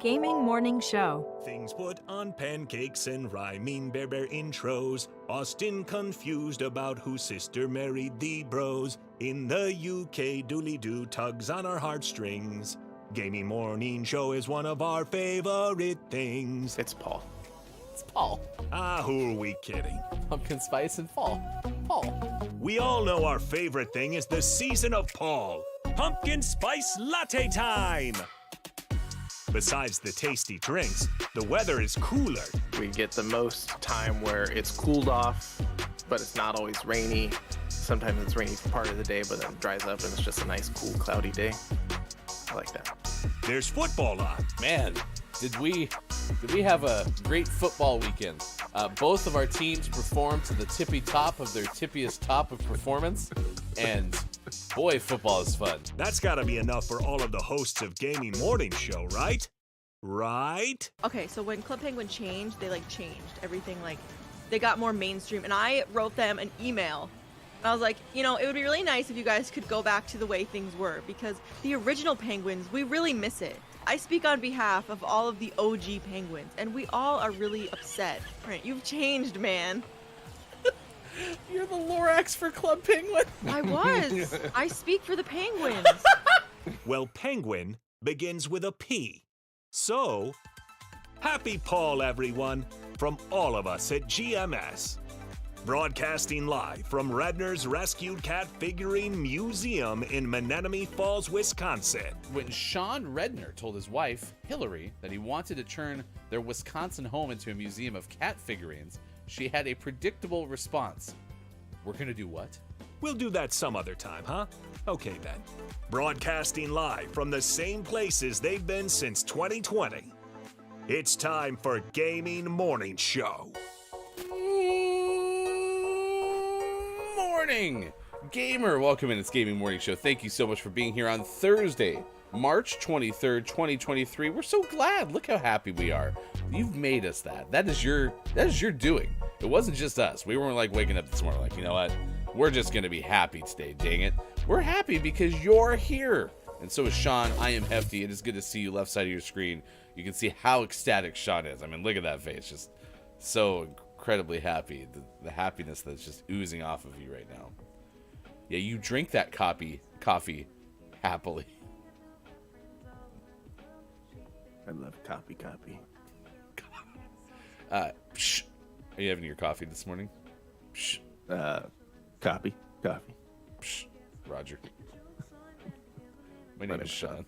Gaming Morning Show. Things put on pancakes and rhyming bear intros. Austin confused about whose sister married the bros. In the UK, dooley-doo tugs on our heartstrings. Gaming Morning Show is one of our favorite things. It's Paul. It's Paul. Ah, who are we kidding? Pumpkin spice and fall. Paul. We all know our favorite thing is the season of Paul. Pumpkin spice latte time! Besides the tasty drinks, the weather is cooler. We get the most time where it's cooled off, but it's not always rainy. Sometimes it's rainy for part of the day, but then it dries up and it's just a nice, cool, cloudy day. I like that. There's football on. Man, did we have a great football weekend. Both of our teams performed to the tippy top of their tippiest top of performance, and boy, football is fun. That's gotta be enough for all of the hosts of Gaming Morning Show, right? Right? Okay, so when Club Penguin changed, they changed everything, they got more mainstream, and I wrote them an email. And I was like, it would be really nice if you guys could go back to the way things were, because the original Penguins, we really miss it. I speak on behalf of all of the OG Penguins, and we all are really upset. Brent, you've changed, man. You're the Lorax for Club Penguin. I was. I speak for the Penguins. Well, penguin begins with a P. So, happy Paul, everyone, from all of us at GMS. Broadcasting live from Redner's Rescued Cat Figurine Museum in Menominee Falls, Wisconsin. When Sean Redner told his wife, Hillary, that he wanted to turn their Wisconsin home into a museum of cat figurines, she had a predictable response. We're gonna do what? We'll do that some other time, huh? Okay then. Broadcasting live from the same places they've been since 2020. It's time for Gaming Morning Show. Morning, gamer. Welcome in. It's Gaming Morning Show. Thank you so much for being here on Thursday, March 23rd, 2023. We're so glad. Look how happy we are. You've made us that. That is your doing. It wasn't just us. We weren't waking up this morning you know what? We're just going to be happy today, dang it. We're happy because you're here. And so is Sean. I am Hefty. It is good to see you left side of your screen. You can see how ecstatic Sean is. I mean, look at that face. Just so incredibly happy. The happiness that's just oozing off of you right now. Yeah, you drink that coffee happily. I love copy. Psh. Are you having your coffee this morning? Psh. Copy. Psh. Roger. My name is Sean.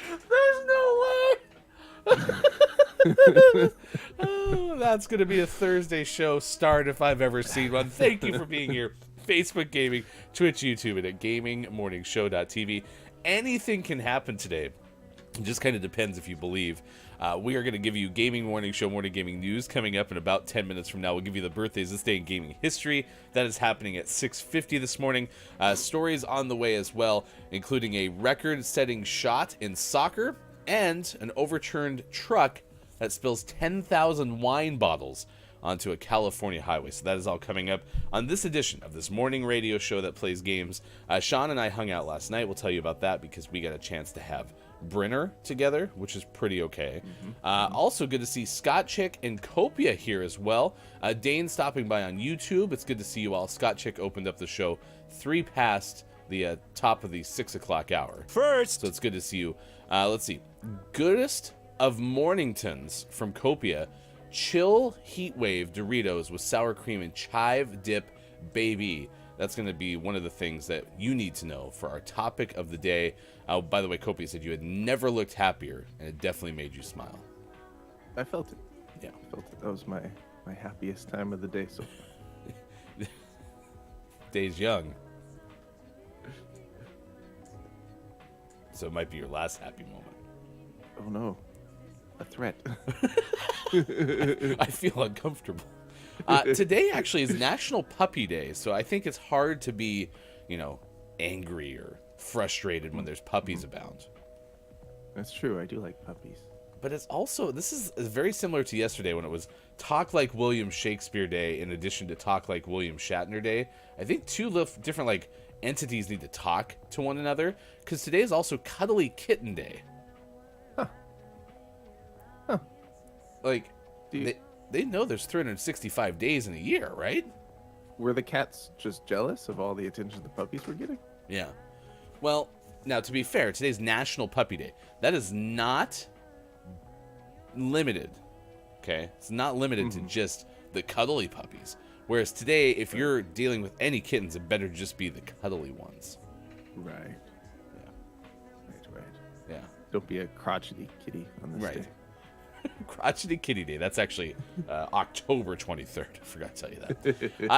There's no way! Oh, that's going to be a Thursday show start if I've ever seen one. Thank you for being here. Facebook Gaming, Twitch, YouTube, and at GamingMorningShow.tv. Anything can happen today. It just kind of depends if you believe. We are going to give you Gaming Morning Show Morning Gaming News coming up in about 10 minutes from now. We'll give you the birthdays this day in gaming history. That is happening at 6:50 this morning. Stories on the way as well, including a record-setting shot in soccer and an overturned truck that spills 10,000 wine bottles onto a California highway. So that is all coming up on this edition of this morning radio show that plays games. Sean and I hung out last night. We'll tell you about that because we got a chance to have Brenner together, which is pretty okay. Also good to see Scott Chick and Copia here as well. Dane stopping by on YouTube. It's good to see you all. Scott Chick opened up the show 3 past the top of the 6 o'clock hour. First, so it's good to see you. Let's see. Goodest of Morningtons from Copia. Chill Heatwave Doritos with sour cream and chive dip, baby. That's going to be one of the things that you need to know for our topic of the day. By the way, Copia said you had never looked happier, and it definitely made you smile. I felt it. Yeah. I felt it. That was my happiest time of the day so far. Day's young. So it might be your last happy moment. Oh no. A threat. I feel uncomfortable. Today actually is National Puppy Day, so I think it's hard to be, angry or frustrated when there's puppies abound. That's true. I do like puppies. But it's also, this is very similar to yesterday when it was Talk Like William Shakespeare Day in addition to Talk Like William Shatner Day. I think two different entities need to talk to one another, because today is also Cuddly Kitten Day. Huh. Huh. Like, they know there's 365 days in a year, right? Were the cats just jealous of all the attention the puppies were getting? Yeah. Well, now, to be fair, today's National Puppy Day. That is not limited, okay? It's not limited to just the cuddly puppies. Whereas today, if you're dealing with any kittens, it better just be the cuddly ones. Right. Yeah. Right. Yeah. Don't be a crotchety kitty on this day. Crotchety Kitty Day. That's actually October 23rd. I forgot to tell you that.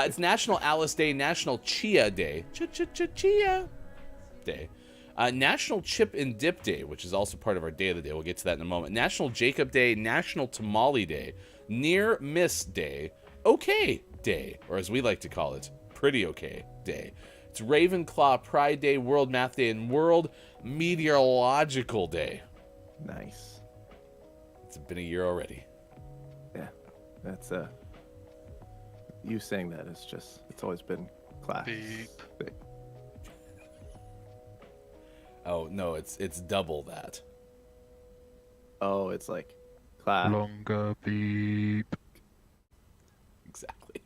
It's National Alice Day, National Chia Day. Chia Day. National Chip and Dip Day, which is also part of our Day of the Day. We'll get to that in a moment. National Jacob Day, National Tamale Day, Near Miss Day, Okay Day, or as we like to call it, Pretty Okay Day. It's Ravenclaw Pride Day, World Math Day, and World Meteorological Day. Nice. It's been a year already. Yeah, that's you saying that is just, it's always been class. Beep. Oh no, it's double that. Oh, it's like class. Longer beep. Exactly.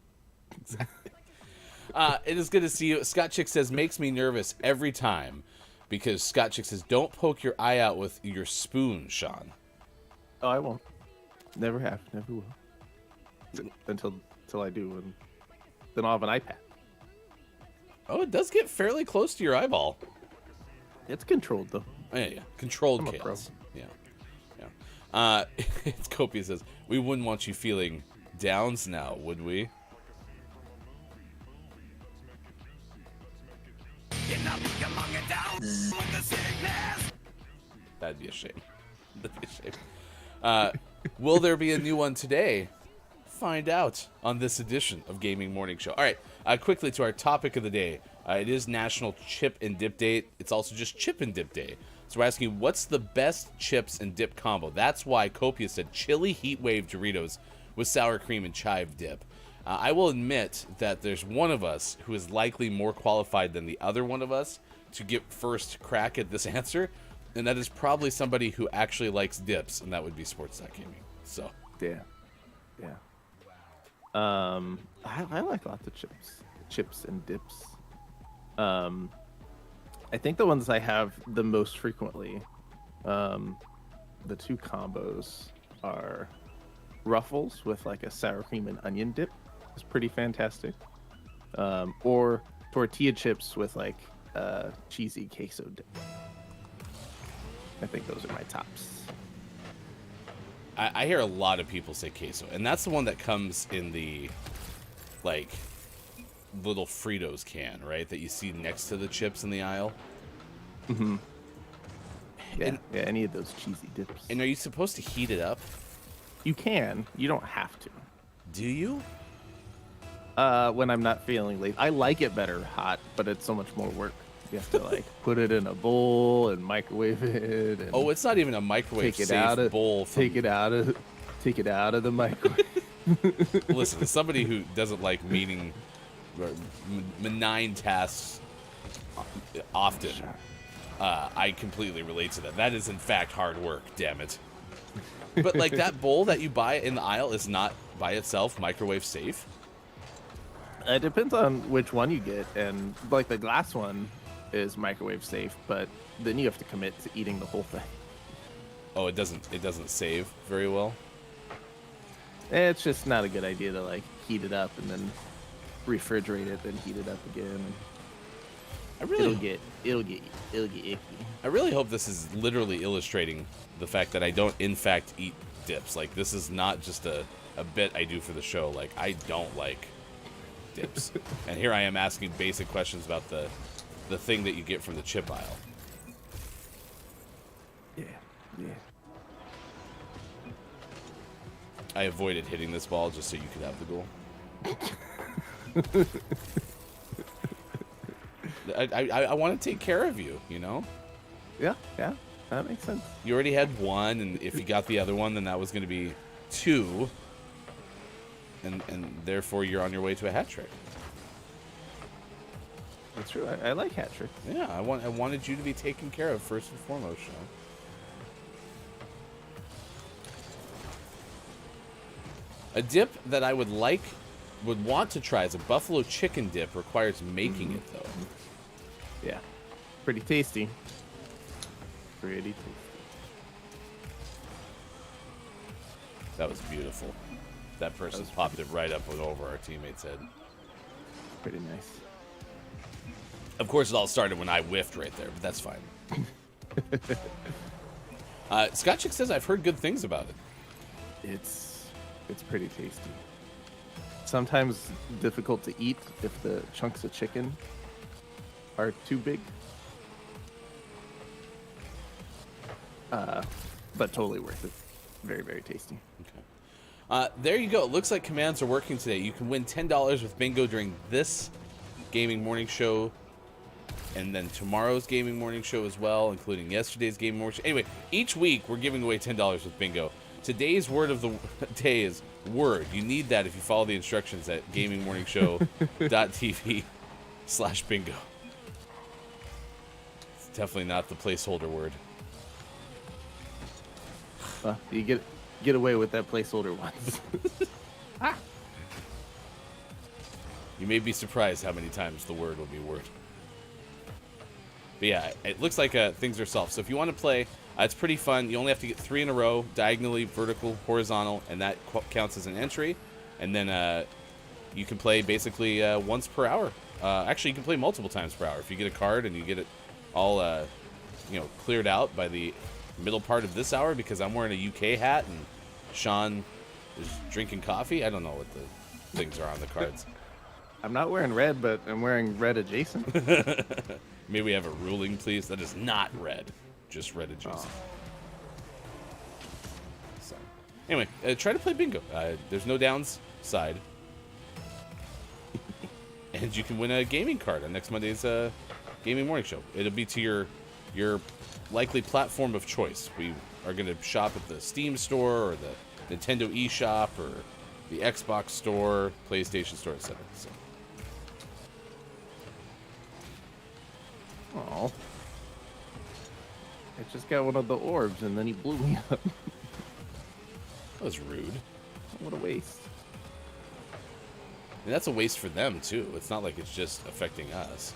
It is good to see you. Scott Chick says, makes me nervous every time, because Scott Chick says, don't poke your eye out with your spoon, Sean. Oh, I won't. Never have. Never will. Until I do, and then I'll have an iPad. Oh, it does get fairly close to your eyeball. It's controlled though. Yeah. Controlled I'm a pro. chaos. Yeah. It's Copia says, we wouldn't want you feeling downs now, would we? That'd be a shame. That'd be a shame. Will there be a new one today? Find out on this edition of Gaming Morning Show. All right, quickly to our topic of the day. It is National Chip and Dip Day. It's also just Chip and Dip Day. So we're asking, what's the best chips and dip combo? That's why Copia said chili heat wave Doritos with sour cream and chive dip. I will admit that there's one of us who is likely more qualified than the other one of us to get first crack at this answer, and that is probably somebody who actually likes dips, and that would be Sports.Gaming. So Yeah. I like lots of chips and dips. I think the ones I have the most frequently, the two combos are Ruffles with like a sour cream and onion dip. It's pretty fantastic. Or tortilla chips with like cheesy queso dip. I think those are my tops. I hear a lot of people say queso, and that's the one that comes in the like little Fritos can, right? That you see next to the chips in the aisle. Mm-hmm. Yeah, And- yeah, any of those cheesy dips. And are you supposed to heat it up? You can. You don't have to. Do you? When I'm not feeling lazy. I like it better hot, but it's so much more work. You have to like put it in a bowl and microwave it. And Oh, it's not even a microwave take it safe out of bowl. take it out of the microwave. Listen, as somebody who doesn't like meeting benign tasks often, I completely relate to that. That is in fact hard work. Damn it. But like that bowl that you buy in the aisle is not by itself microwave safe. It depends on which one you get, and like the glass one is microwave safe, but then you have to commit to eating the whole thing. Oh, it doesn't save very well. It's just not a good idea to like heat it up and then refrigerate it, then heat it up again. It'll get icky. I really hope this is literally illustrating the fact that I don't in fact eat dips. Like this is not just a bit I do for the show. Like I don't like dips. And here I am asking basic questions about the thing that you get from the chip aisle. Yeah. I avoided hitting this ball just so you could have the goal. I want to take care of you, you know? Yeah, that makes sense. You already had one, and if you got the other one, then that was going to be two. And therefore, you're on your way to a hat trick. That's true. I like hat tricks. Yeah, I wanted you to be taken care of first and foremost, Sean. A dip that I would want to try is a buffalo chicken dip. Requires making it though. Yeah, pretty tasty. Pretty tasty. That was beautiful. That person popped it right up and over our teammate's head. Pretty nice. Of course, it all started when I whiffed right there, but that's fine. Scott Chick says I've heard good things about it. It's pretty tasty. Sometimes difficult to eat if the chunks of chicken are too big. But totally worth it. Very, very tasty. Okay. There you go. It looks like commands are working today. You can win $10 with bingo during this gaming morning show, and then tomorrow's gaming morning show as well, including yesterday's gaming morning show. Anyway, each week we're giving away $10 with bingo. Today's word of the day is word. You need that if you follow the instructions at gamingmorningshow.tv/bingo. It's definitely not the placeholder word. You get away with that placeholder once. You may be surprised how many times the word will be word. But yeah, it looks like things are solved. So if you want to play, it's pretty fun. You only have to get 3 in a row, diagonally, vertical, horizontal, and that counts as an entry. And then you can play basically once per hour. Actually, you can play multiple times per hour. If you get a card and you get it all cleared out by the middle part of this hour, because I'm wearing a UK hat and Sean is drinking coffee. I don't know what the things are on the cards. I'm not wearing red, but I'm wearing red adjacent. May we have a ruling, please? That is not red, just red adjacent. So, anyway, try to play bingo. There's no downside. And you can win a gaming card on next Monday's gaming morning show. It'll be to your likely platform of choice. We are going to shop at the Steam store or the Nintendo eShop or the Xbox store, PlayStation store, etc. So. Oh, I just got one of the orbs and then he blew me up. That was rude. What a waste. And that's a waste for them, too. It's not like it's just affecting us.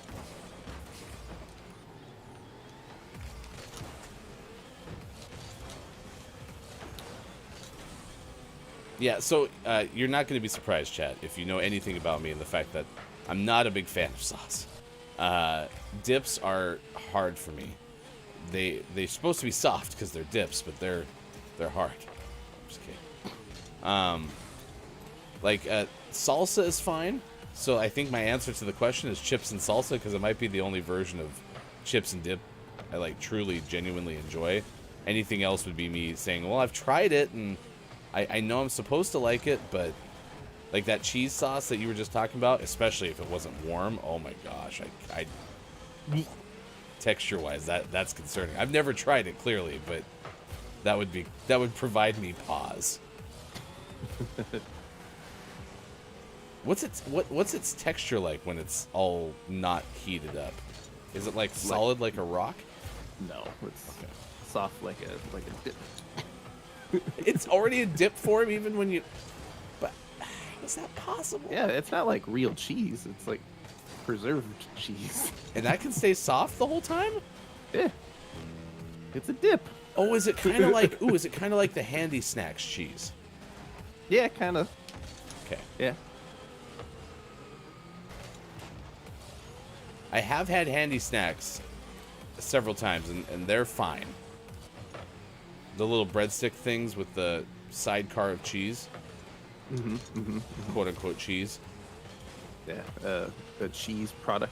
Yeah, so you're not going to be surprised, chat, if you know anything about me and the fact that I'm not a big fan of sauce. Dips are hard for me. They're supposed to be soft because they're dips, but they're hard. I'm just kidding. Salsa is fine. So I think my answer to the question is chips and salsa, because it might be the only version of chips and dip I truly, genuinely enjoy. Anything else would be me saying, well, I've tried it and I know I'm supposed to like it, but like that cheese sauce that you were just talking about, especially if it wasn't warm, oh my gosh, I texture-wise, that's concerning. I've never tried it, clearly, but that would provide me pause. What's its texture like when it's all not heated up? Is it solid like a rock? No, it's soft like a dip. It's already a dip form even when you... But how is that possible? Yeah, it's not like real cheese. It's like preserved cheese. And that can stay soft the whole time? Yeah. It's a dip. Oh, is it kind of like... Ooh, is it kind of like the Handy Snacks cheese? Yeah, kind of. Okay. Yeah. I have had Handy Snacks several times, and they're fine. The little breadstick things with the sidecar of cheese. Quote-unquote cheese. Yeah, a cheese product.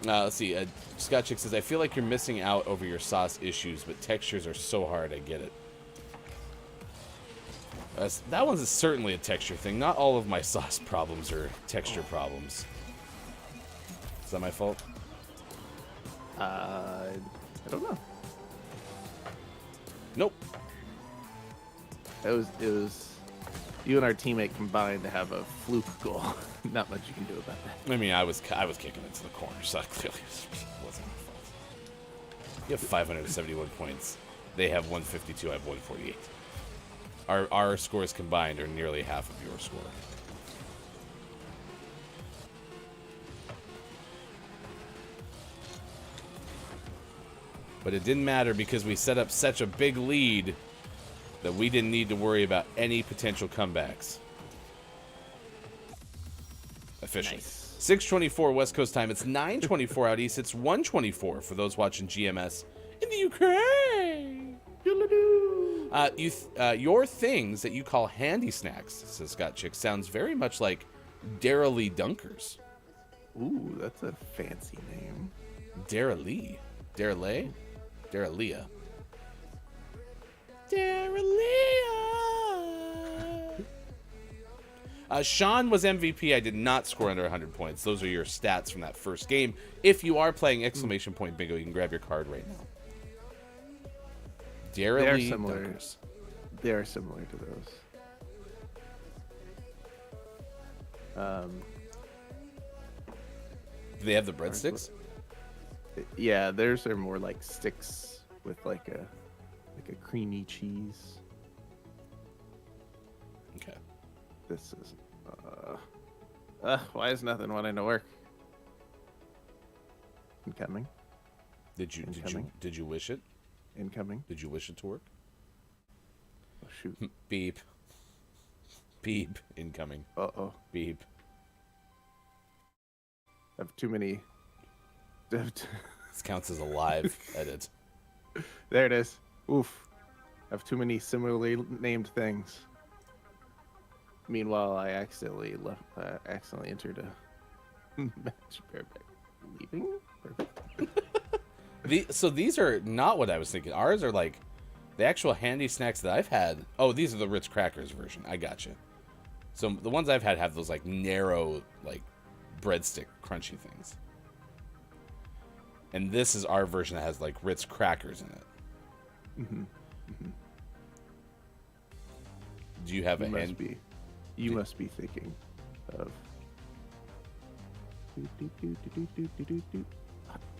Let's see. Scott Chick says, I feel like you're missing out over your sauce issues, but textures are so hard, I get it. That one's certainly a texture thing. Not all of my sauce problems are texture problems. Is that my fault? I don't know. Nope. It was You and our teammate combined to have a fluke goal. Not much you can do about that. I mean, I was kicking it to the corner, so that clearly wasn't my fault. You have 571 points. They have 152. I have 148. Our scores combined are nearly half of your score. But it didn't matter because we set up such a big lead that we didn't need to worry about any potential comebacks. Officially. Nice. 6:24 West Coast time. It's 9:24 out east. It's 1:24 for those watching GMS in the Ukraine. Your things that you call handy snacks, says Scott Chick, sounds very much like Dairy Dunkers. Ooh, that's a fancy name. Dairy. Dairy? Dairy. Sean was MVP. I did not score under 100 points. Those are your stats from that first game. If you are playing exclamation point bingo, you can grab your card right now. They're similar. Dunkers. They are similar to those. Do they have the breadsticks? Yeah, theirs are more like sticks with like a creamy cheese. Okay. This is why is nothing wanting to work? Incoming. Did you wish it? Incoming. Did you wish it to work? Oh shoot. Beep. Beep. Incoming. Uh-oh. Beep. I have too many. This counts as a live edit. There it is. Oof. I have too many similarly named things. Meanwhile, I accidentally entered a match. Perfect. Leaving? Perfect. So these are not what I was thinking. Ours are like the actual handy snacks that I've had. Oh, these are the Ritz Crackers version. I gotcha. So the ones I've had have those like narrow, like breadstick crunchy things. And this is our version that has like Ritz Crackers in it. Mm-hmm. Mm-hmm. Do you have You must be thinking of. Oh,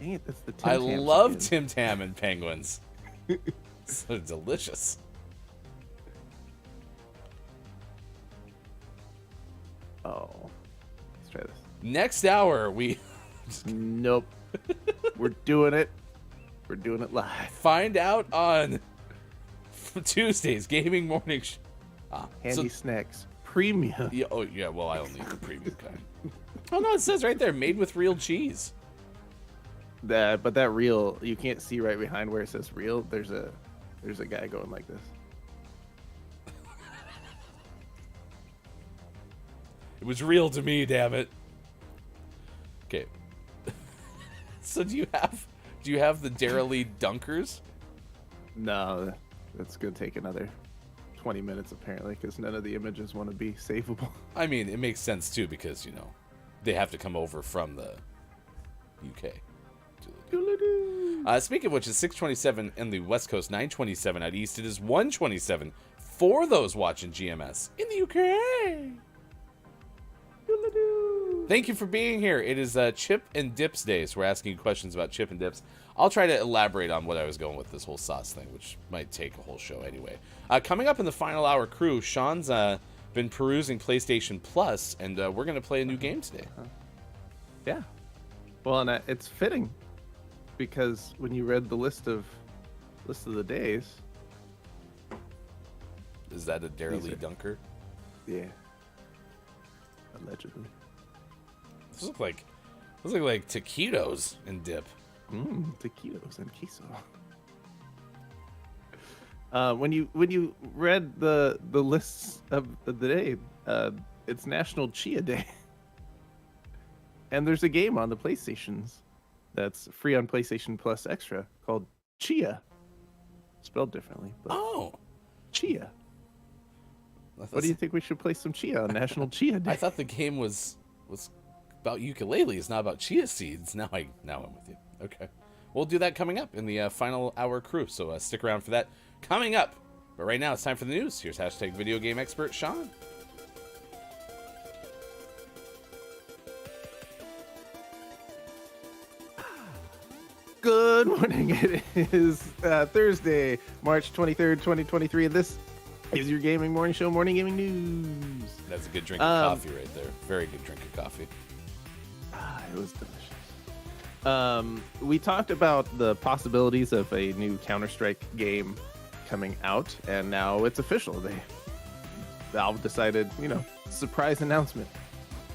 dang it, that's the Tim I Tams love again. Tim Tam and penguins. So delicious. Oh, let's try this. Next hour, we Nope. We're doing it. We're doing it live. find out on Tuesday's Gaming Morning Handy snacks. Premium. Yeah, oh, yeah, well, I only eat the premium kind. Oh, no, it says right there, made with real cheese. But that reel, you can't see right behind where it says real. There's a guy going like this. It was real to me, damn it. Okay. So do you have the Dairy Dunkers? No, that's gonna take another 20 minutes apparently, because none of the images want to be savable. I mean, it makes sense too, because they have to come over from the UK. Speaking of which, it's 6:27 in the West Coast, 9:27 out east. It is 1:27 for those watching GMS in the UK. Thank you for being here. It is Chip and Dips Day, so we're asking you questions about Chip and Dips. I'll try to elaborate on what I was going with this whole sauce thing, which might take a whole show anyway. Coming up in the final hour crew, Sean's been perusing PlayStation Plus, and we're going to play a new game today. Yeah. Well, and it's fitting, because when you read the list of the days. Is that a Dairy Dunker? Yeah. Allegedly. Those look like taquitos and dip. Taquitos and queso. When you read the lists of the day, it's National Chia Day, and there's a game on the PlayStations that's free on PlayStation Plus Extra called Chia, spelled differently. But Chia. What do you think we should play some Chia on National Chia Day? I thought the game was about ukuleles, not about chia seeds. Now I'm with you. Okay. We'll do that coming up in the final hour crew, so stick around for that coming up. But right now, it's time for the news. Here's hashtag video game expert Sean. Good morning. It is Thursday, March 23rd, 2023, and this is your Gaming Morning Show, Morning Gaming News. That's a good drink of coffee right there. Very good drink of coffee. It was delicious. We talked about the possibilities of a new Counter-Strike game coming out, and now it's official. Valve decided, surprise announcement.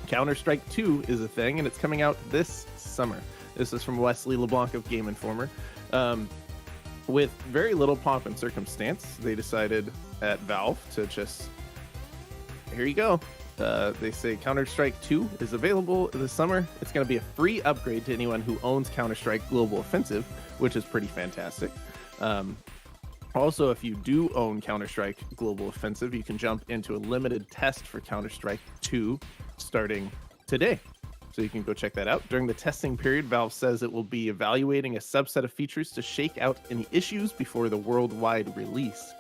Counter-Strike 2 is a thing, and it's coming out this summer. This is from Wesley LeBlanc of Game Informer. With very little pomp and circumstance, they decided at Valve to just, here you go. They say Counter-Strike 2 is available this summer. It's going to be a free upgrade to anyone who owns Counter-Strike Global Offensive, which is pretty fantastic. Also, if you do own Counter-Strike Global Offensive, you can jump into a limited test for Counter-Strike 2 starting today. So you can go check that out. During the testing period, Valve says it will be evaluating a subset of features to shake out any issues before the worldwide release.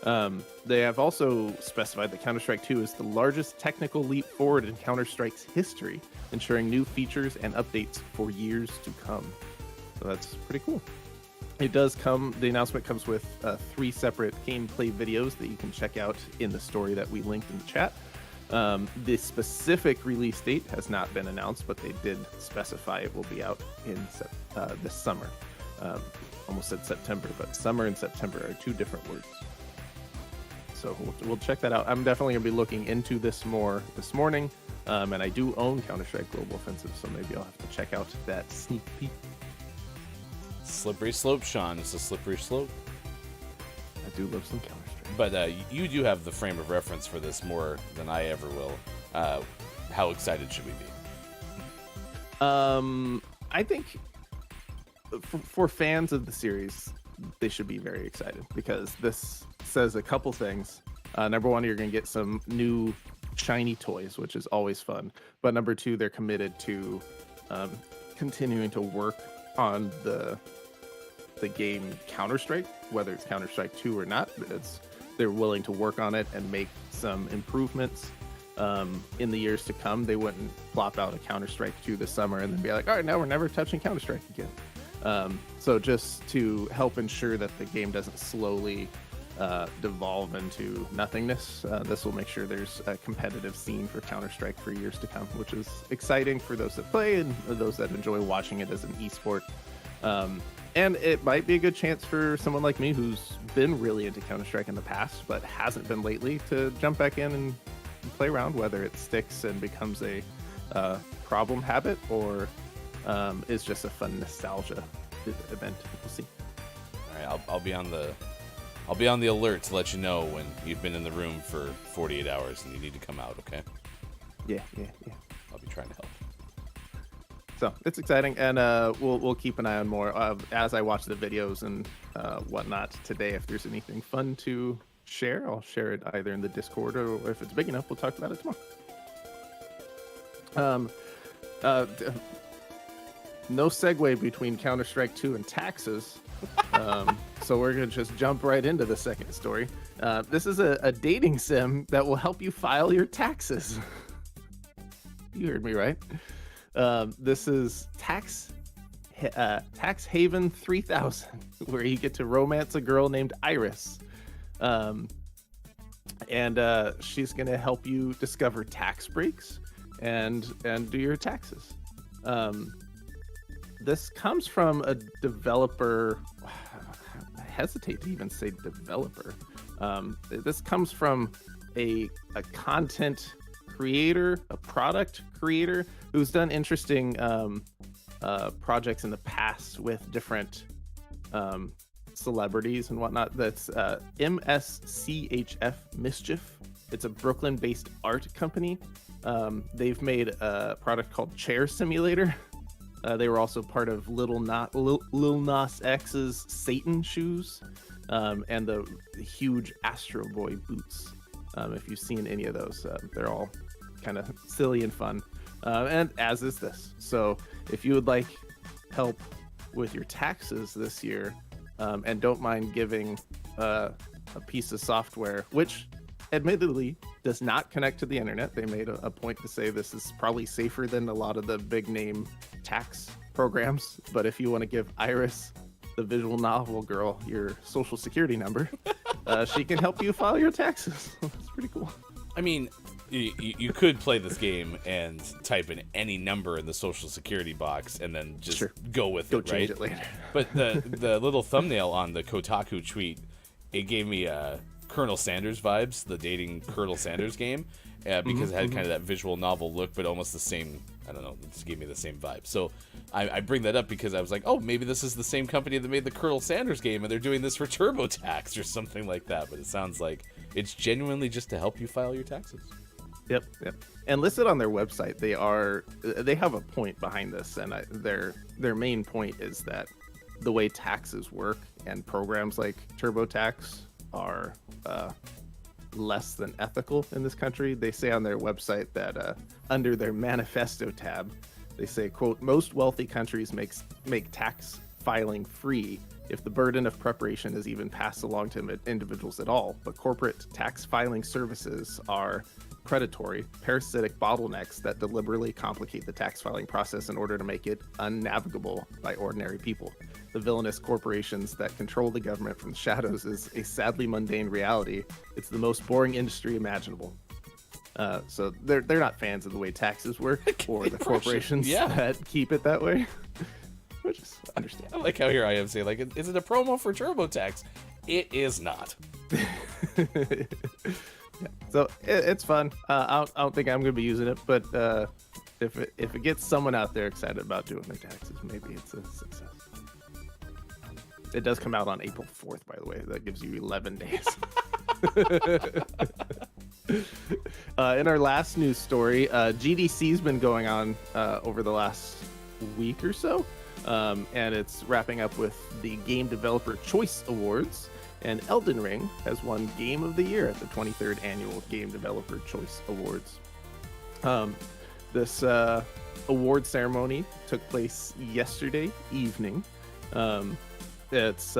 They have also specified that Counter-Strike 2 is the largest technical leap forward in Counter-Strike's history, ensuring new features and updates for years to come. So that's pretty cool. The announcement comes with 3 separate gameplay videos that you can check out in the story that we linked in the chat. The specific release date has not been announced, but they did specify it will be out in this summer. Almost said September, but summer and September are 2 different words. So we'll check that out. I'm definitely going to be looking into this more this morning, and I do own Counter-Strike Global Offensive, so maybe I'll have to check out that sneak peek. Slippery slope, Sean. It's a slippery slope. I do love some Counter-Strike. But you do have the frame of reference for this more than I ever will. How excited should we be? I think for fans of the series, they should be very excited because this says a couple things. Number one, you're going to get some new shiny toys, which is always fun. But number 2, they're committed to continuing to work on the game Counter-Strike, whether it's Counter-Strike 2 or not. They're willing to work on it and make some improvements in the years to come. They wouldn't plop out a Counter-Strike 2 this summer and then be like, all right, now we're never touching Counter-Strike again. So just to help ensure that the game doesn't slowly devolve into nothingness, this will make sure there's a competitive scene for Counter-Strike for years to come, which is exciting for those that play and those that enjoy watching it as an esport. And it might be a good chance for someone like me who's been really into Counter-Strike in the past, but hasn't been lately, to jump back in and play around, whether it sticks and becomes a problem habit or is just a fun nostalgia event. We'll see. All right, I'll be on the alert to let you know when you've been in the room for 48 hours and you need to come out, okay? Yeah. I'll be trying to help. So it's exciting, and we'll keep an eye on more as I watch the videos and whatnot today. If there's anything fun to share, I'll share it either in the Discord or if it's big enough, we'll talk about it tomorrow. No segue between Counter-Strike 2 and taxes, so we're going to just jump right into the second story. This is a dating sim that will help you file your taxes. You heard me right. This is Tax Haven 3000, where you get to romance a girl named Iris. And she's going to help you discover tax breaks and do your taxes. This comes from a developer. I hesitate to even say developer. This comes from a content creator, a product creator who's done interesting projects in the past with different celebrities and whatnot. That's MSCHF Mischief. It's a Brooklyn-based art company. They've made a product called Chair Simulator. They were also part of Lil Nas X's Satan shoes and the huge Astro Boy boots. If you've seen any of those, they're all kind of silly and fun, and as is this. So if you would like help with your taxes this year, and don't mind giving a piece of software, which admittedly does not connect to the internet. They made a point to say this is probably safer than a lot of the big name tax programs, but if you want to give Iris, the visual novel girl, your social security number, she can help you file your taxes. It's pretty cool. I mean, you could play this game and type in any number in the social security box and then just go with it, right? Change it later. But the little thumbnail on the Kotaku tweet, it gave me Colonel Sanders vibes, the dating Colonel Sanders game, because it had kind of that visual novel look, but almost the same. I don't know, it just gave me the same vibe. So I bring that up because I was like, oh, maybe this is the same company that made the Colonel Sanders game and they're doing this for TurboTax or something like that. But it sounds like it's genuinely just to help you file your taxes. Yep. And listed on their website, they have a point behind this, and their main point is that the way taxes work and programs like TurboTax are less than ethical in this country. They say on their website that under their manifesto tab, they say, quote, most wealthy countries make tax filing free if the burden of preparation is even passed along to individuals at all. But corporate tax filing services are predatory, parasitic bottlenecks that deliberately complicate the tax filing process in order to make it unnavigable by ordinary people. The villainous corporations that control the government from the shadows is a sadly mundane reality. It's the most boring industry imaginable. So they're not fans of the way taxes work or the corporations that keep it that way. Which is understandable. I like how here I am saying, like, is it a promo for TurboTax? It is not. So it's fun. I don't think I'm going to be using it, but if it gets someone out there excited about doing their taxes, maybe it's a success. It does come out on April 4th, by the way. That gives you 11 days. In our last news story, GDC's been going on over the last week or so, and it's wrapping up with the Game Developer Choice Awards. And Elden Ring has won Game of the Year at the 23rd Annual Game Developer Choice Awards. This award ceremony took place yesterday evening. It's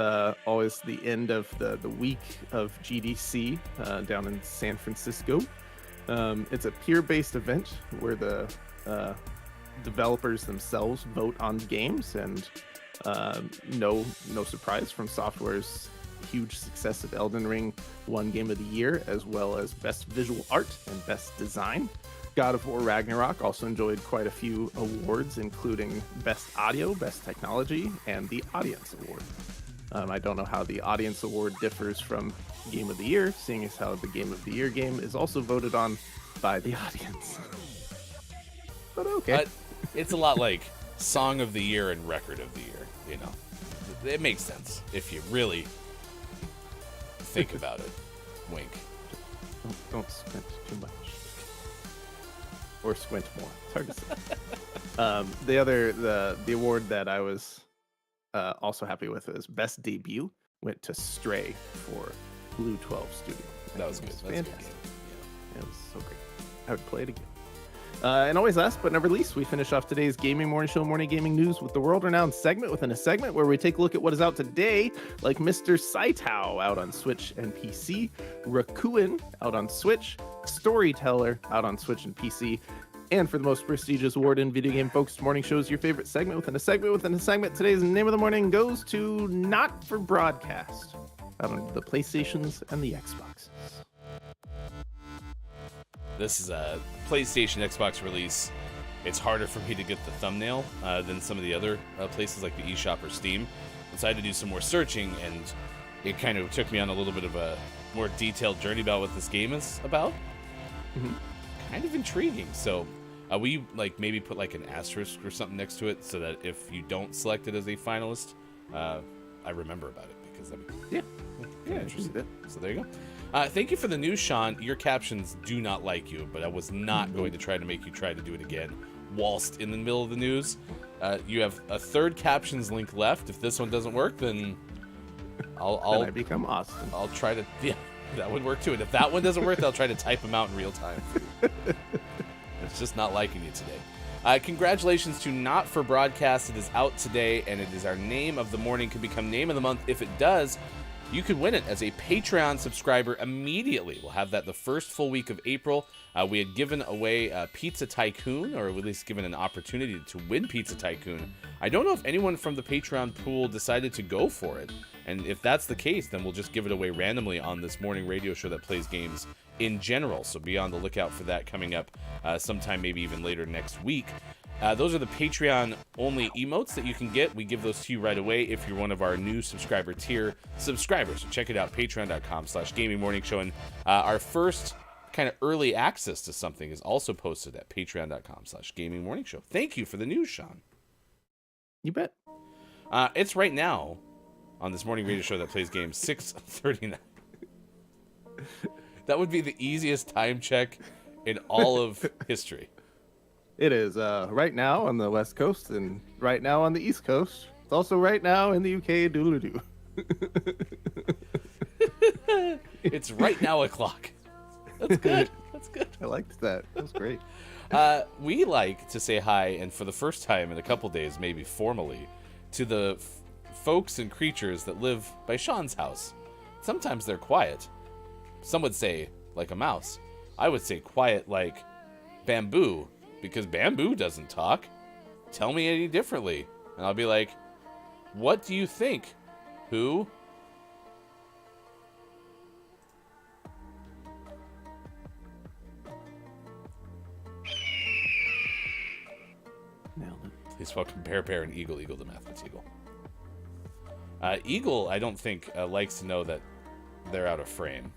always the end of the week of GDC down in San Francisco. It's a peer-based event where the developers themselves vote on games, and no surprise from Software's huge success of Elden Ring won Game of the Year, as well as Best Visual Art and Best Design. God of War Ragnarok also enjoyed quite a few awards, including Best Audio, Best Technology, and the Audience Award. I don't know how the Audience Award differs from Game of the Year, seeing as how the Game of the Year game is also voted on by the audience. But okay. It's a lot like Song of the Year and Record of the Year, you know. It makes sense if you really think about it. Wink. Don't squint too much. Or squint more. It's hard to say. The award that I was also happy with is Best Debut went to Stray for Blue 12 Studio. That was good. It was That's fantastic. good. Yeah, it was so great. I would play it again. And always last but never least, we finish off today's Gaming Morning Show Morning Gaming News with the world-renowned segment within a segment where we take a look at what is out today, like Mr. Saitao out on Switch and PC, Rakuen out on Switch, Storyteller out on Switch and PC, and for the most prestigious award in video game focused morning shows, your favorite segment within a segment within a segment. Today's name of the morning goes to Not for Broadcast out on the PlayStations and the Xboxes. This is a PlayStation Xbox release. It's harder for me to get the thumbnail than some of the other places like the eShop or Steam. And so I had to do some more searching, and it kind of took me on a little bit of a more detailed journey about what this game is about. Mm-hmm. Kind of intriguing. So we like maybe put like an asterisk or something next to it so that if you don't select it as a finalist, I remember about it because I'm interested. So there you go. Thank you for the news, Sean. Your captions do not like you, but I was not going to try to make you try to do it again whilst in the middle of the news. You have a third captions link left. If this one doesn't work, then I'll I become Austin. I'll try to, yeah, that would work too. And if that one doesn't work, I'll try to type them out in real time. It's just not liking you today. Congratulations to Not for Broadcast. It is out today, and it is our name of the morning. Could become name of the month. If it does, you could win it as a Patreon subscriber immediately. We'll have that the first full week of April. We had given away Pizza Tycoon, or at least given an opportunity to win Pizza Tycoon. I don't know if anyone from the Patreon pool decided to go for it. And if that's the case, then we'll just give it away randomly on this morning radio show that plays games in general. So be on the lookout for that coming up sometime, maybe even later next week. Those are the Patreon-only emotes that you can get. We give those to you right away if you're one of our new subscriber tier subscribers. So check it out, patreon.com/gamingmorningshow. And our first kind of early access to something is also posted at patreon.com/gamingmorningshow. Thank you for the news, Sean. You bet. It's right now on this morning radio show that plays games 6:39. That would be the easiest time check in all of history. It is right now on the West Coast and right now on the East Coast. It's also right now in the UK. Doodle-doo. It's right now o'clock. That's good. That's good. I liked that. That was great. We like to say hi, and for the first time in a couple days, maybe formally, to the folks and creatures that live by Sean's house. Sometimes they're quiet. Some would say like a mouse. I would say quiet like bamboo, because bamboo doesn't talk. Tell me any differently. And I'll be like, what do you think? Who? Nailed it. Please welcome Bear and Eagle the Mathemat's Eagle. Eagle, I don't think, likes to know that they're out of frame.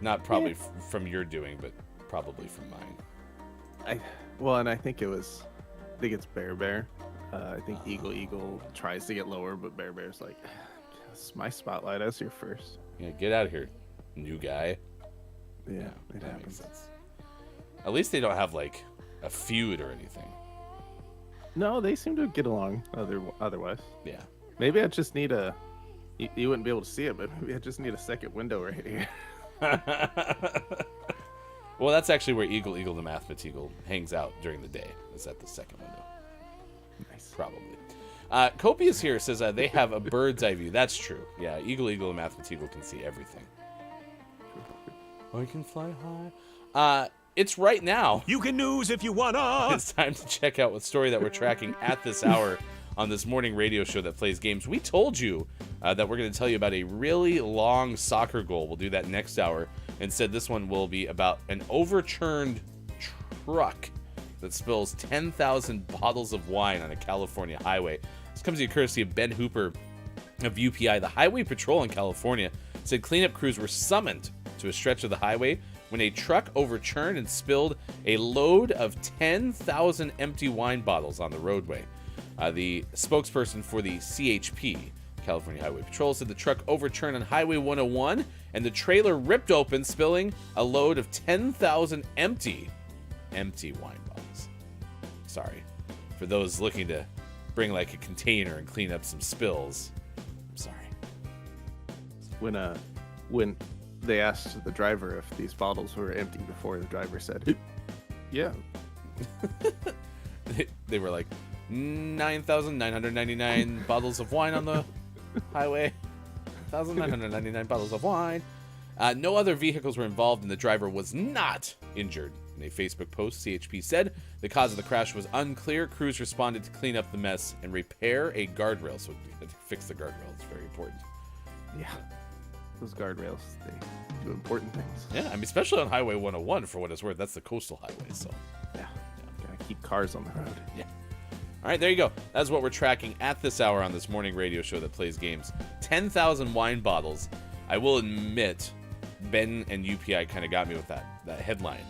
Not probably from your doing, but probably from mine. And I think it's Bear. I think Eagle tries to get lower, but Bear's like, it's my spotlight. I was here first. Yeah, get out of here, new guy. Yeah, it that happens. makes sense. At least they don't have like a feud or anything. No, they seem to get along otherwise. Yeah. Maybe I just need you wouldn't be able to see it, but maybe I just need a second window right here. Well, that's actually where Eagle the Mathemat's Eagle hangs out during the day. Is at the second window. Nice. Probably. Copious here says they have a bird's eye view. That's true. Yeah, Eagle the Mathemat's Eagle can see everything. I can fly high. It's right now. You can news if you wanna. It's time to check out what story that we're tracking at this hour on this morning radio show that plays games. We told you that we're going to tell you about a really long soccer goal. We'll do that next hour. Instead, this one will be about an overturned truck that spills 10,000 bottles of wine on a California highway. This comes to you courtesy of Ben Hooper of UPI. The Highway Patrol in California said cleanup crews were summoned to a stretch of the highway when a truck overturned and spilled a load of 10,000 empty wine bottles on the roadway. The spokesperson for the CHP, California Highway Patrol, said the truck overturned on Highway 101 and the trailer ripped open, spilling a load of 10,000 empty wine bottles. Sorry. For those looking to bring like a container and clean up some spills, I'm sorry. When they asked the driver if these bottles were empty before, the driver said, yeah. They were like, 9,999 bottles of wine on the highway. 1,999 bottles of wine. No other vehicles were involved and the driver was not injured. In a Facebook post, CHP said the cause of the crash was unclear. Crews responded to clean up the mess and repair a guardrail. So fix the guardrail. It's very important. Yeah. Those guardrails, they do important things. Yeah, I mean, especially on Highway 101, for what it's worth. That's the coastal highway, so. Yeah. Gotta keep cars on the road. Yeah. All right, there you go. That's what we're tracking at this hour on this morning radio show that plays games. 10,000 wine bottles. I will admit, Ben and UPI kind of got me with that headline.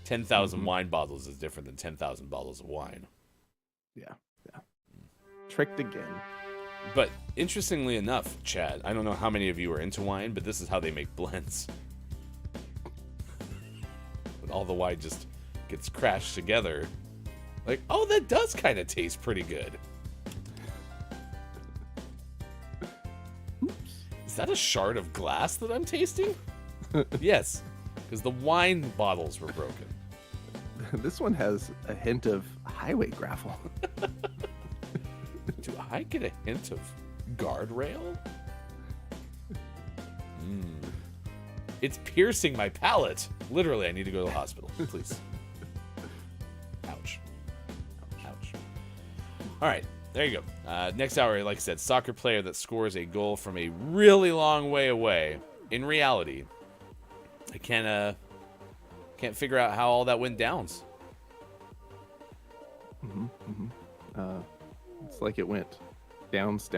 10,000 wine bottles is different than 10,000 bottles of wine. Yeah. Tricked again. But interestingly enough, Chad, I don't know how many of you are into wine, but this is how they make blends. All the wine just gets crashed together. Like, oh, that does kind of taste pretty good. Oops. Is that a shard of glass that I'm tasting? Yes, because the wine bottles were broken. This one has a hint of highway gravel. Do I get a hint of guardrail? It's piercing my palate. Literally, I need to go to the hospital, please. Ouch. All right, there you go. Next hour, like I said, soccer player that scores a goal from a really long way away. In reality, I can't figure out how all that went down. It's like it went downs.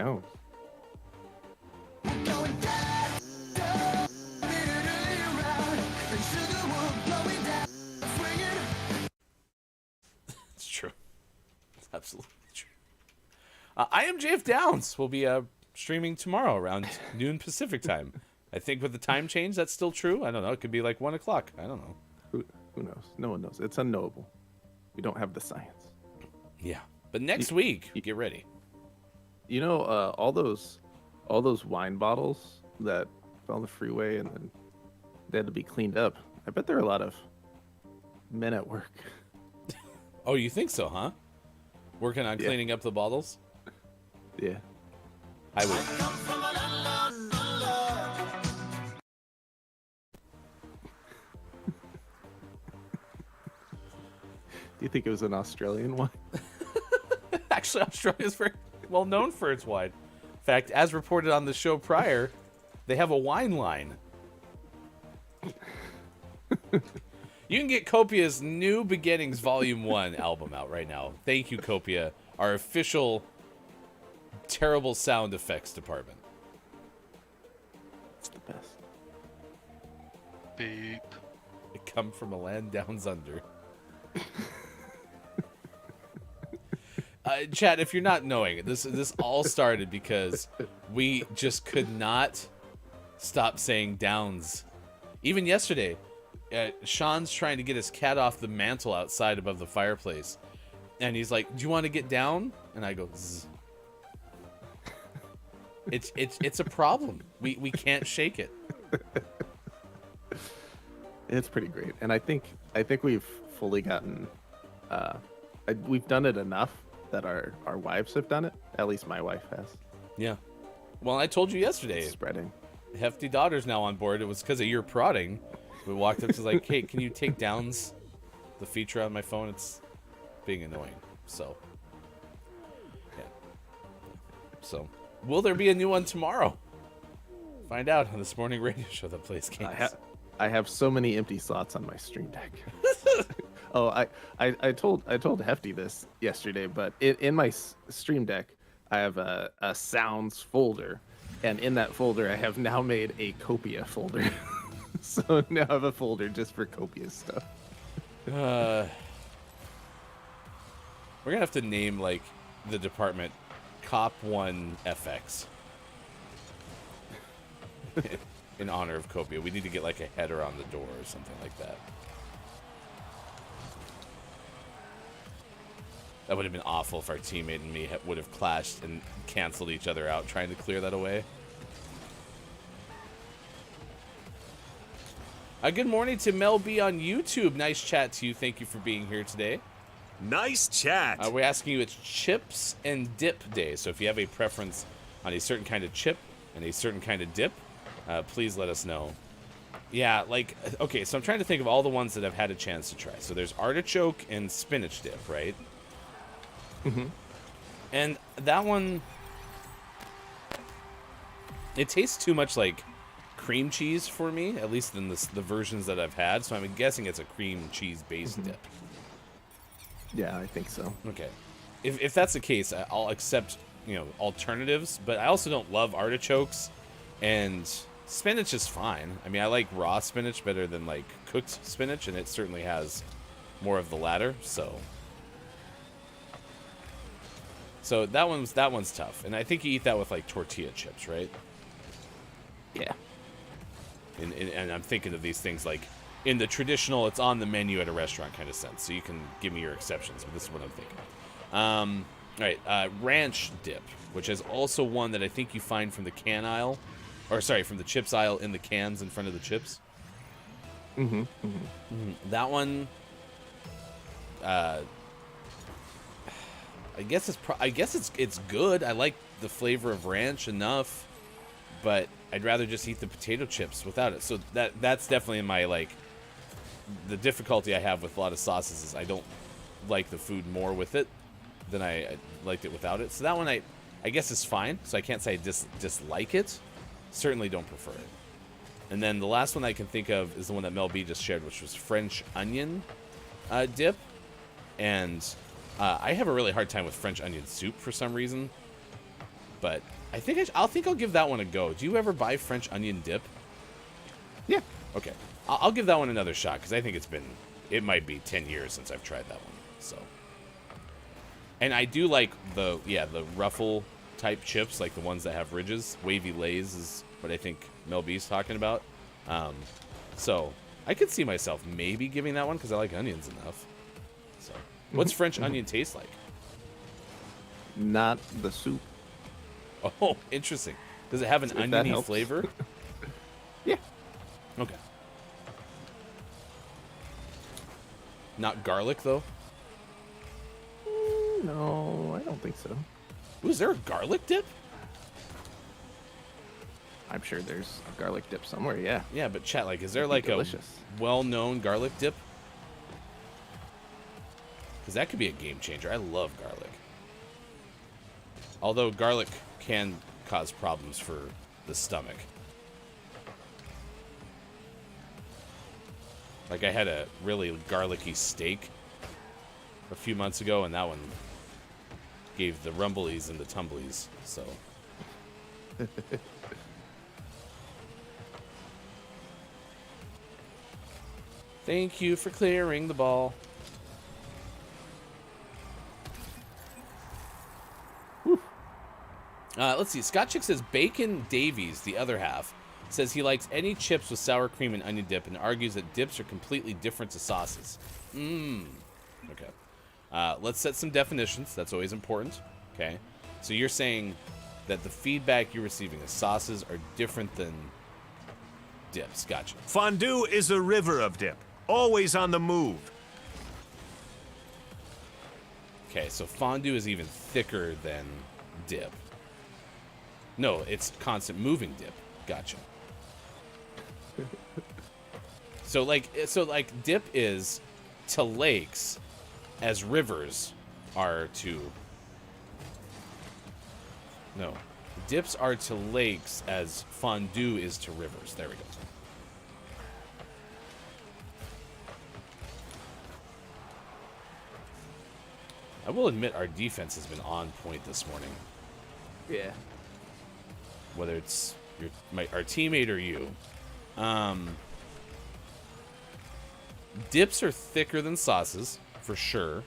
It's true. It's absolutely true. I am JF Downs. Will be streaming tomorrow around noon Pacific time. I think with the time change, that's still true. I don't know. It could be like 1 o'clock. I don't know. Who knows? No one knows. It's unknowable. We don't have the science. Yeah. But next week, get ready. You know, all those wine bottles that fell on the freeway and then they had to be cleaned up. I bet there are a lot of men at work. Oh, you think so, huh? Working on Yeah. cleaning up the bottles? Yeah. I would. Do you think it was an Australian wine? Actually, Australia is very well known for its wine. In fact, as reported on the show prior, they have a wine line. You can get Copia's New Beginnings Volume 1 album out right now. Thank you, Copia, our official terrible sound effects department. It's the best. Beep. I come from a land downs under. Chad, if you're not knowing, this all started because we just could not stop saying downs. Even yesterday, Sean's trying to get his cat off the mantle outside above the fireplace, and he's like, "Do you want to get down?" And I go, Zzz. It's a problem. We can't shake it. It's pretty great, and I think we've fully gotten. We've done it enough that our wives have done it. At least my wife has. Yeah. Well, I told you yesterday. It's spreading. Hefty Daughter's now on board. It was because of your prodding. We walked up to like, "Hey, can you take downs the feature on my phone? It's being annoying." So, yeah. So, will there be a new one tomorrow? Find out on this morning radio show that plays games. I have so many empty slots on my Stream Deck. Oh, I told Hefty this yesterday, but in my Stream Deck, I have a sounds folder, and in that folder, I have now made a Copia folder. So now I have a folder just for Copia stuff. We're gonna have to name like the department Cop 1 FX in honor of Copia. We need to get like a header on the door or something like that. That would have been awful if our teammate and me would have clashed and canceled each other out trying to clear that away. Good morning to Mel B on YouTube. Nice chat to you. Thank you for being here today. Nice chat. We're asking you, it's chips and dip day. So if you have a preference on a certain kind of chip and a certain kind of dip, please let us know. Yeah, like, okay, so I'm trying to think of all the ones that I've had a chance to try. So there's artichoke and spinach dip, right? Mm-hmm. And that one, it tastes too much like cream cheese for me, at least in the versions that I've had. So I'm guessing it's a cream cheese based dip. Yeah, I think so. Okay. If that's the case, I'll accept, alternatives, but I also don't love artichokes, and spinach is fine. I mean, I like raw spinach better than like cooked spinach, and it certainly has more of the latter, so that one's tough. And I think you eat that with like tortilla chips, right? Yeah. And I'm thinking of these things like in the traditional, it's on the menu at a restaurant kind of sense. So you can give me your exceptions, but this is what I'm thinking. All right, ranch dip, which is also one that I think you find from the can aisle, or sorry, from the chips aisle in the cans in front of the chips. Mm-hmm. Mm-hmm. That one, I guess it's good. I like the flavor of ranch enough, but I'd rather just eat the potato chips without it. So that's definitely in my, like, the difficulty I have with a lot of sauces is I don't like the food more with it. than I liked it without it. So that one I guess is fine. So I can't say I dislike it. Certainly don't prefer it. And then the last one I can think of is the one that Mel B just shared, which was French onion dip. And I have a really hard time with French onion soup for some reason. But I think I'll give that one a go. Do you ever buy French onion dip? Yeah. Okay. I'll give that one another shot because I think it might be 10 years since I've tried that one. So. And I do like the ruffle type chips, like the ones that have ridges. Wavy Lays is what I think Mel B's talking about. So I could see myself maybe giving that one because I like onions enough. So what's French onion taste like? Not the soup. Oh, interesting. Does it have an oniony flavor? Yeah. Okay. Not garlic, though? No, I don't think so. Ooh, is there a garlic dip? I'm sure there's a garlic dip somewhere, yeah. Yeah, but chat, like, is there like delicious. A well-known garlic dip? Because that could be a game changer. I love garlic. Although garlic can cause problems for the stomach. Like, I had a really garlicky steak a few months ago, and that one gave the rumblies and the tumblies, so. Thank you for clearing the ball. Let's see. Scott Chick says Bacon Davies, the other half, says he likes any chips with sour cream and onion dip and argues that dips are completely different to sauces. Okay. Let's set some definitions. That's always important. Okay. So you're saying that the feedback you're receiving is sauces are different than dips. Gotcha. Fondue is a river of dip, always on the move. Okay, so fondue is even thicker than dip. No, it's constant moving dip. Gotcha. So like dip is to lakes as rivers are to. No, dips are to lakes as fondue is to rivers. There we go. I will admit our defense has been on point this morning. Yeah. Whether it's our teammate or you. Dips are thicker than sauces, for sure.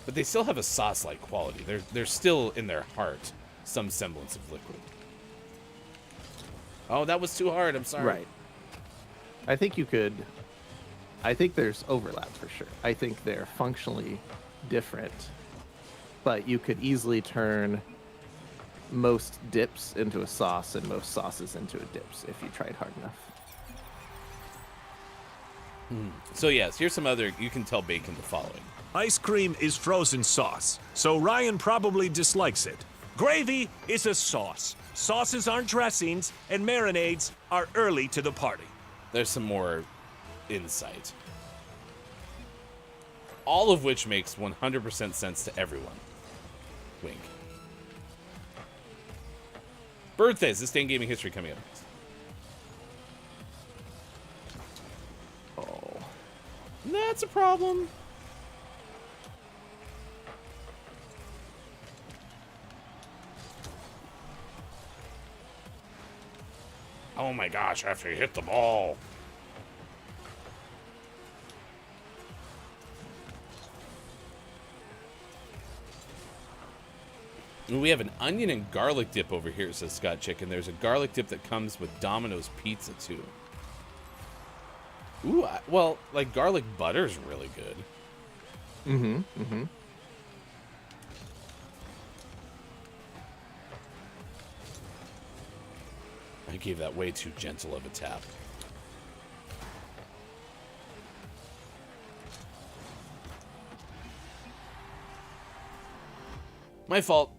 But they still have a sauce-like quality. They're still, in their heart, some semblance of liquid. Oh, that was too hard. I'm sorry. Right. I think there's overlap for sure. I think they're functionally different. But you could easily turn most dips into a sauce and most sauces into a dips if you tried hard enough. So yes, here's some other, you can tell Bacon the following. Ice cream is frozen sauce, so Ryan probably dislikes it. Gravy is a sauce. Sauces aren't dressings, and marinades are early to the party. There's some more insight. All of which makes 100% sense to everyone. Wink. Birthdays. This day in gaming history coming up next. Oh. That's a problem. Oh my gosh, after you hit the ball. We have an onion and garlic dip over here, says Scott Chicken. There's a garlic dip that comes with Domino's pizza, too. Ooh, well, like garlic butter is really good. I gave that way too gentle of a tap. My fault.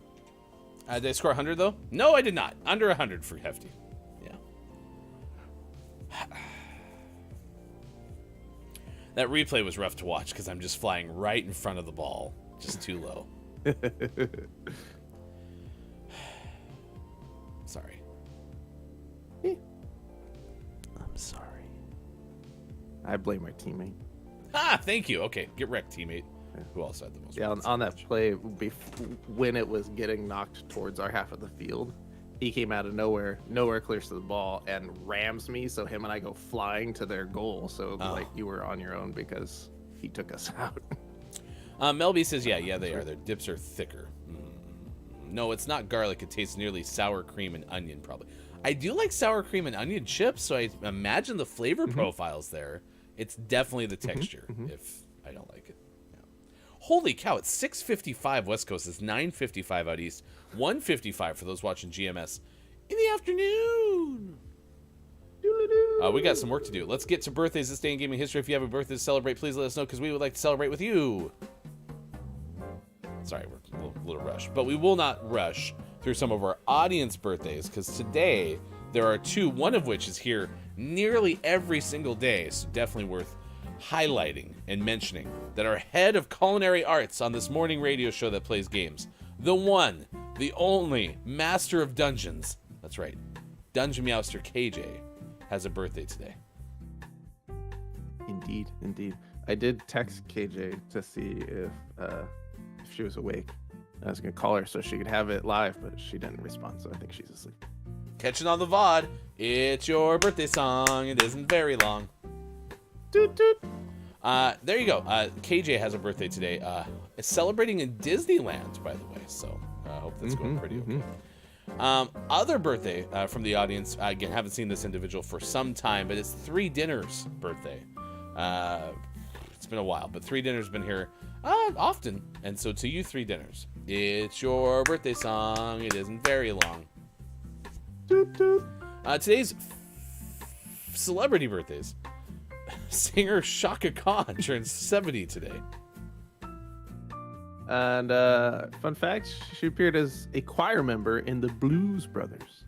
Did I score 100, though? No, I did not. Under 100 for Hefty. Yeah. That replay was rough to watch because I'm just flying right in front of the ball, just too low. Sorry. I'm sorry. I blame my teammate. Ah, thank you. Okay, get wrecked, teammate. Who else had the most? Yeah, on that play, when it was getting knocked towards our half of the field, he came out of nowhere clears to the ball, and rams me, so him and I go flying to their goal. So, like, you were on your own because he took us out. Melby says, yeah, they are. Their dips are thicker. No, it's not garlic. It tastes nearly sour cream and onion, probably. I do like sour cream and onion chips, so I imagine the flavor profile's there. It's definitely the texture, if I don't like it. Yeah. Holy cow, it's 6:55 West Coast. It's 9:55 out East. 1:55 for those watching GMS in the afternoon. We got some work to do. Let's get to birthdays this day in gaming history. If you have a birthday to celebrate, please let us know, because we would like to celebrate with you. Sorry, we're a little rushed, but we will not rush through some of our audience birthdays, because today there are two, one of which is here nearly every single day, so definitely worth highlighting and mentioning that our head of culinary arts on this morning radio show that plays games, the one, the only master of dungeons, that's right, DungeonMeowsterKJ, has a birthday today. Indeed. I did text KJ to see if she was awake. I was gonna call her so she could have it live, but she didn't respond, so I think she's asleep. Catching on the VOD, it's your birthday song. It isn't very long. Toot toot. There you go. KJ has a birthday today. It's celebrating in Disneyland, by the way, so I hope that's going pretty okay. Other birthday from the audience. Again, haven't seen this individual for some time, but it's threedinners' birthday. It's been a while, but threedinners been here often, and so to you, threedinners, it's your birthday song. It isn't very long. Toot toot. Today's celebrity birthdays. Singer Chaka Khan turns 70 today. And fun fact, she appeared as a choir member in the Blues Brothers.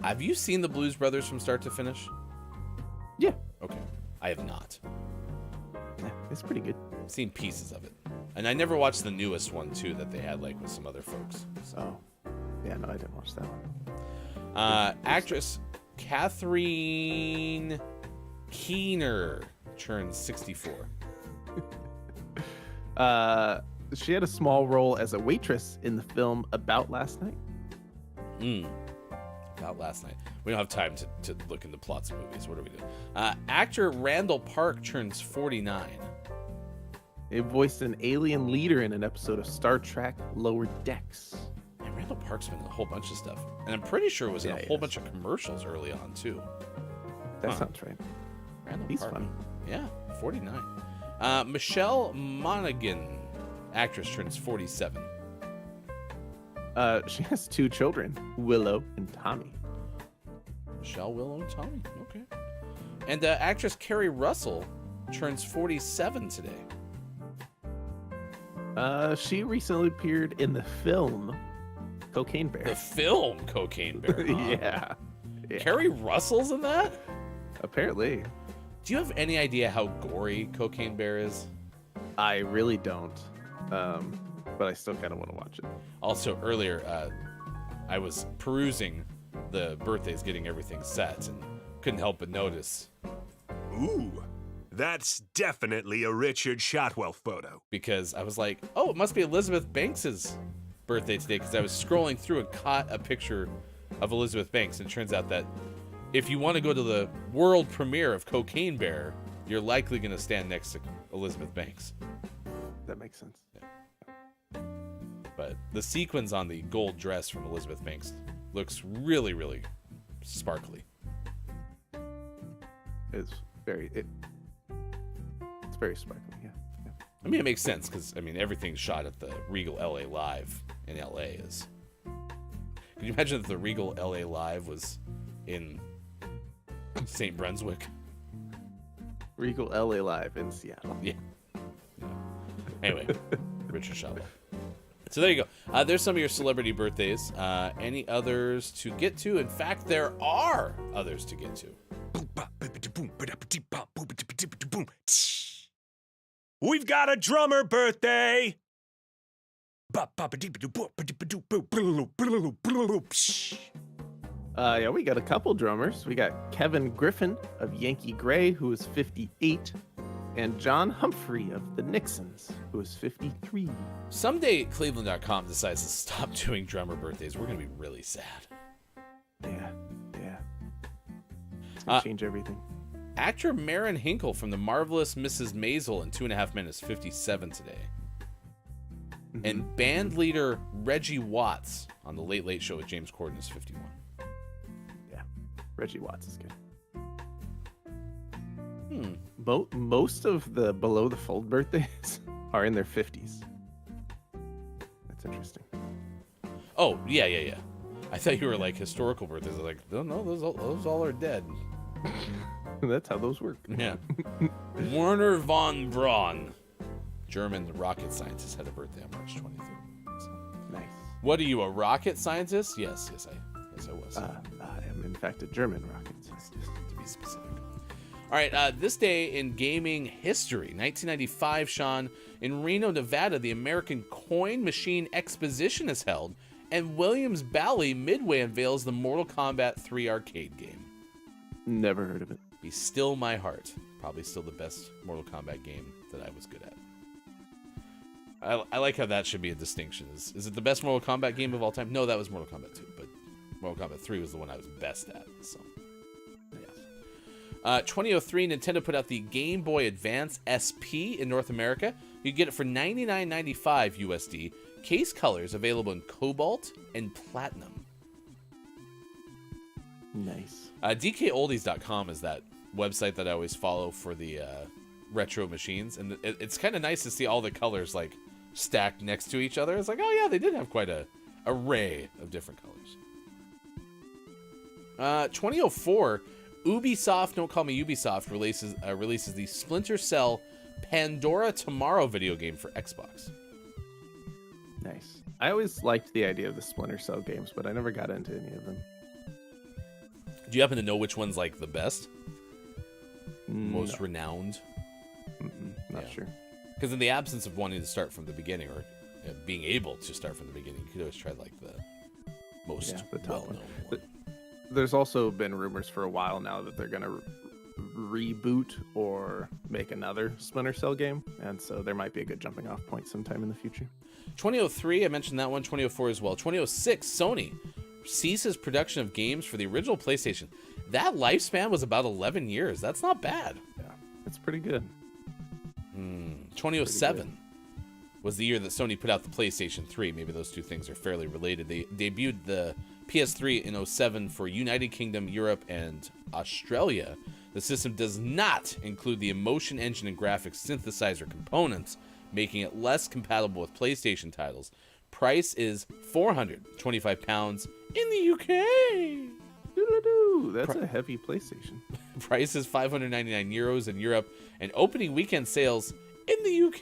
Have you seen the Blues Brothers from start to finish? Yeah. Okay. I have not. Yeah, it's pretty good. I've seen pieces of it. And I never watched the newest one, too, that they had, like, with some other folks. So. Oh. Yeah, no, I didn't watch that one. Actress Catherine Keener turns 64. She had a small role as a waitress in the film About Last Night. About Last Night. We don't have time to look into plots of movies. What are we doing? Actor Randall Park turns 49. He voiced an alien leader in an episode of Star Trek Lower Decks. And Randall Park's been in a whole bunch of stuff. And I'm pretty sure it was in a whole bunch of commercials early on, too. That sounds right. He's funny. Yeah, 49. Michelle Monaghan, actress, turns 47. She has two children, Willow and Tommy. Michelle, Willow, and Tommy. Okay. And actress Carrie Russell turns 47 today. She recently appeared in the film Cocaine Bear. The film Cocaine Bear. Huh? Yeah. Carrie Russell's in that? Apparently. Do you have any idea how gory Cocaine Bear is? I really don't. But I still kind of want to watch it. Also, earlier, I was perusing the birthdays, getting everything set, and couldn't help but notice. Ooh, that's definitely a Richard Shotwell photo. Because I was like, oh, it must be Elizabeth Banks's birthday today, because I was scrolling through and caught a picture of Elizabeth Banks, and it turns out that if you want to go to the world premiere of Cocaine Bear, you're likely going to stand next to Elizabeth Banks. That makes sense. Yeah. But the sequins on the gold dress from Elizabeth Banks looks really, really sparkly. It's very sparkly, yeah. I mean, it makes sense because, I mean, everything's shot at the Regal LA Live in LA is. Can you imagine if the Regal LA Live was in St. Brunswick? Regal LA Live in Seattle. Yeah. Anyway, Richard Shotwell. So there you go. There's some of your celebrity birthdays. Any others to get to? In fact, there are others to get to. We've got a drummer birthday! Yeah, we got a couple drummers. We got Kevin Griffin of Yankee Gray, who is 58, and John Humphrey of the Nixons, who is 53. Someday Cleveland.com decides to stop doing drummer birthdays. We're going to be really sad. Yeah. It's gonna change everything. Actor Maren Hinkle from The Marvelous Mrs. Maisel in 2.5 Men is 57 today. And band leader Reggie Watts on The Late Late Show with James Corden is 51. Yeah, Reggie Watts is good. Most of the below the fold birthdays are in their 50s. That's interesting. Oh, yeah. I thought you were like historical birthdays. I was like, no, those all are dead. That's how those work. Yeah. Werner von Braun, German rocket scientist, had a birthday on March 23rd. So. Nice. What are you, a rocket scientist? Yes, I was. I am, in fact, a German rocket scientist. To be specific. All right, this day in gaming history, 1995, Sean, in Reno, Nevada, the American Coin Machine Exposition is held, and Williams Bally Midway unveils the Mortal Kombat 3 arcade game. Never heard of it. Be Still My Heart. Probably still the best Mortal Kombat game that I was good at. I like how that should be a distinction. Is it the best Mortal Kombat game of all time? No, that was Mortal Kombat 2, but Mortal Kombat 3 was the one I was best at. So, yeah. 2003, Nintendo put out the Game Boy Advance SP in North America. You can get it for $99.95 USD. Case colors available in Cobalt and Platinum. Nice. DKoldies.com is that website that I always follow for the retro machines, and it's kind of nice to see all the colors like stacked next to each other. It's like, oh yeah, they did have quite a array of different colors. 2004, Ubisoft, don't call me Ubisoft, releases the Splinter Cell Pandora Tomorrow video game for Xbox. Nice. I always liked the idea of the Splinter Cell games, but I never got into any of them. Do you happen to know which one's like the best? Most No. renowned? Not Yeah. sure. Because in the absence of wanting to start from the beginning, or being able to start from the beginning, you could always try like the most Yeah, the top well-known one. one. There's also been rumors for a while now that they're going to reboot or make another Splinter Cell game, and so there might be a good jumping off point sometime in the future. 2003, I mentioned that one. 2004 as well. 2006, Sony ceases production of games for the original PlayStation. That lifespan was about 11 years. That's not bad. Yeah, it's pretty good. 2007 was the year that Sony put out the PlayStation 3. Maybe those two things are fairly related. They debuted the PS3 in 2007 for United Kingdom, Europe, and Australia. The system does not include the Emotion Engine and graphics synthesizer components, making it less compatible with PlayStation titles. Price is £425 in the UK. Doo-doo-doo. That's a heavy PlayStation. Price is €599 in Europe, and opening weekend sales in the UK.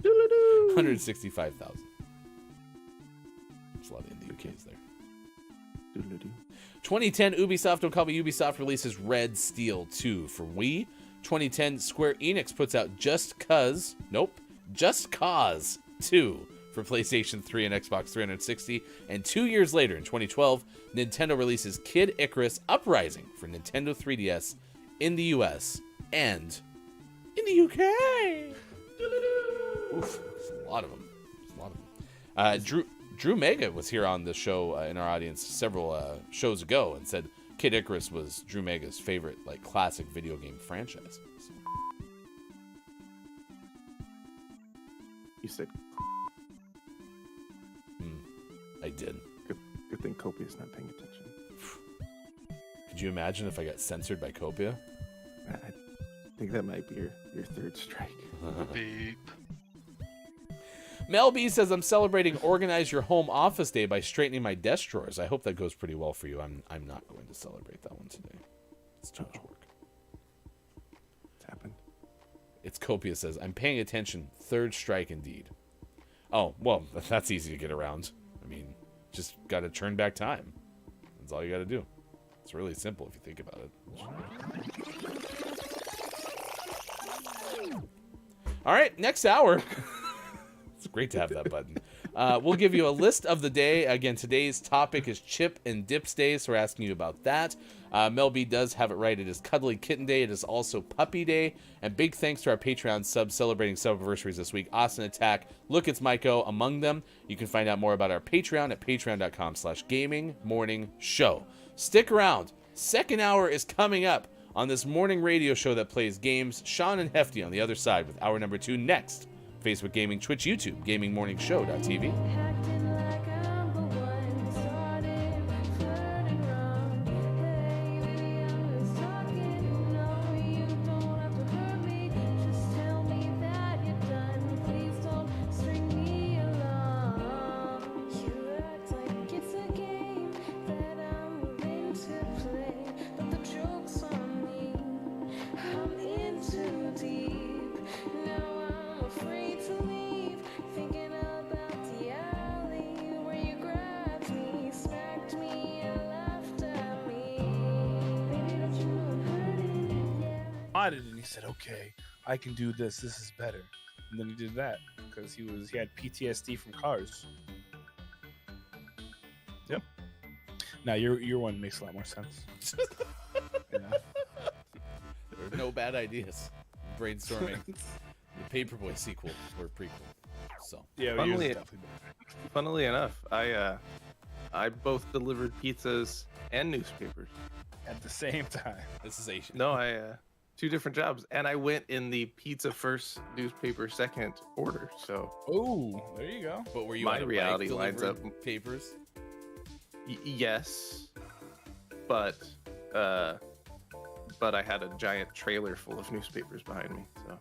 Doo-doo-doo. 165,000. There's a lot of in the UKs there. Doo-doo-doo. 2010, Ubisoft, don't call me Ubisoft, releases Red Steel 2 for Wii. 2010, Square Enix puts out Just Cause 2 for PlayStation 3 and Xbox 360. And 2 years later, in 2012, Nintendo releases Kid Icarus Uprising for Nintendo 3DS in the US and in the UK. Oof, there's a lot of them. Drew Mega was here on the show in our audience several shows ago and said Kid Icarus was Drew Mega's favorite like classic video game franchise. So. You said I did. good thing Copia's not paying attention. Could you imagine if I got censored by Copia? I think that might be your third strike. Beep. Mel B says, I'm celebrating Organize Your Home Office Day by straightening my desk drawers. I hope that goes pretty well for you. I'm not going to celebrate that one today. It's too much work. What's happened? It's Copia says, I'm paying attention. Third strike indeed. Oh, well, that's easy to get around. I mean, just got to turn back time. That's all you got to do. It's really simple if you think about it. All right, next hour. It's great to have that button. We'll give you a list of the day. Again, today's topic is Chip and Dips Day, so we're asking you about that. Mel B does have it right. It is Cuddly Kitten Day. It is also Puppy Day. And big thanks to our Patreon subs celebrating sub-anniversaries this week. Austin Attack, Look It's Maiko among them. You can find out more about our Patreon at patreon.com/gamingmorningshow. Stick around. Second hour is coming up on this morning radio show that plays games. Sean and Hefty on the other side with hour number 2 next. Facebook Gaming, Twitch, YouTube, GamingMorningshow.tv. Acting like I'm the one started flirting wrong. Hey, baby, I'm just talking. No, you don't have to hurt me. Just tell me that you're done. Please don't string me along. You act like it's a game that I'm willing to play, but the joke's on me. I'm in too deep. Now I'm afraid to leave, thinking about the alley where you grabbed me, smacked me, and laughed at me. Baby, don't you know I'm hurting? Yeah. Nodded and he said, "Okay, I can do this. This is better." And then he did that because he had PTSD from cars. Yep. Now your one makes a lot more sense. Yeah. There are no bad ideas. Brainstorming the Paperboy sequel or prequel. So Yeah. Funnily- yours is definitely better. Funnily enough, I both delivered pizzas and newspapers. At the same time. this is Asian. No, I 2 different jobs, and I went in the pizza first, newspaper second order. So Oh, there you go. But were you my on a bike reality lines up. delivering papers? Yes, but I had a giant trailer full of newspapers behind me. So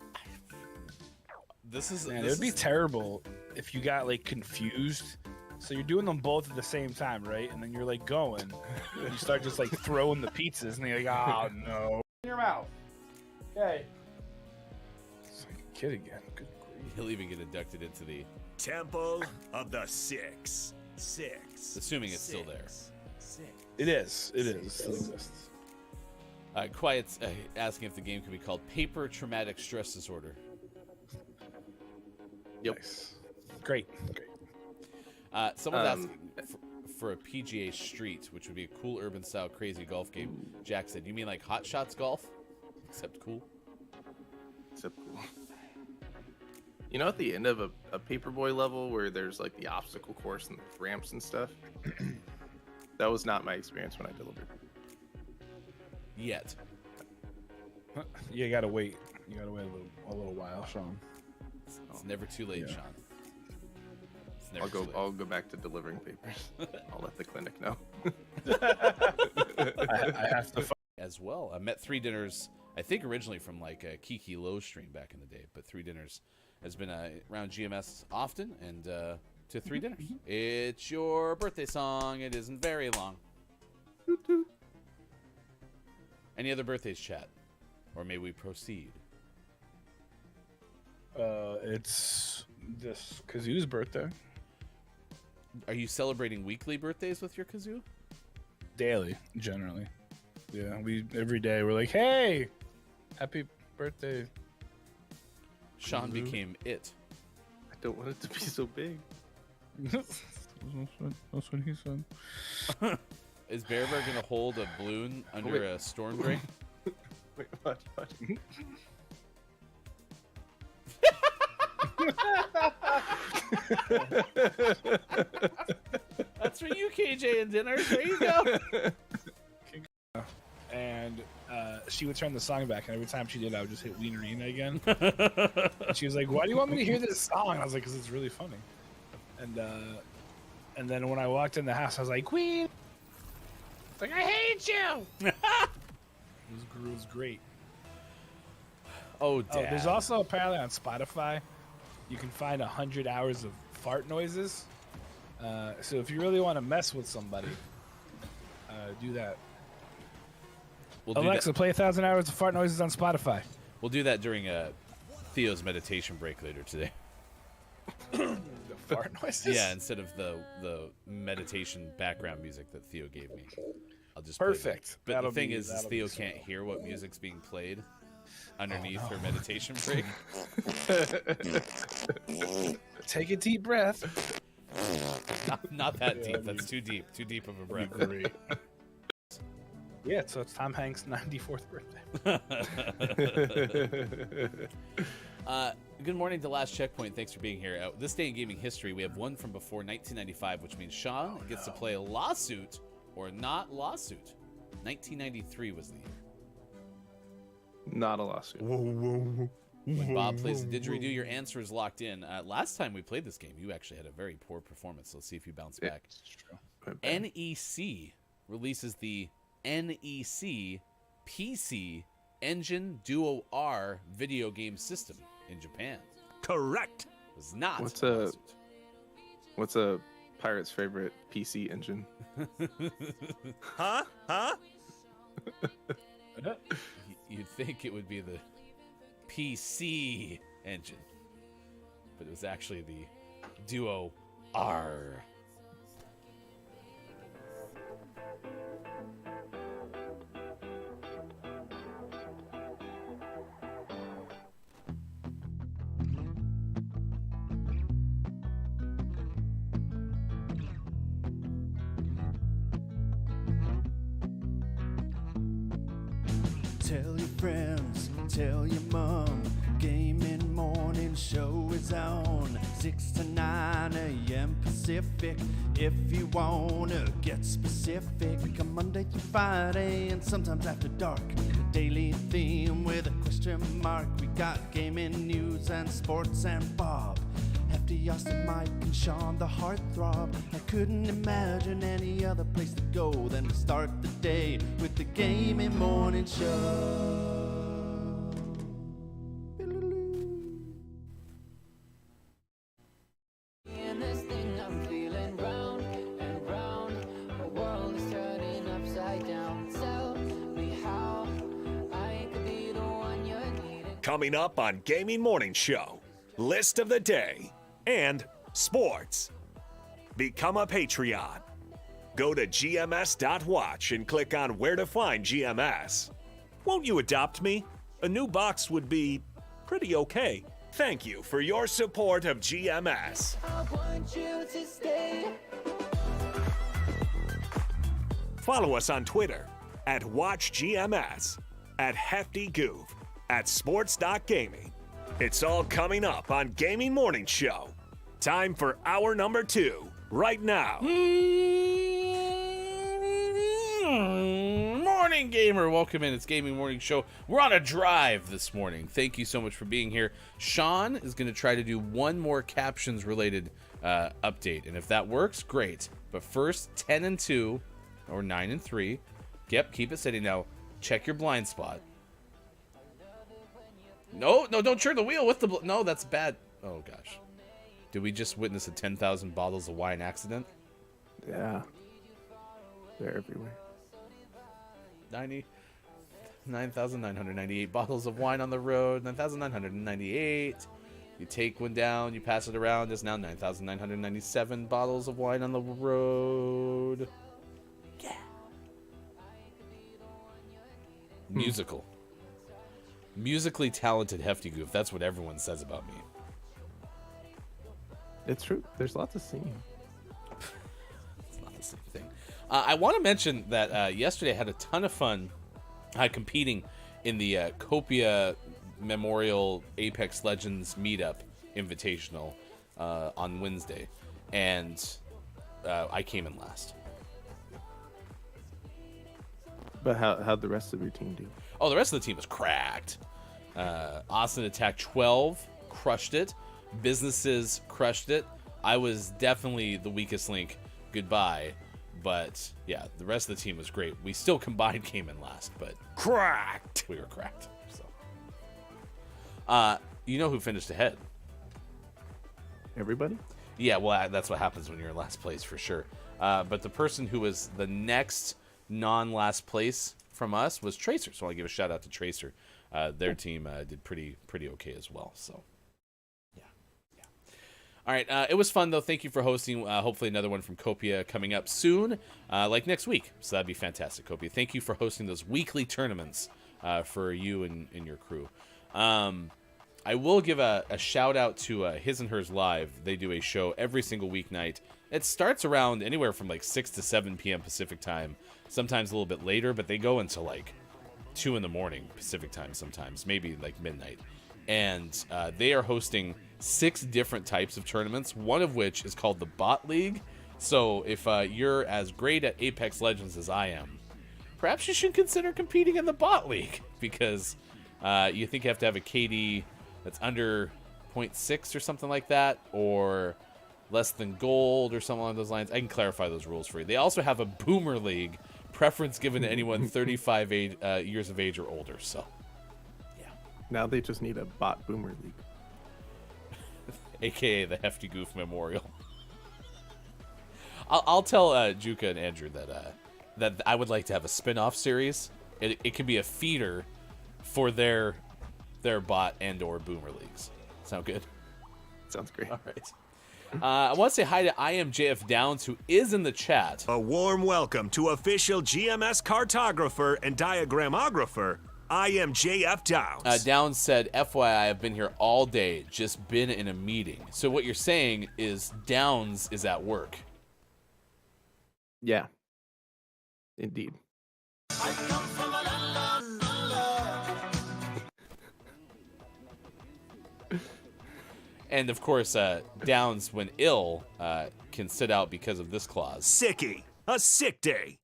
This is Man, it this would be is- terrible if you got like confused. So you're doing them both at the same time, right? And then you're like going, and you start just like throwing the pizzas, and you're like, "Oh no!" In your mouth. Okay. It's like a kid again. Good grief. He'll even get inducted into the Temple of the Six. Six. assuming it's still there. It is. It is. It still exists. Quiet's asking if the game could be called Paper Traumatic Stress Disorder. Yep. Nice. Great. Great. Someone's asking for a PGA Street, which would be a cool urban style crazy golf game. Jack said, "You mean like Hot Shots golf, except cool?" except cool. You know, at the end of a Paperboy level where there's like the obstacle course and the ramps and stuff, that was not my experience when I delivered. Yet. You gotta wait. You gotta wait a little while, Sean. It's never too late, Yeah. Sean. It's never too late. I'll go back to delivering papers. I'll let the clinic know. I have to. As well. I met Three Dinners, I think originally from like a Kiki Low stream back in the day, but Three Dinners has been around GMS often, and to Three Dinners. It's your birthday song. It isn't very long. Any other birthdays, chat? Or may we proceed? It's this Kazoo's birthday. Are you celebrating weekly birthdays with your kazoo? Daily, generally. Yeah, we every day we're like, "Hey, happy birthday!" Sean Kazoo? became it. I don't want it to be so big. That's what he said. Is Bear Bear gonna hold a balloon under wait. a storm drain? Wait, watch. That's for you, KJ, and dinner. There you go. And she would turn the song back, and every time she did, I would just hit Wienerina again. And she was like, "Why do you want me to hear this song?" I was like, "Because it's really funny." And then when I walked in the house, I was like, "Ween!" It's like, "I hate you." It was great. Oh, Oh, Dad. there's also apparently on Spotify, you can find 100 hours of fart noises. So if you really want to mess with somebody, do that. We'll do Alexa, that. play 1,000 hours of fart noises on Spotify. We'll do that during Theo's meditation break later today. The fart noises? Yeah, instead of the meditation background music that Theo gave me, I'll just play that. Perfect. But That'll the thing be- is that'll Theo be so can't hear what music's being played, underneath her meditation break. Take a deep breath. Not that deep. That's too deep. Too deep of a breath. Yeah, so it's Tom Hanks' 94th birthday. Good morning to Last Checkpoint. Thanks for being here. This day in gaming history, we have one from before 1995, which means Sean gets to play a lawsuit or not lawsuit. 1993 was the year. Not a lawsuit. When Bob plays the didgeridoo, your answer is locked in. Last time we played this game, you actually had a very poor performance. Let's see if you bounce back. NEC releases the NEC PC Engine Duo R video game system in Japan. Correct. It was not. What's a pirate's favorite PC engine? Huh? You'd think it would be the PC engine, but it was actually the Duo R. Tell your friends, tell your mom. Gaming morning show is on 6 to 9 a.m. Pacific. If you wanna get specific, come Monday through Friday and sometimes after dark. A daily theme with a question mark. We got gaming news and sports and Bob. Hefty, Austin, Mike, and Sean, the heartthrob. I couldn't imagine any other place to go than to start the day with the Gaming Morning Show. In this thing I'm feeling round and round. The world is turning upside down. Tell me how I could be the one you're needing. Coming up on Gaming Morning Show, list of the day and sports. Become a Patreon. Go to GMS.watch and click on where to find GMS. Won't you adopt me? A new box would be pretty okay. Thank you for your support of GMS. I want you to stay. Follow us on Twitter at WatchGMS, at HeftyGoof, at Sports.Gaming. It's all coming up on Gaming Morning Show. Time for hour number 2, right now. Morning, gamer. Welcome in. It's Gaming Morning Show. We're on a drive this morning. Thank you so much for being here. Sean is going to try to do one more captions-related update, and if that works, great. But first, 10 and 2, or 9 and 3. Yep, keep it steady. Now, check your blind spot. No, don't turn the wheel with the... No, that's bad. Oh, gosh. Did we just witness a 10,000 bottles of wine accident? Yeah. They're everywhere. 9,998 bottles of wine on the road. 9,998. You take one down, you pass it around. There's now 9,997 bottles of wine on the road. Yeah. Musical. Musically talented Hefty Goof. That's what everyone says about me. It's true. There's lots of singing. It's not the same thing. I want to mention that yesterday I had a ton of fun competing in the Copia Memorial Apex Legends Meetup Invitational on Wednesday, and I came in last. But how'd the rest of your team do? Oh, the rest of the team was cracked. Austin Attack 12 crushed it. Businesses crushed it. I was definitely the weakest link. Goodbye. But yeah, the rest of the team was great. We still combined came in last, but Cracked. we were cracked. So, you know who finished ahead? Everybody? Yeah, well, that's what happens when you're in last place for sure. But the person who was the next non-last place from us was Tracer. So I'll give a shout out to Tracer. Their team did pretty okay as well. So yeah. All right, it was fun though. Thank you for hosting. Hopefully another one from Copia coming up soon, like next week. So that'd be fantastic, Copia. Thank you for hosting those weekly tournaments for you and your crew. I will give a shout out to His and Hers Live. They do a show every single weeknight. It starts around anywhere from like 6 to 7 p.m. Pacific time, sometimes a little bit later, but they go into like 2 in the morning Pacific time sometimes, maybe like midnight. And they are hosting 6 different types of tournaments, one of which is called the Bot League. So if you're as great at Apex Legends as I am, perhaps you should consider competing in the Bot League, because you think you have to have a KD that's under 0.6 or something like that, or less than gold or something along those lines. I can clarify those rules for you. They also have a Boomer League, preference given to anyone 35 years of age or older. So, yeah. Now they just need a bot boomer league. AKA the Hefty Goof Memorial. I'll tell Juka and Andrew that I would like to have a spin-off series. It can be a feeder for their bot and or boomer leagues. Sound good? Sounds great. All right. I want to say hi to IMJF Downs, who is in the chat. A warm welcome to official GMS cartographer and diagramographer, IMJF Downs. Downs said, FYI, I've been here all day, just been in a meeting. So what you're saying is Downs is at work. Yeah. Indeed. And of course, Downs, when ill, can sit out because of this clause. Sicky, a sick day.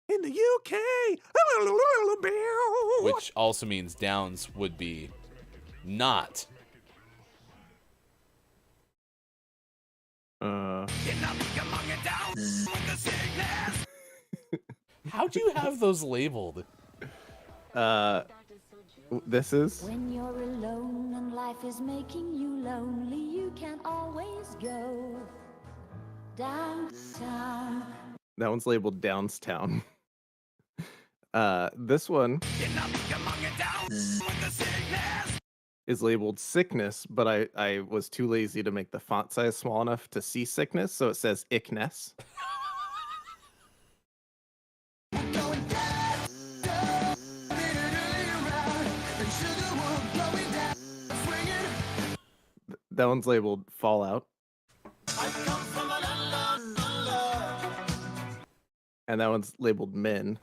In the UK. Which also means Downs would be not. How'd you have those labeled? This is When you're alone and life is making you lonely, you can always go downtown. that one's labeled Downstown. This one is labeled Sickness, but I was too lazy to make the font size small enough to see Sickness, so it says Ickness. That one's labeled Fallout. And that one's labeled Men.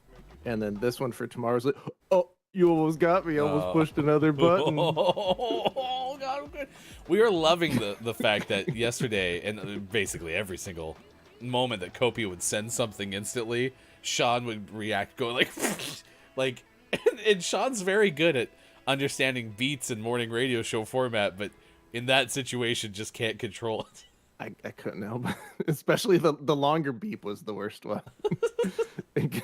And then this one for tomorrow's like, oh, you almost got me. I almost pushed another button. Oh, God, I'm good. We are loving the fact that yesterday, and basically every single moment that Kopi would send something instantly, Sean would react going like, and Sean's very good at understanding beats and morning radio show format, but in that situation, just can't control it. I couldn't help it. Especially the longer beep was the worst one. It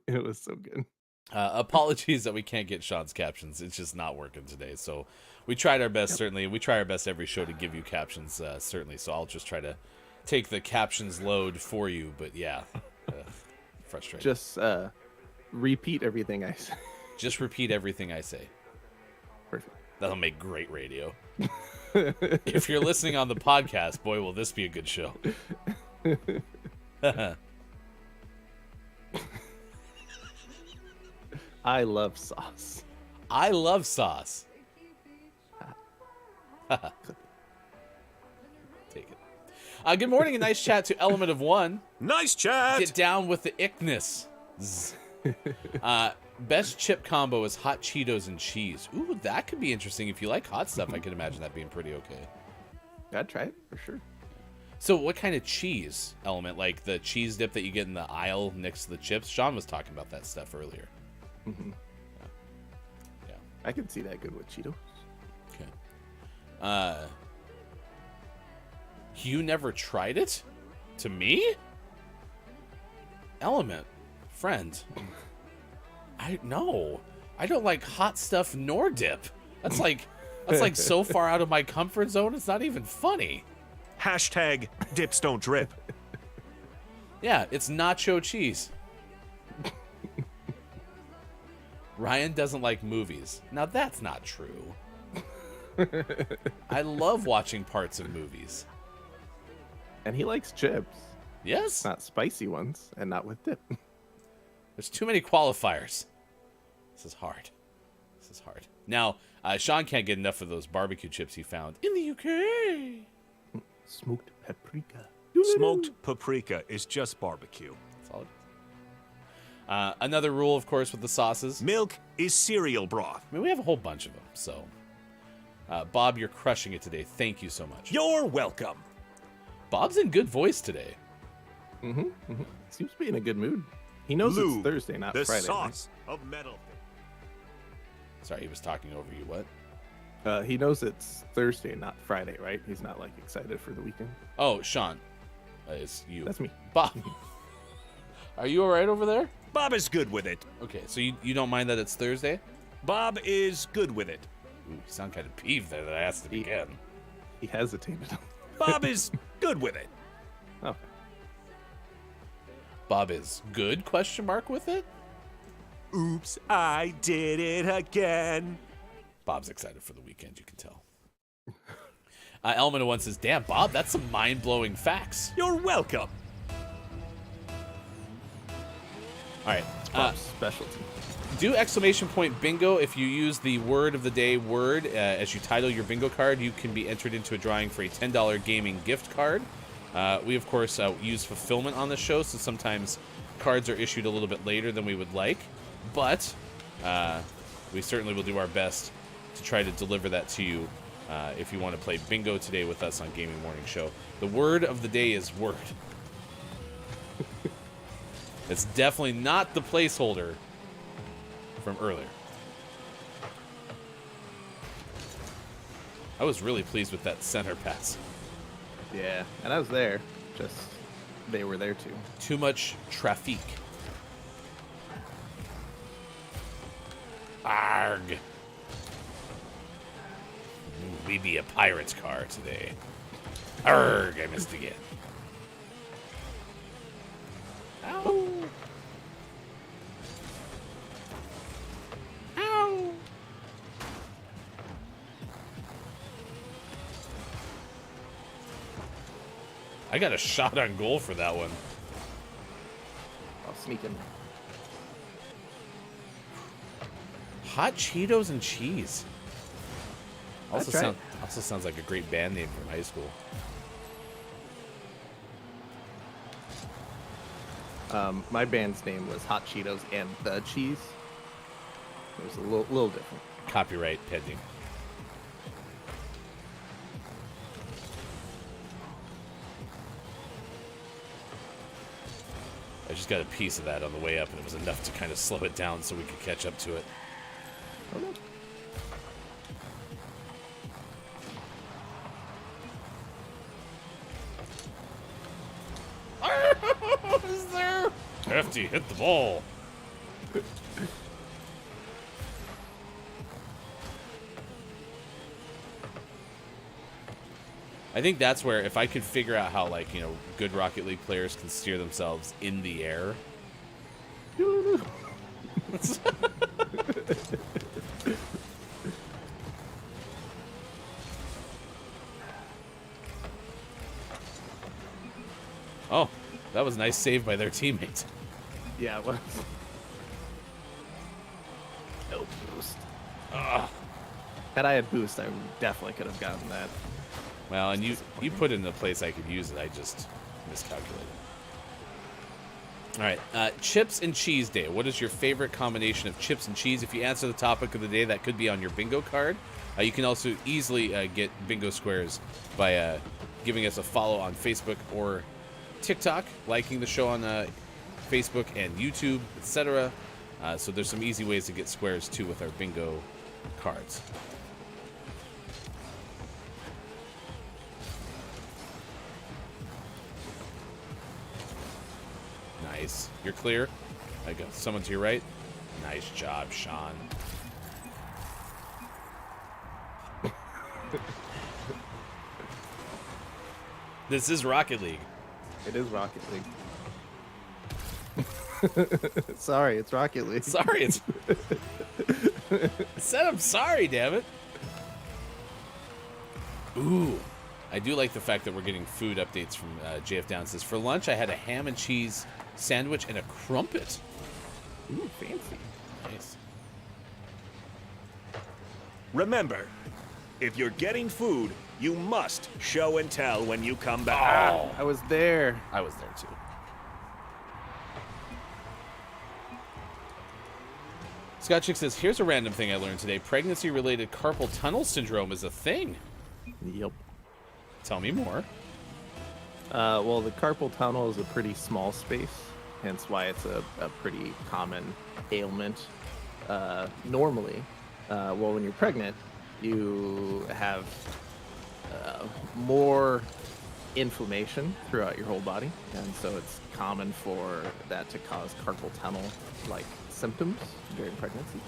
was so good. Apologies that we can't get Sean's captions. It's just not working today. So we tried our best, certainly. We try our best every show to give you captions, certainly. So I'll just try to take the captions load for you. But yeah, frustrating. Just repeat everything I say. Just repeat everything I say. Perfect. That'll make great radio. If you're listening on the podcast, boy, will this be a good show. I love sauce. I love sauce. Take it. Good morning and nice chat to Element of One. Nice chat. Get down with the ickness. Best chip combo is hot Cheetos and cheese. Ooh, that could be interesting. If you like hot stuff, I can imagine that being pretty okay. I'd try it for sure. So what kind of cheese element? Like the cheese dip that you get in the aisle next to the chips? Sean was talking about that stuff earlier. Mm-hmm. Yeah. I can see that good with Cheetos. Okay. You never tried it? To me? Element. Friend. I don't like hot stuff nor dip. That's like so far out of my comfort zone, it's not even funny. Hashtag dips don't drip. Yeah, it's nacho cheese. Ryan doesn't like movies. Now that's not true. I love watching parts of movies. And he likes chips. Yes. Not spicy ones and not with dip. There's too many qualifiers. This is hard. This is hard. Now, Sean can't get enough of those barbecue chips he found in the UK. Smoked paprika. Smoked paprika is just barbecue. That's all it is. Another rule, of course, with the sauces. Milk is cereal broth. I mean, we have a whole bunch of them, so... Bob, you're crushing it today. Thank you so much. You're welcome. Bob's in good voice today. Seems to be in a good mood. He knows Lube, it's Thursday, not the Friday. sauce of metal. Sorry, he was talking over you. What? Right? He knows it's Thursday, not Friday, right? He's not like excited for the weekend. Oh, Sean. It's you. That's me. Bob. Are you all right over there? Bob is good with it. Okay, so you don't mind that it's Thursday? Bob is good with it. Ooh, you sound kind of peeved there that I asked it again. He hesitated. Bob is good with it. Okay. Bob is good, question mark, with it? Oops, I did it again. Bob's excited for the weekend, you can tell. Elmina once says, damn, Bob, that's some mind-blowing facts. You're welcome. All right. Bob's specialty. Do exclamation point bingo if you use the word of the day word as you title your bingo card. You can be entered into a drawing for a $10 gaming gift card. We, of course, use fulfillment on the show, so sometimes cards are issued a little bit later than we would like. But we certainly will do our best to try to deliver that to you if you want to play bingo today with us on Gaming Morning Show. The word of the day is word. It's definitely not the placeholder from earlier. I was really pleased with that center pass. Yeah, and I was there. Just they were there too. Too much traffic. Arg. We be a pirate's car today. Arg, I missed again. Ow. Ow. I got a shot on goal for that one. I'll sneak in. Hot Cheetos and cheese. That's right. Also sounds like a great band name from high school. My band's name was Hot Cheetos and the Cheese. It was a little different. Copyright pending. I just got a piece of that on the way up, and it was enough to kind of slow it down so we could catch up to it. Oh, no. Is there? Hefty, hit the ball. I think that's where, if I could figure out how, like, you know, good Rocket League players can steer themselves in the air. Oh, that was a nice save by their teammates. Yeah, it was. No boost. Had I had boost, I definitely could have gotten that. Well, and you put it in a place I could use it. I just miscalculated. All right, chips and cheese day. What is your favorite combination of chips and cheese? If you answer the topic of the day, that could be on your bingo card. You can also easily get bingo squares by giving us a follow on Facebook or TikTok, liking the show on Facebook and YouTube, etc. So there's some easy ways to get squares too with our bingo cards. Nice. You're clear. I got someone to your right. Nice job, Sean. This is Rocket League. It is Rocket League. Sorry, it's Rocket League. Sorry, it's... I said I'm sorry, damn it. Ooh. I do like the fact that we're getting food updates from JF Down. It says, for lunch, I had a ham and cheese sandwich and a crumpet. Ooh, fancy. Nice. Remember, if you're getting food, you must show and tell when you come back. I was there. I was there too. Scott Chick says, here's a random thing I learned today. Pregnancy-related carpal tunnel syndrome is a thing. Yep. Tell me more. Well, the carpal tunnel is a pretty small space, hence why it's a pretty common ailment. Normally, when you're pregnant, you have more inflammation throughout your whole body, and so it's common for that to cause carpal tunnel-like symptoms during pregnancy.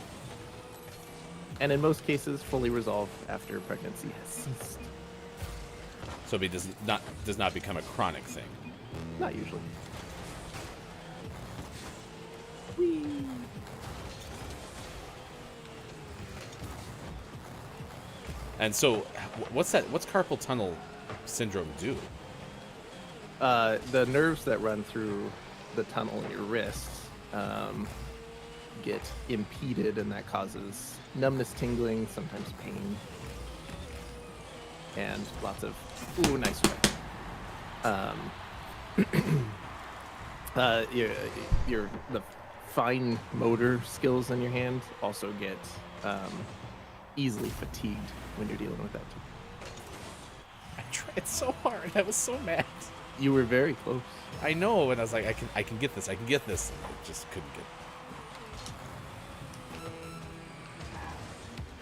And in most cases, fully resolve after pregnancy has ceased. So it does not become a chronic thing. Not usually. And so, what's carpal tunnel syndrome do? The nerves that run through the tunnel in your wrists get impeded, and that causes numbness, tingling, sometimes pain, and lots of nice sweat. The fine motor skills in your hand also get easily fatigued when you're dealing with that too. I tried so hard. I was so mad. You were very close. I know, and I was like, I can get this. I can get this. And I just couldn't get it.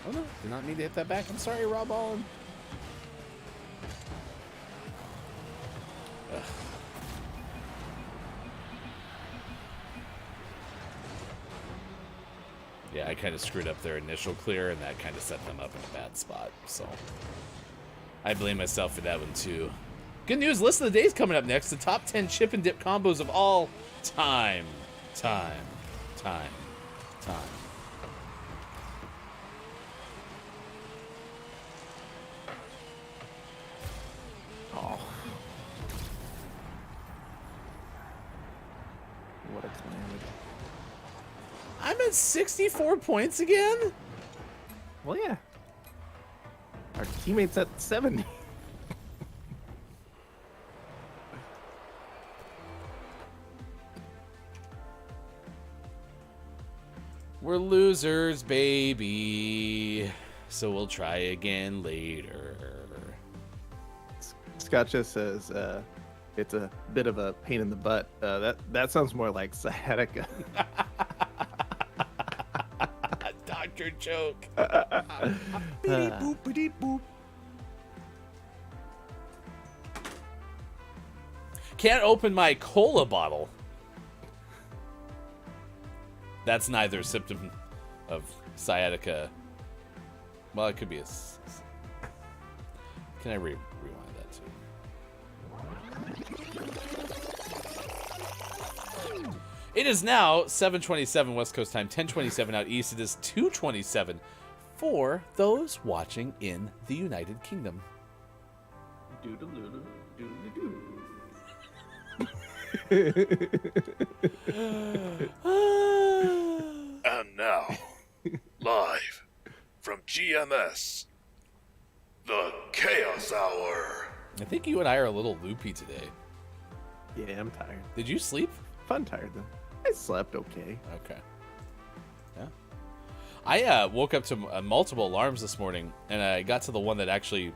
Oh no, did not mean to hit that back. I'm sorry, Rob Allen. Ugh. Yeah, I kind of screwed up their initial clear, and that kind of set them up in a bad spot. So I blame myself for that one too. Good news, list of the day's coming up next. The top 10 chip and dip combos of all time. Oh. What a calamity. I'm at 64 points again? Well, yeah. Our teammates at 70. We're losers, baby. So we'll try again later. Scott just says it's a bit of a pain in the butt. That sounds more like sciatica. Doctor joke. Boop. Can't open my cola bottle. That's neither a symptom of sciatica. Well, it could be a. Can I rewind that too? It is now 7:27 West Coast time, 10:27 out east. It is 2:27 for those watching in the United Kingdom. And now, live from GMS, the Chaos Hour. I think you and I are a little loopy today. Yeah, I'm tired. Did you sleep? Fun tired though. I slept okay. Okay. Yeah. I woke up to multiple alarms this morning, and I got to the one that actually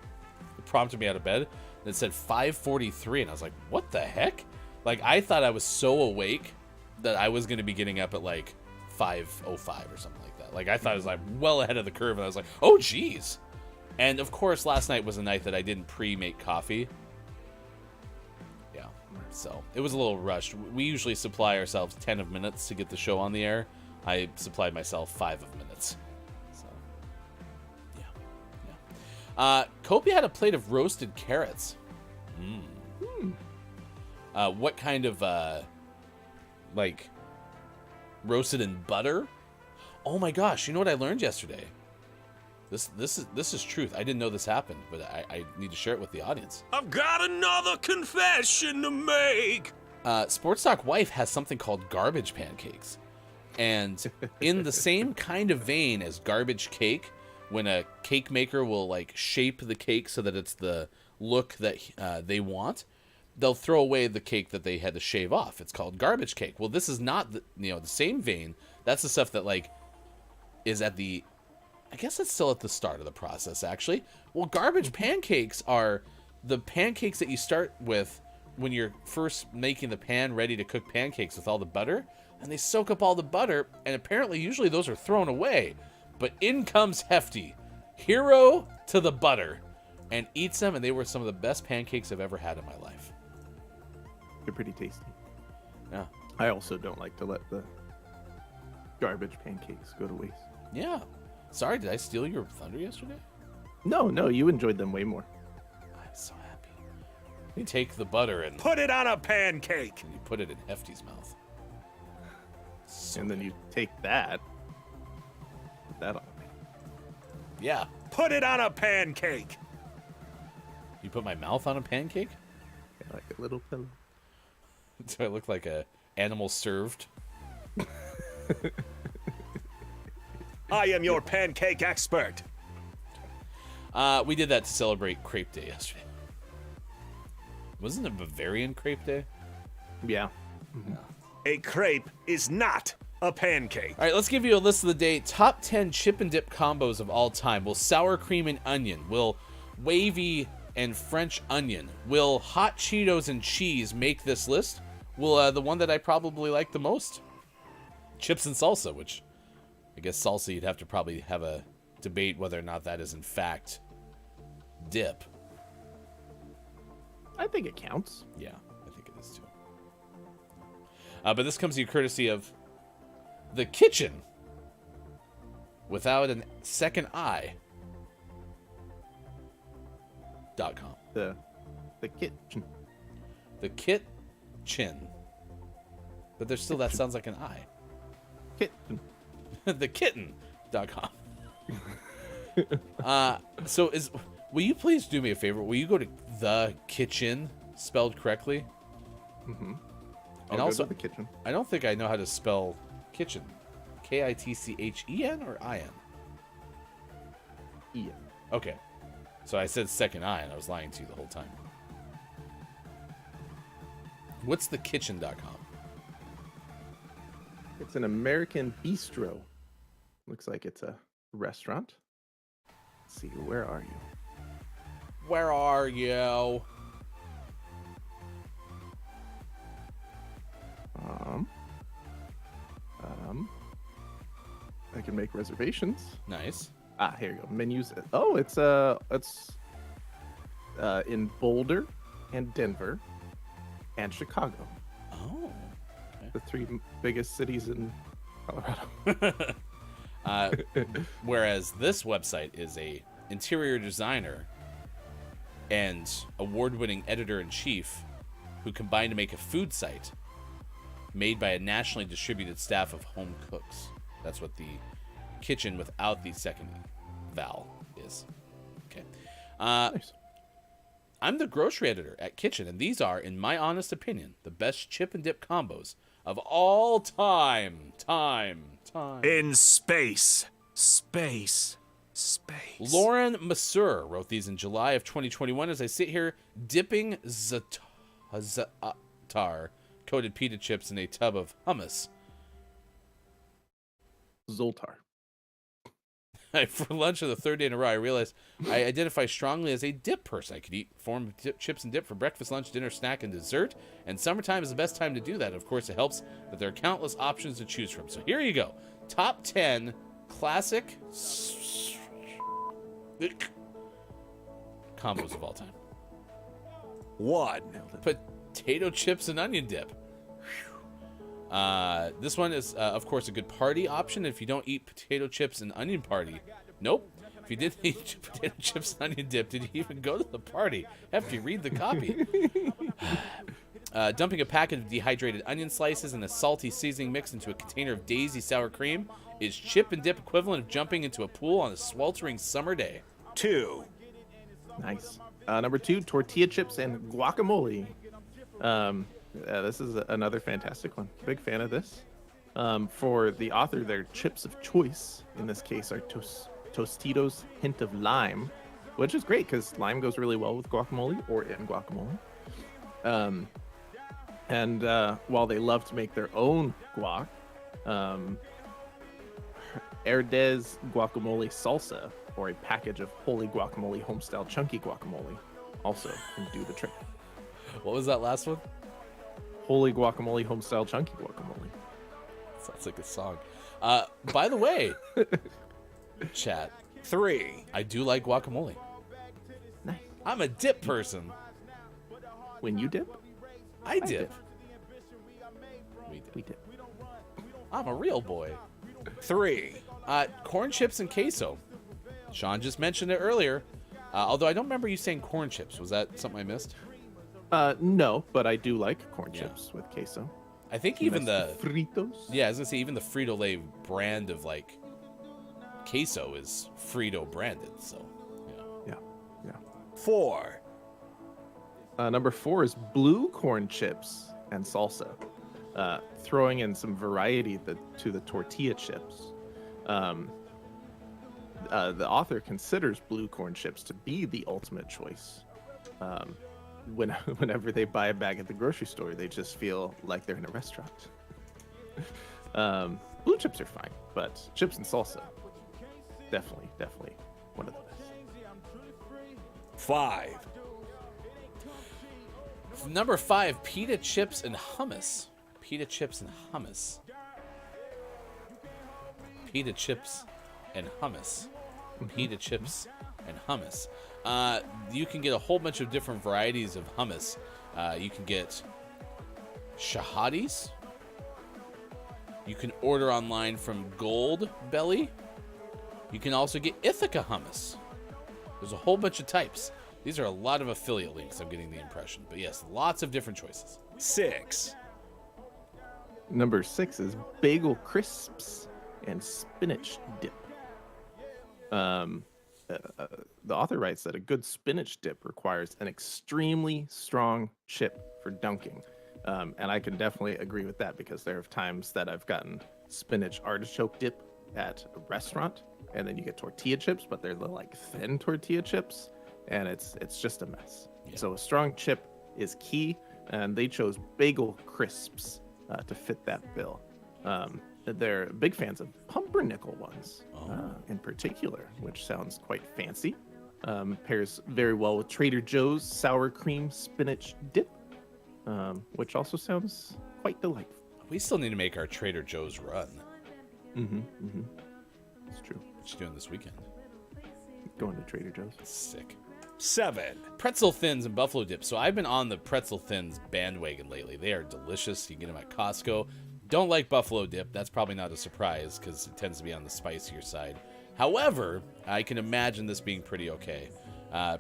prompted me out of bed. That said 5:43, and I was like, "What the heck?" Like, I thought I was so awake that I was going to be getting up at like 5:05 or something like that. Like, I thought I was like well ahead of the curve, and I was like, "Oh, geez." And of course, last night was a night that I didn't pre-make coffee. Yeah, so it was a little rushed. We usually supply ourselves 10 of minutes to get the show on the air. I supplied myself 5 of minutes. So, yeah. Kobe had a plate of roasted carrots. What kind of, like, roasted in butter? Oh my gosh, you know what I learned yesterday? This is truth. I didn't know this happened, but I need to share it with the audience. I've got another confession to make. Sports Talk Wife has something called garbage pancakes. And in the same kind of vein as garbage cake, when a cake maker will like shape the cake so that it's the look that they want, they'll throw away the cake that they had to shave off. It's called garbage cake. Well, this is not the same vein. That's the stuff that like is at the, I guess it's still at the start of the process actually. Well, garbage pancakes are the pancakes that you start with when you're first making the pan ready to cook pancakes with all the butter, and they soak up all the butter, and apparently usually those are thrown away. But in comes Hefty, hero to the butter, and eats them, and they were some of the best pancakes I've ever had in my life. They're pretty tasty. Yeah. I also don't like to let the garbage pancakes go to waste. Yeah. Sorry, did I steal your thunder yesterday? No, you enjoyed them way more. I'm so happy. You take the butter and Put it on a pancake. you put it in Hefty's mouth. So And then you take that, put that on. yeah. Put it on a pancake. You put my mouth on a pancake? Like a little pillow. Do I look like a animal served? I am your pancake expert. We did that to celebrate Crepe Day yesterday. Wasn't it Bavarian Crepe Day? Yeah. A crepe is not a pancake. All right, let's give you a list of the day. Top 10 chip and dip combos of all time. Will sour cream and onion? Will wavy and French onion? Will hot Cheetos and cheese make this list? Will the one that I probably like the most? Chips and salsa, which I guess salsa you'd have to probably have a debate whether or not that is in fact dip. I think it counts. Yeah, I think it is too. But this comes to you courtesy of the kitchen without a second I. .com. The kitchen. The kitchen. But there's still, that sounds like an I. Kitten. The kitten.com. So will you please do me a favor? Will you go to the kitchen spelled correctly? Mm-hmm. And I'll also, go to the kitchen. I don't think I know how to spell kitchen. Kitchen or IN? Ian. Okay. So I said second I, and I was lying to you the whole time. What's the kitchen.com? It's an American bistro. Looks like it's a restaurant. Let's see, where are you? Where are you? I can make reservations. Nice. Here you go. Menus. Oh, it's in Boulder and Denver and Chicago. Oh. The three biggest cities in Colorado. Whereas this website is a interior designer and award-winning editor-in-chief who combined to make a food site made by a nationally distributed staff of home cooks. That's what the kitchen without the second vowel is. Okay. Nice. I'm the grocery editor at Kitchen, and these are, in my honest opinion, the best chip and dip combos of all time. In space. Lauren Masur wrote these in July of 2021 as I sit here dipping za'atar coated pita chips in a tub of hummus. Zoltar. For lunch of the third day in a row, I realized I identify strongly as a dip person. I could eat form chips and dip for breakfast, lunch, dinner, snack, and dessert. And summertime is the best time to do that. Of course, it helps that there are countless options to choose from. So here you go. Top 10 classic combos of all time. 1. Potato chips and onion dip. This one is, of course, a good party option if you don't eat potato chips and onion party. Nope. If you didn't eat potato chips and onion dip, did you even go to the party? Have to read the copy. Dumping a packet of dehydrated onion slices and a salty seasoning mix into a container of Daisy sour cream is chip and dip equivalent of jumping into a pool on a sweltering summer day. 2. Nice. Number 2, tortilla chips and guacamole. This is another fantastic one. Big fan of this. For the author, their chips of choice in this case are Tostitos Hint of Lime, which is great because lime goes really well with guacamole or in guacamole. And while they love to make their own guac, Herdez Guacamole Salsa, or a package of Holy Guacamole Homestyle Chunky Guacamole, also can do the trick. What was that last one? Holy Guacamole Homestyle Chunky Guacamole. Sounds like a song. By the way, chat, 3, I do like guacamole. Nice. I'm a dip person. When you dip, I dip. We we dip. dip. I'm a real boy. 3, Corn chips and queso. Sean just mentioned it earlier. Although I don't remember you saying corn chips. Was that something I missed? No, but I do like corn Yeah. chips with queso. I think even That's the Fritos. I was gonna say even the Frito-Lay brand of like queso is Frito branded. So yeah. Yeah. 4, Number 4 is blue corn chips and salsa, throwing in some variety to the tortilla chips. The author considers blue corn chips to be the ultimate choice. Whenever they buy a bag at the grocery store, they just feel like they're in a restaurant. Blue chips are fine, but chips and salsa, definitely one of the best. 5, Number 5, pita chips and hummus. Pita chips and hummus. Pita chips and hummus. Pita chips and hummus. You can get a whole bunch of different varieties of hummus. You can get shahadis. You can order online from Gold Belly. You can also get Ithaca hummus. There's a whole bunch of types. These are a lot of affiliate links, I'm getting the impression. But yes, lots of different choices. 6, Number 6 is bagel crisps and spinach dip. The author writes that a good spinach dip requires an extremely strong chip for dunking. And I can definitely agree with that because there are times that I've gotten spinach artichoke dip at a restaurant, and then you get tortilla chips, but they're the like thin tortilla chips, and it's just a mess. Yeah. So a strong chip is key, and they chose bagel crisps to fit that bill. They're big fans of pumpernickel ones, in particular, which sounds quite fancy. Pairs very well with Trader Joe's sour cream spinach dip, which also sounds quite delightful. We still need to make our Trader Joe's run. It's true. What you doing this weekend? Going to Trader Joe's. Sick. 7, Pretzel thins and buffalo dip. So I've been on the pretzel thins bandwagon lately. They are delicious. You can get them at Costco. Don't like buffalo dip. That's probably not a surprise because it tends to be on the spicier side. However, I can imagine this being pretty okay.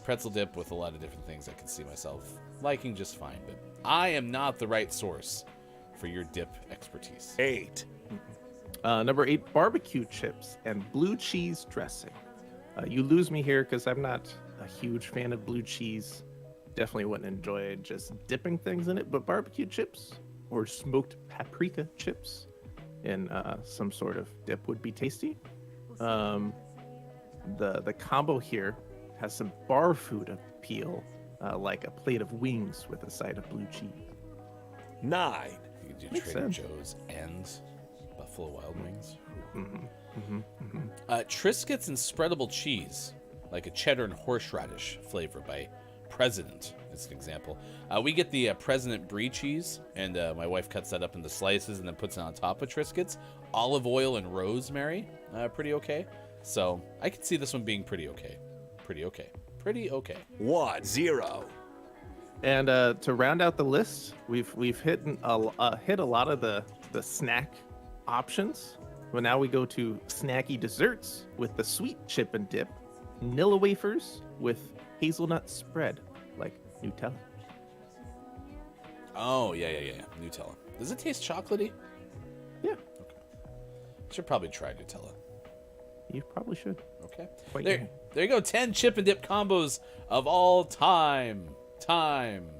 Pretzel dip with a lot of different things I can see myself liking just fine. But I am not the right source for your dip expertise. 8, Number 8, barbecue chips and blue cheese dressing. You lose me here because I'm not a huge fan of blue cheese. Definitely wouldn't enjoy just dipping things in it, but barbecue chips or smoked paprika chips in some sort of dip would be tasty. The combo here has some bar food appeal, like a plate of wings with a side of blue cheese. 9, You can do Makes Trader sense. Joe's and Buffalo Wild Wings. Triscuits and spreadable cheese, like a cheddar and horseradish flavor by President. That's an example. We get the President Brie cheese, and my wife cuts that up into slices and then puts it on top of Triscuits. Olive oil and rosemary, pretty okay. So I could see this one being pretty okay. Pretty okay. 0, And to round out the list, we've hit a lot of the snack options. But now we go to snacky desserts with the sweet chip and dip, Nilla wafers with hazelnut spread, like Nutella. Oh, yeah. Nutella. Does it taste chocolatey? Yeah, Should probably try Nutella. you probably should. Okay. Quite There you go. 10 chip and dip combos of all time. Time.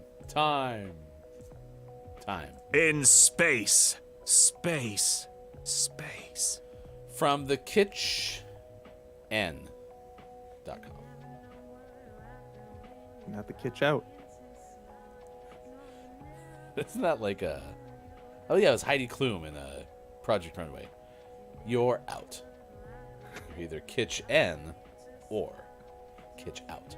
in space. From the kitsch Not the kitsch out. Isn't that like a... Oh, yeah, it was Heidi Klum in Project Runway. You're out. You're either Kitsch N or Kitsch out.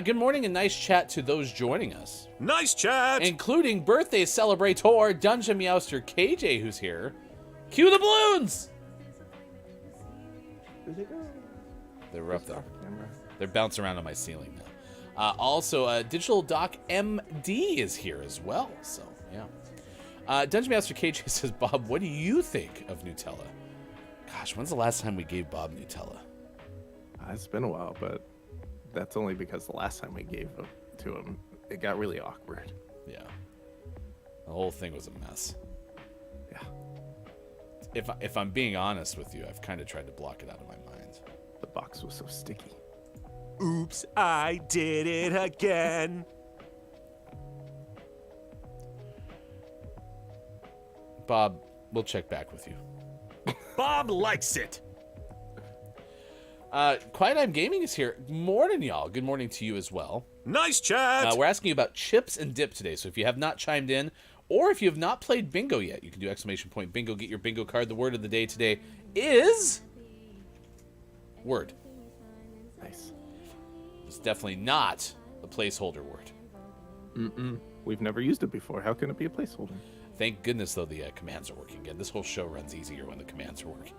Good morning and nice chat to those joining us. Nice chat! Including birthday celebrator DungeonMeowsterKJ, who's here. Cue the balloons! They're up there. They're bouncing around on my ceiling now. Also, Digital Doc MD is here as well. So, yeah. DungeonMeowsterKJ says, Bob, what do you think of Nutella? Gosh, when's the last time we gave Bob Nutella? It's been a while, but that's only because the last time we gave it to him, it got really awkward. Yeah. The whole thing was a mess. Yeah. If I'm being honest with you, I've kind of tried to block it out of my mind. The box was so sticky. Oops, I did it again. Bob, we'll check back with you. Bob likes it. Quiet Time Gaming is here. Morning, y'all. Good morning to you as well. Nice chat. We're asking you about chips and dip today. So if you have not chimed in, or if you have not played bingo yet, you can do ! bingo, get your bingo card. The word of the day today is word. Nice. It's definitely not a placeholder word. We've never used it before. How can it be a placeholder? Thank goodness, though, the commands are working again. This whole show runs easier when the commands are working.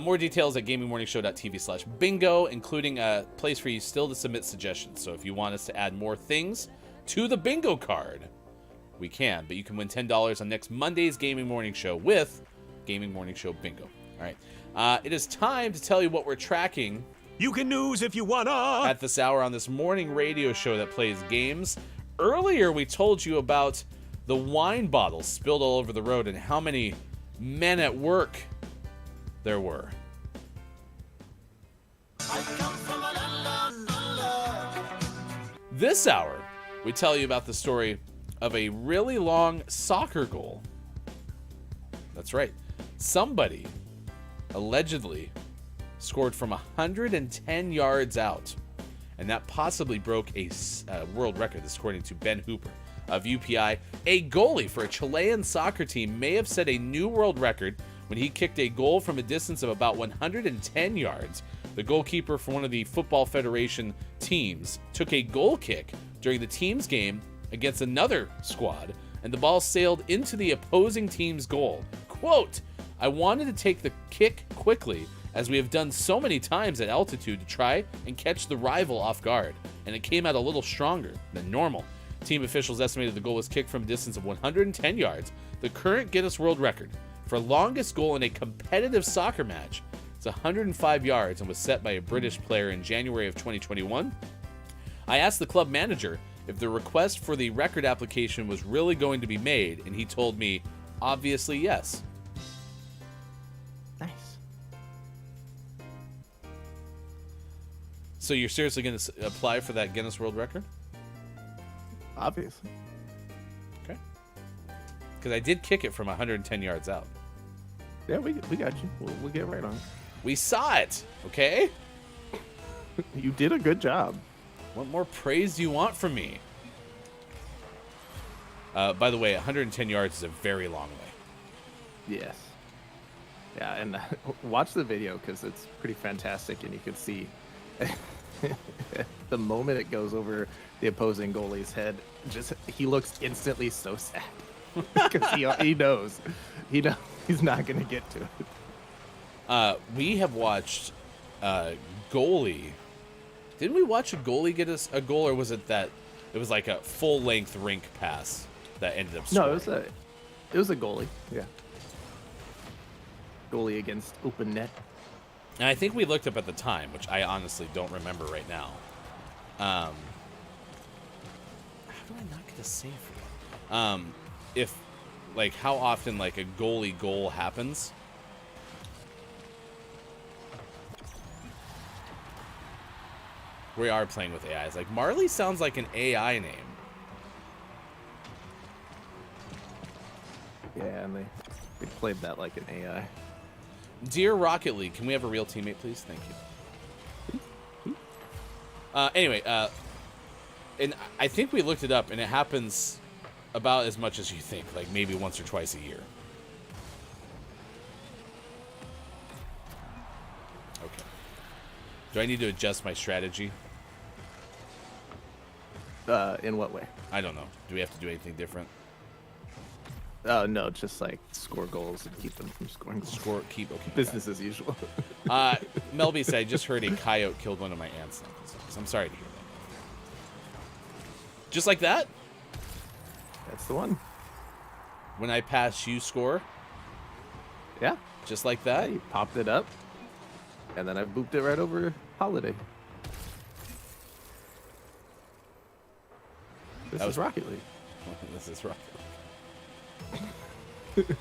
More details at gamingmorningshow.tv/bingo, including a place for you still to submit suggestions. So if you want us to add more things to the bingo card, we can. But you can win $10 on next Monday's Gaming Morning Show with Gaming Morning Show Bingo. All right. It is time to tell you what we're tracking. You can news if you wanna. At this hour on this morning radio show that plays games. Earlier, we told you about the wine bottles spilled all over the road and how many men at work there were. This hour, we tell you about the story of a really long soccer goal. That's right. Somebody allegedly scored from 110 yards out, and that possibly broke a world record. This according to Ben Hooper of UPI. A goalie for a Chilean soccer team may have set a new world record when he kicked a goal from a distance of about 110 yards. The goalkeeper for one of the Football Federation teams took a goal kick during the team's game against another squad, and the ball sailed into the opposing team's goal. Quote, I wanted to take the kick quickly, as we have done so many times at altitude, to try and catch the rival off guard, and it came out a little stronger than normal. Team officials estimated the goal was kicked from a distance of 110 yards, the current Guinness World Record for longest goal in a competitive soccer match. It's 105 yards and was set by a British player in January of 2021. I asked the club manager if the request for the record application was really going to be made, and he told me, obviously yes. Nice. So you're seriously going to apply for that Guinness World Record? Obviously. Okay. Because I did kick it from 110 yards out. Yeah, we got you. We'll get right on it. We saw it, okay? You did a good job. What more praise do you want from me? By the way, 110 yards is a very long way. Yes. Yeah, and watch the video because it's pretty fantastic, and you can see the moment it goes over the opposing goalie's head, he looks instantly so sad because he knows he's not going to get to it. We have watched goalie. Didn't we watch a goalie get us a goal, or was it that it was like a full-length rink pass that ended up scoring? No, it was a goalie. Yeah. Goalie against open net. And I think we looked up at the time, which I honestly don't remember right now. How do I not get a save for that? If, like, how often, like, a goalie goal happens. We are playing with AI. It's like, Marley sounds like an AI name. Yeah, and they played that like an AI. Dear Rocket League, can we have a real teammate, please? Thank you. Anyway, and I think we looked it up, and it happens about as much as you think, like maybe once or twice a year. Okay. Do I need to adjust my strategy? In what way? I don't know. Do we have to do anything different? No, just like score goals and keep them from scoring goals. Okay. Business as usual. Melby said, I just heard a coyote killed one of my ants. I'm sorry to hear that. Just like that? That's the one. When I pass, you score? Yeah. Just like that? You popped it up, and then I booped it right over Holiday. This is Rocket League. This is Rocket League.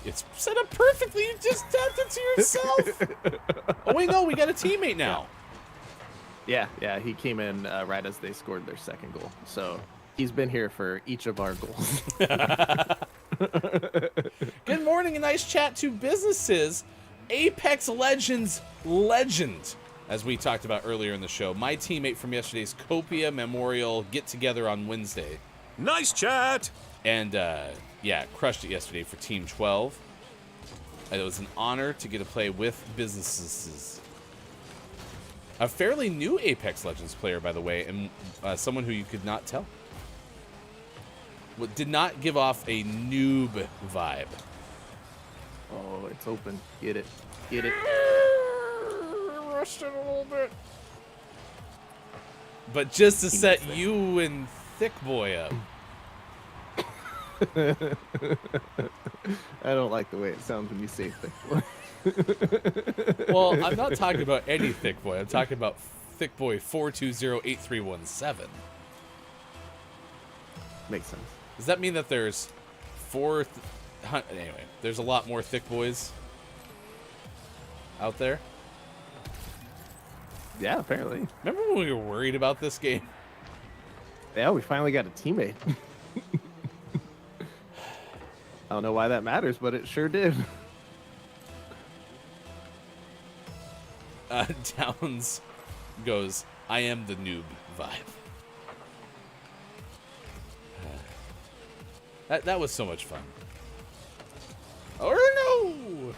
It's set up perfectly. You just tapped it to yourself. Oh, wait, no. We got a teammate now. Yeah, he came in right as they scored their second goal. So he's been here for each of our goals. Good morning, a nice chat to businesses. Apex Legends legend, as we talked about earlier in the show. My teammate from yesterday's Copia Memorial get-together on Wednesday. Nice chat! And, yeah, crushed it yesterday for Team 12. And it was an honor to get to play with businesses. A fairly new Apex Legends player, by the way, and someone who you could not tell. Did not give off a noob vibe. Oh, it's open. Get it. Get it. Rushed it a little bit. But just to set you and Thick Boy up. I don't like the way it sounds when you say Thick Boy. Well, I'm not talking about any Thick Boy. I'm talking about Thick Boy 4208317. Makes sense. Does that mean that there's anyway, there's a lot more Thick Boys out there? Yeah, apparently. Remember when we were worried about this game? Yeah, we finally got a teammate. I don't know why that matters, but it sure did. Downs goes, I am the noob vibe. That was so much fun. Oh no!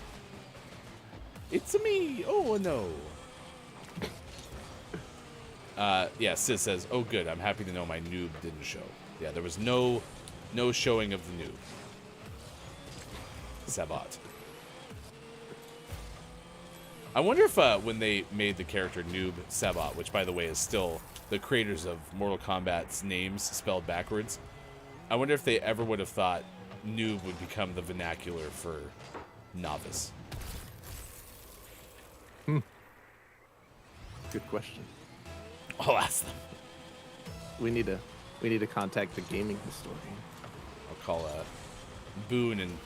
It's me! Oh no! Yeah, Sis says, oh good, I'm happy to know my noob didn't show. Yeah, there was no showing of the noob. Sabat. I wonder if when they made the character Noob Sabat, which by the way is still the creators of Mortal Kombat's names spelled backwards, I wonder if they ever would have thought noob would become the vernacular for novice. Good question. I'll ask them. We need to contact the gaming historian. I'll call Boone and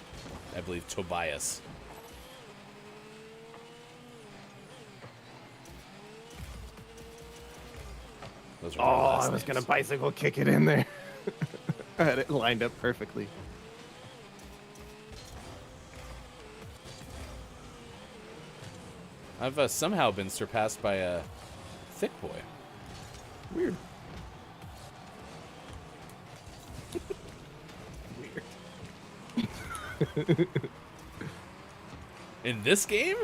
I believe Tobias. Those are my last I was names. gonna bicycle kick it in there. I had it lined up perfectly. I've somehow been surpassed by a Thick Boy. Weird. Weird. In this game?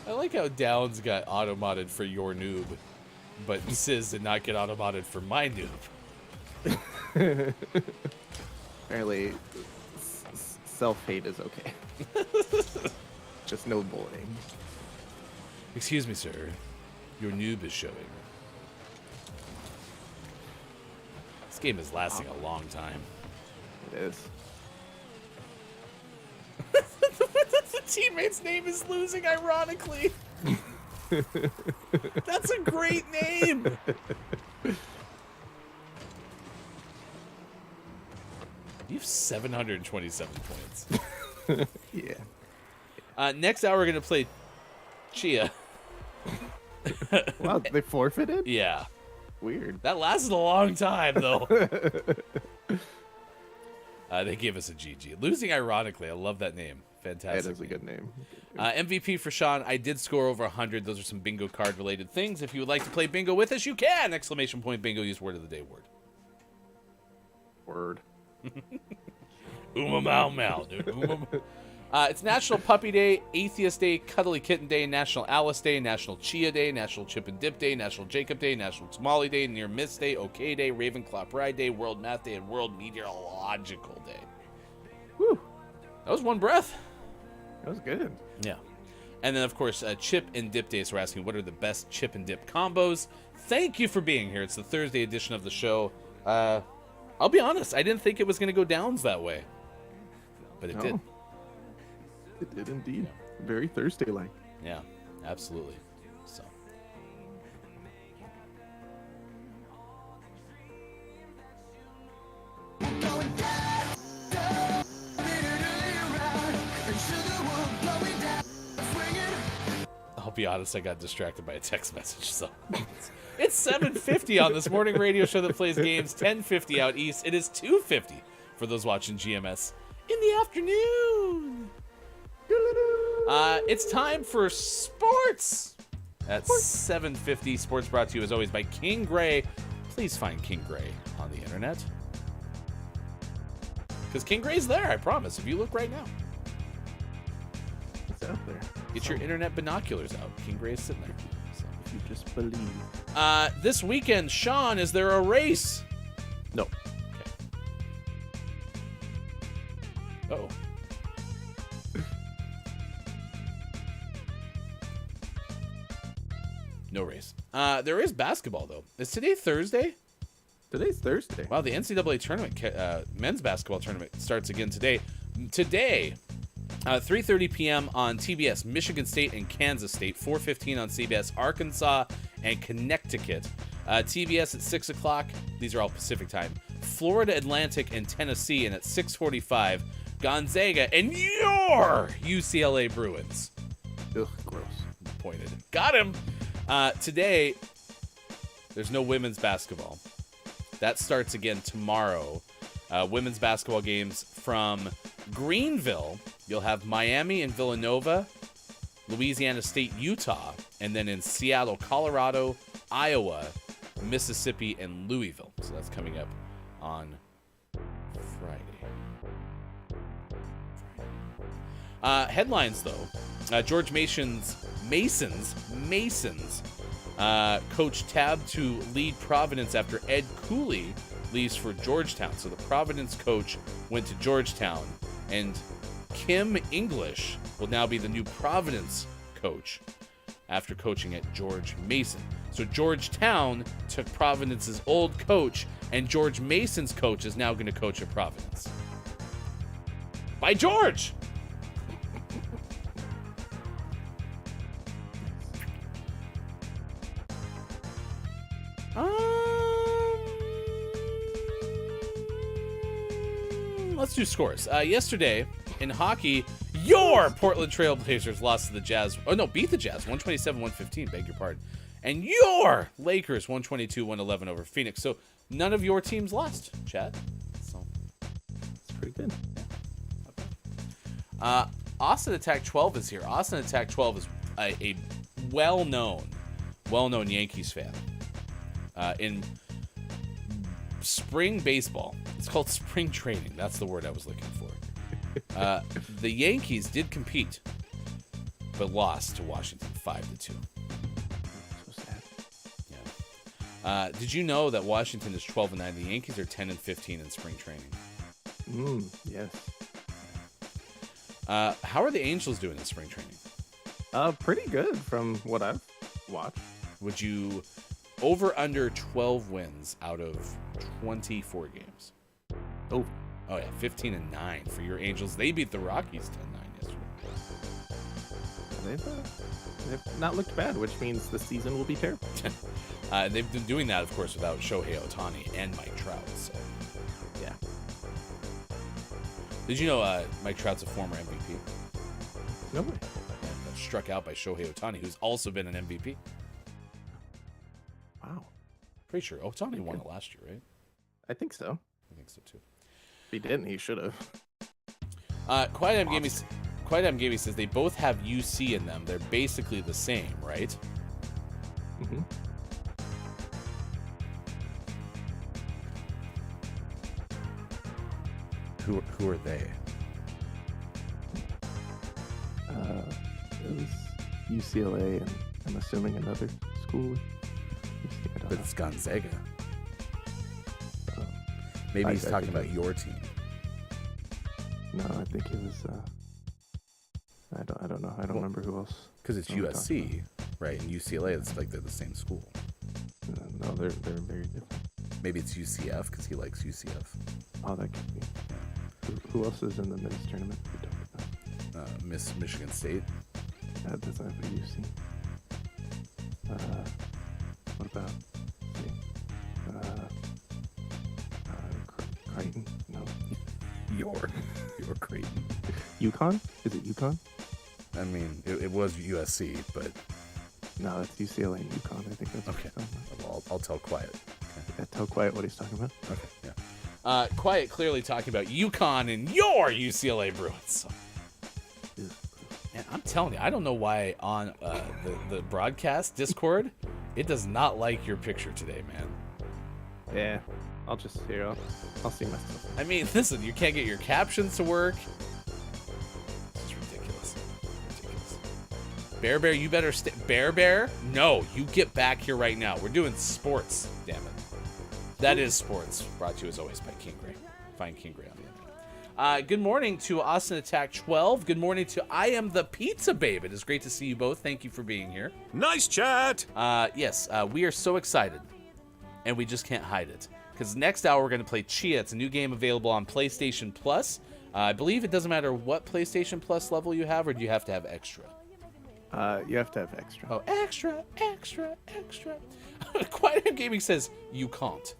I like how Downs got auto-modded for your noob, but Sizz did not get auto-modded for my noob. Apparently, self-hate is okay. Just no bullying. Excuse me, sir. Your noob is showing. This game is lasting a long time. It is. The teammate's name is losing, ironically. That's a great name. You have 727 points. Yeah. Next hour, we're going to play Chia. Wow, they forfeited? Yeah. Weird. That lasted a long time, though. They gave us a GG. Losing ironically. I love that name. Fantastic. That is a good name. MVP for Sean. I did score over 100. Those are some bingo card related things. If you would like to play bingo with us, you can! Exclamation point bingo. Use word of the day word. Word. Uma mau mau, dude. It's National Puppy Day, Atheist Day, Cuddly Kitten Day, National Alice Day, National Chia Day, National Chip and Dip Day, National Jacob Day, National Tamale Day, Near Miss Day, OK Day, Ravenclaw Pride Day, World Math Day, and World Meteorological Day. Woo. That was one breath. That was good. Yeah. And then, of course, Chip and Dip Day. So we're asking, what are the best Chip and Dip combos? Thank you for being here. It's the Thursday edition of the show. I'll be honest, I didn't think it was going to go downs that way. But it did. It did indeed. Very Thursday-like. Yeah, absolutely. So. I'll be honest, I got distracted by a text message, so. It's 7:50 on this morning radio show that plays games, 10:50 out east. It is 2:50 for those watching GMS in the afternoon. It's time for sports at 7:50. Sports brought to you as always by King Gray. Please find King Gray on the internet. Because King Gray's there, I promise. If you look right now. It's out there. Get your internet binoculars out. King Gray's sitting there. So. If you just believe. This weekend, Sean, is there a race? No. Okay. Uh-oh. No race. There is basketball, though. Is today Thursday? Today's Thursday. Wow, the NCAA tournament, men's basketball tournament starts again today. Today, 3:30 p.m. on TBS, Michigan State and Kansas State. 4:15 on CBS, Arkansas and Connecticut. TBS at 6 o'clock. These are all Pacific time. Florida Atlantic and Tennessee, and at 6:45, Gonzaga and your UCLA Bruins. Ugh, gross. Pointed. Got him. Today, there's no women's basketball. That starts again tomorrow. Women's basketball games from Greenville. You'll have Miami and Villanova, Louisiana State, Utah, and then in Seattle, Colorado, Iowa, Mississippi, and Louisville. So that's coming up on Friday. Headlines, though. George Mason's coach tabbed to lead Providence after Ed Cooley leaves for Georgetown. So the Providence coach went to Georgetown, and Kim English will now be the new Providence coach after coaching at George Mason. So Georgetown took Providence's old coach, and George Mason's coach is now going to coach at Providence. By George! Let's do scores. Yesterday in hockey, your Portland Trailblazers lost to the Jazz. Oh no, beat the Jazz 127-115. Beg your pardon. And your Lakers 122-111 over Phoenix. So none of your teams lost, Chad. So It's pretty good. Austin Attack 12 is here. Austin Attack 12 is a well-known Yankees fan. In spring baseball, it's called spring training. That's the word I was looking for. The Yankees did compete, but lost to Washington 5-2. So sad. Yeah. Did you know that Washington is 12-9? The Yankees are 10-15 in spring training. Yes. How are the Angels doing in spring training? Pretty good from what I've watched. Would you over under 12 wins out of 24 games? Oh yeah, 15-9 for your Angels. They beat the Rockies 10-9 yesterday. They've not looked bad, which means the season will be terrible. They've been doing that, of course, without Shohei Ohtani and Mike Trout. So Yeah. did you know Mike Trout's a former MVP? No way. And struck out by Shohei Ohtani, who's also been an MVP. Wow. Pretty sure. Oh, Tommy won it last year, right? I think so. I think so too. If he didn't, he should have. Quiet Gaming says they both have UC in them. They're basically the same, right? Mm-hmm. Who are they? It was UCLA and I'm assuming another school. But it's Gonzaga. Oh. Maybe he's I talking think about your team. No, I think it was. I don't know. I don't remember who else. Because it's who we're talking USC, right? And UCLA, it's like they're the same school. No, they're very different. Maybe it's UCF because he likes UCF. Oh, that could be. Who else is in the men's tournament we talked about? Miss Michigan State. That doesn't have a UC. What about? Creighton? No. Your Creighton. UConn? Is it UConn? I mean, it was USC, but No, it's UCLA and UConn. I think that's what okay. he's talking about. I'll tell Quiet. Yeah, tell Quiet what he's talking about. Okay, yeah. Quiet clearly talking about UConn and your UCLA Bruins. Man, I'm telling you, I don't know why on the broadcast Discord, it does not like your picture today, man. Yeah, I'll just I'll see myself. I mean, listen, you can't get your captions to work. This is ridiculous. Bear, you better stay. Bear, no, you get back here right now. We're doing sports, damn it. That is sports. Brought to you as always by King Gray. Find King Gray on the internet. Good morning to Austin Attack 12. Good morning to I Am the Pizza Babe. It is great to see you both. Thank you for being here. Nice chat. Yes, we are so excited, and we just can't hide it. Because next hour we're going to play Chia. It's a new game available on PlayStation Plus. I believe it doesn't matter what PlayStation Plus level you have, or do you have to have extra? You have to have extra. Oh, extra. Quiet Gaming says you can't.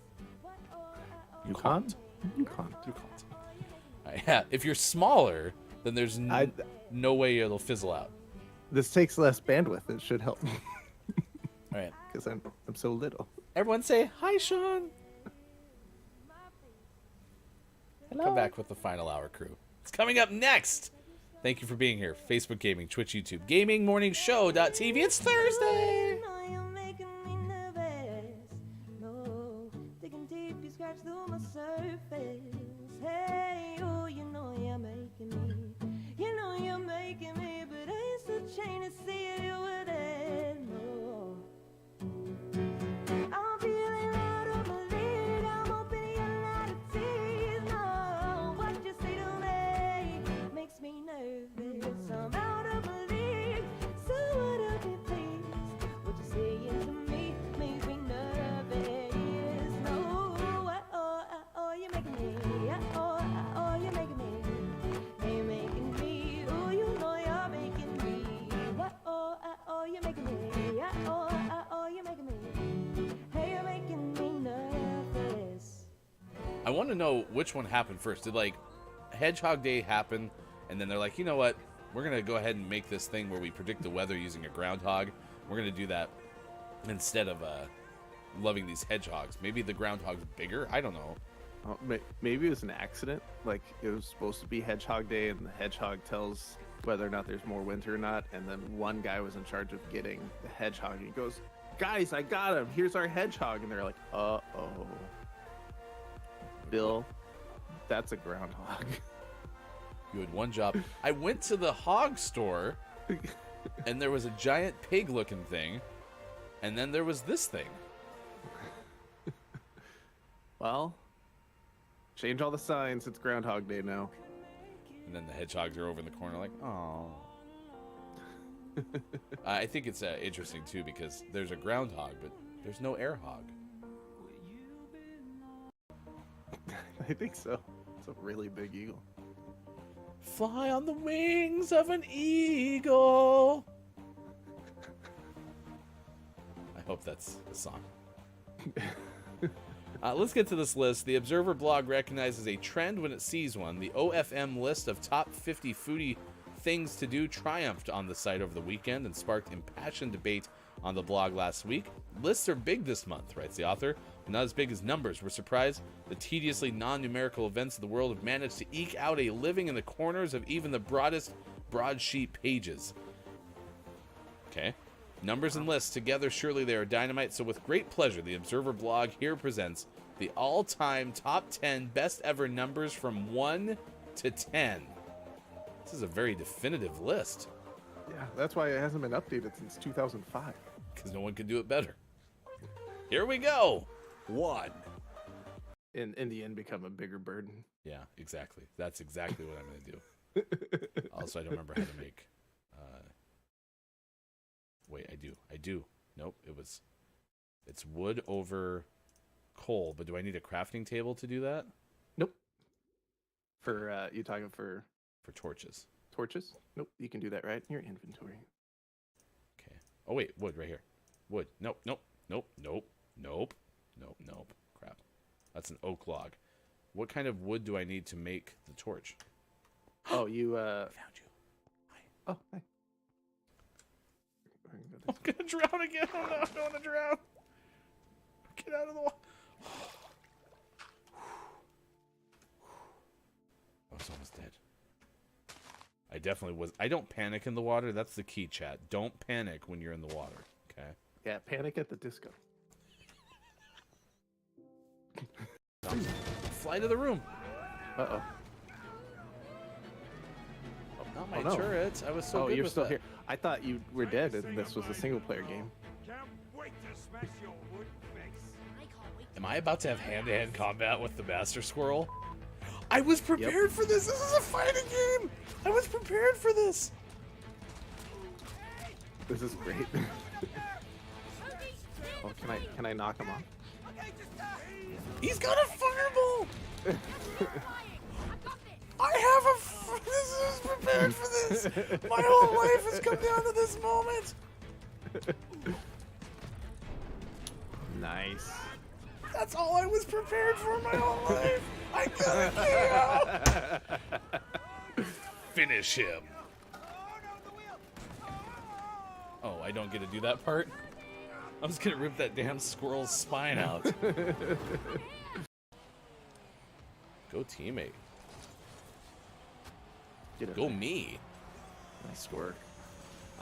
You can't. Yeah, if you're smaller, then there's no way it'll fizzle out. This takes less bandwidth. It should help. All right. Because I'm so little. Everyone say hi, Sean. Hello. Come back with the final hour crew. It's coming up next. Thank you for being here. Facebook Gaming, Twitch, YouTube, GamingMorningShow.tv. It's Thursday. Hey, oh, you know you're making me, but it's a chain to see you with it. No, I'm feeling out of my league. I'm hoping you're not a tease. No, what you say to me makes me nervous. I'm out of my league, so would I be pleased? What you saying to me makes me nervous. No, oh, you're making me. Oh, you're making me. You're making me. Oh, you know you're making me. Oh, you're making me. Oh, you're making me. Hey, you're making me nervous. I want to know which one happened first. Did, like, Hedgehog Day happen, and then they're like, you know what? We're going to go ahead and make this thing where we predict the weather using a groundhog. We're going to do that instead of loving these hedgehogs. Maybe the groundhog's bigger? I don't know. Oh, maybe it was an accident. Like, it was supposed to be Hedgehog Day, and the hedgehog tells whether or not there's more winter or not. And then one guy was in charge of getting the hedgehog. And he goes, "Guys, I got him. Here's our hedgehog." And they're like, "Uh-oh. Bill, that's a groundhog." You had one job. I went to the hog store, and there was a giant pig-looking thing, and then there was this thing. Well, change all the signs. It's Groundhog Day now. And then the hedgehogs are over in the corner like, oh. I think it's interesting, too, because there's a groundhog, but there's no air hog. I think so. It's a really big eagle. Fly on the wings of an eagle. I hope that's the song. Let's get to this list. The Observer blog recognizes a trend when it sees one. The OFM list of top 50 things to do triumphed on the site over the weekend and sparked impassioned debate on the blog last week. Lists are big this month, writes the author, but not as big as numbers. We're surprised the tediously non-numerical events of the world have managed to eke out a living in the corners of even the broadest broadsheet pages. Okay. Numbers and lists together, surely they are dynamite. So with great pleasure, the Observer blog here presents the all-time top 10 best ever numbers from 1 to 10. This is a very definitive list. Yeah, that's why it hasn't been updated since 2005. Because no one can do it better. Here we go. 1. In the end, become a bigger burden. Yeah, exactly. That's exactly what I'm going to do. Also, I don't remember how to make... Wait, I do. Nope, it's wood over coal, but do I need a crafting table to do that? Nope. For, you talking for torches. torches? Nope, you can do that right in your inventory. Okay. Oh, wait, wood right here. Wood. Nope. Crap. That's an oak log. What kind of wood do I need to make the torch? Oh, you, I found you. Hi. Oh, hi. I'm gonna drown again. Oh no, I don't want to drown. Get out of the water. I was almost dead. I definitely was. I don't panic in the water. That's the key, chat. Don't panic when you're in the water. Okay. Yeah, Panic at the Disco. Fly to the room. Uh-oh. Not my Oh, no. turret. I was so good You're with still that. here. I thought you were dead and this was a single-player game. Am I about to have hand-to-hand combat with the Master Squirrel? I was prepared for this. This is a fighting game. I was prepared for this. This is great. Oh, can I knock him off? He's got a fireball. I have a. This is prepared for this. My whole life has come down to this moment. Nice. That's all I was prepared for my whole life. I gotta kill. Finish him. Oh, I don't get to do that part? I was gonna rip that damn squirrel's spine out. Go teammate. Go me. Nice work.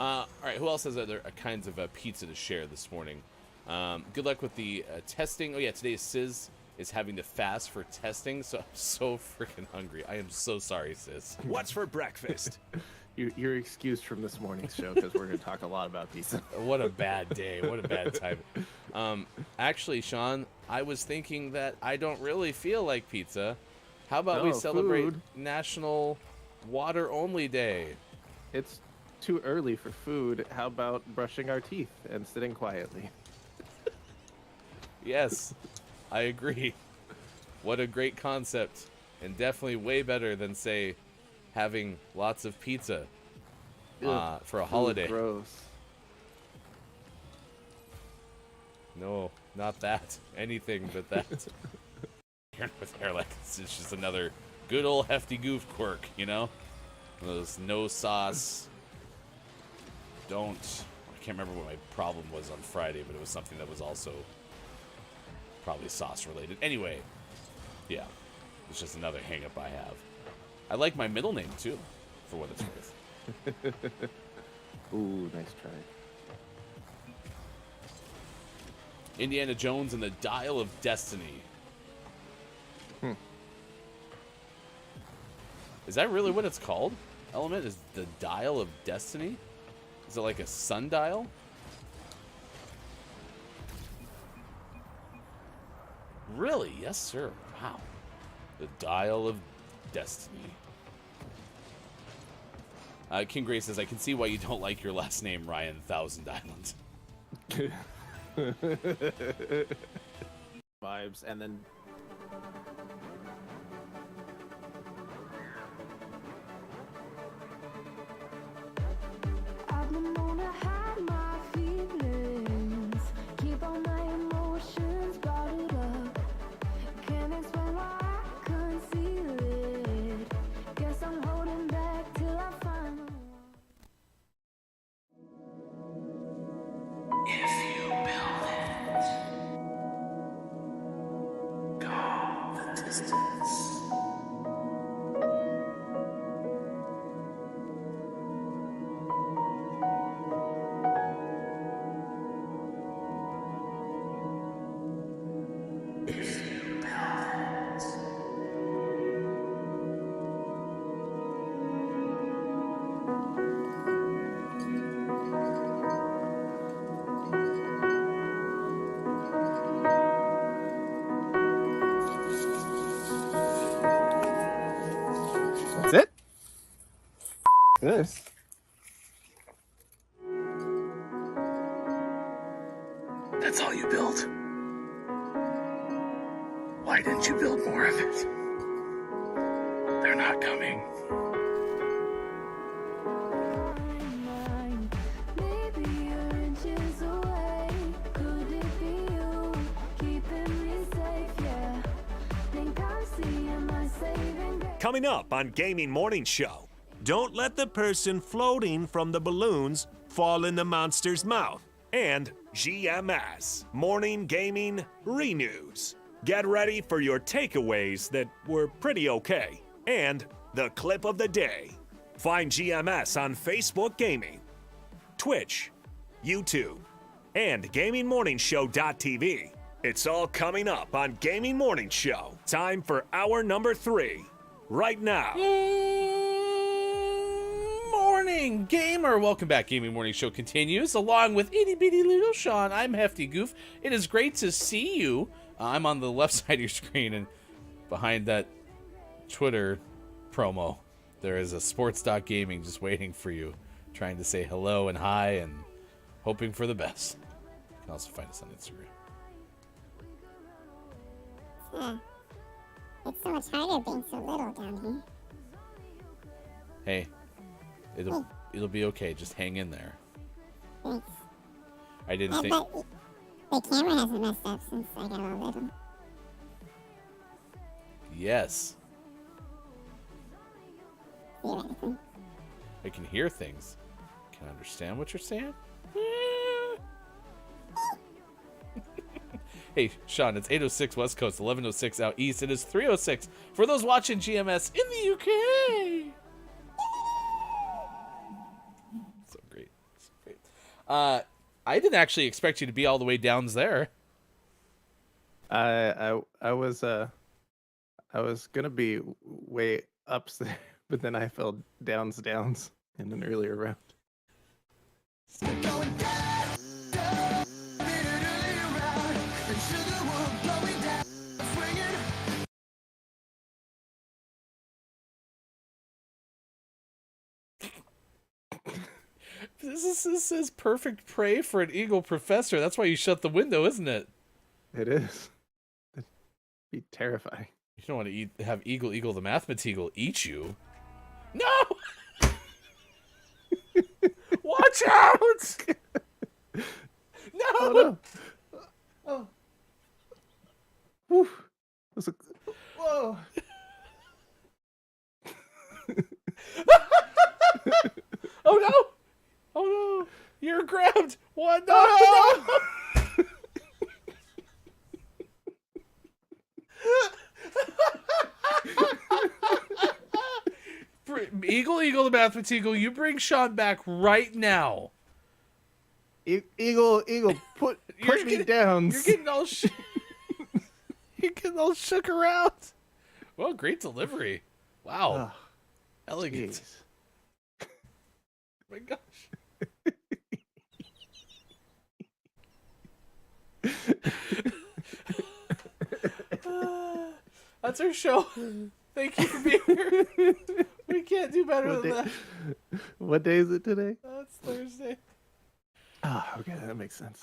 All right, who else has other kinds of pizza to share this morning? Good luck with the testing. Oh yeah, today Sis is having to fast for testing, so I'm so freaking hungry. I am so sorry, Sis. What's for breakfast? You're excused from this morning's show because we're going to talk a lot about pizza. What a bad day. What a bad time. Actually, Sean, I was thinking that I don't really feel like pizza. How about we celebrate food. National Water Only Day? It's too early for food. How about brushing our teeth and sitting quietly? Yes, I agree. What a great concept. And definitely way better than, say, having lots of pizza for a holiday. Gross. No, not that. Anything but that. With hair like it's just another good old hefty goof quirk, you know? Those no sauce. I can't remember what my problem was on Friday, but it was something that was also probably sauce related. Anyway, yeah, it's just another hang up I have. I like my middle name too, for what it's worth. Ooh, nice try. Indiana Jones and the Dial of Destiny. Is that really what it's called? Element is the Dial of Destiny? Is it like a sundial? Really? Yes, sir. Wow. The Dial of Destiny. King Gray says, I can see why you don't like your last name, Ryan Thousand Island. Vibes, and then... I've been known to hide my feelings, keep all my emotions bottled up. Can't explain why I conceal it. Guess I'm holding back till I find. That's all you built. Why didn't you build more of it? They're not coming. Maybe you're inches away. Could it be you keeping me safe? Yeah. Think I'm seeing my saving grace. Coming up on Gaming Morning Show, don't let the person floating from the balloons fall in the monster's mouth. And GMS Morning Gaming Renews. Get ready for your takeaways that were pretty okay. And the clip of the day. Find GMS on Facebook Gaming, Twitch, YouTube, and GamingMorningshow.tv. It's all coming up on Gaming Morning Show. Time for hour number 3. Right now. Morning, gamer! Welcome back. Gaming Morning Show continues, along with itty bitty little Sean. I'm Hefty Goof. It is great to see you. I'm on the left side of your screen, and behind that Twitter promo, there is a sports.gaming just waiting for you, trying to say hello and hi and hoping for the best. You can also find us on Instagram. It's so much harder being so little down here. Hey, it'll be okay. Just hang in there. Thanks. I didn't Yeah, think. but the camera hasn't messed up since I got all little. Yes, Theoretically. I can hear things. Can I understand what you're saying? Hey, Sean, it's 8:06 West Coast, 11:06 out East. It is 3:06 for those watching GMS in the UK. So great. So great. I didn't actually expect you to be all the way down there. I was gonna be way ups there, but then I fell downs in an earlier round. This is perfect prey for an eagle professor. That's why you shut the window, isn't it? It is. It'd be terrifying. You don't want to have Eagle the Mathematical eat you. No! Watch out! No! Oh no! Oh. Whew. That's a... Whoa! Oh no! Oh no! You're grabbed! What? No! No! Eagle the Mathematical, you bring Sean back right now. Eagle, put me down. You're getting all you're getting all shook around. Well, great delivery. Wow. Elegant. Jeez. My gosh. That's our show. Thank you for being here. We can't do better than that. What day is it today? That's Thursday. Ah, okay, that makes sense.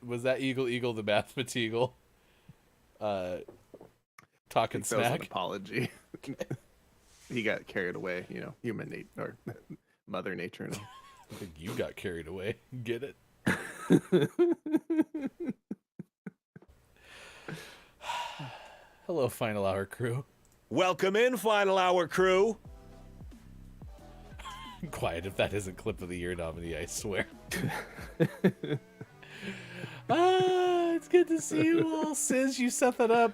Was that Eagle the Mathematical? Talking That was an smack. apology. He got carried away, human nature or Mother Nature. And all. I think you got carried away. Get it? Hello, Final Hour crew. Welcome in, Final Hour crew. Quiet if that isn't Clip of the Year nominee, I swear. It's good to see you all. Sis, you set that up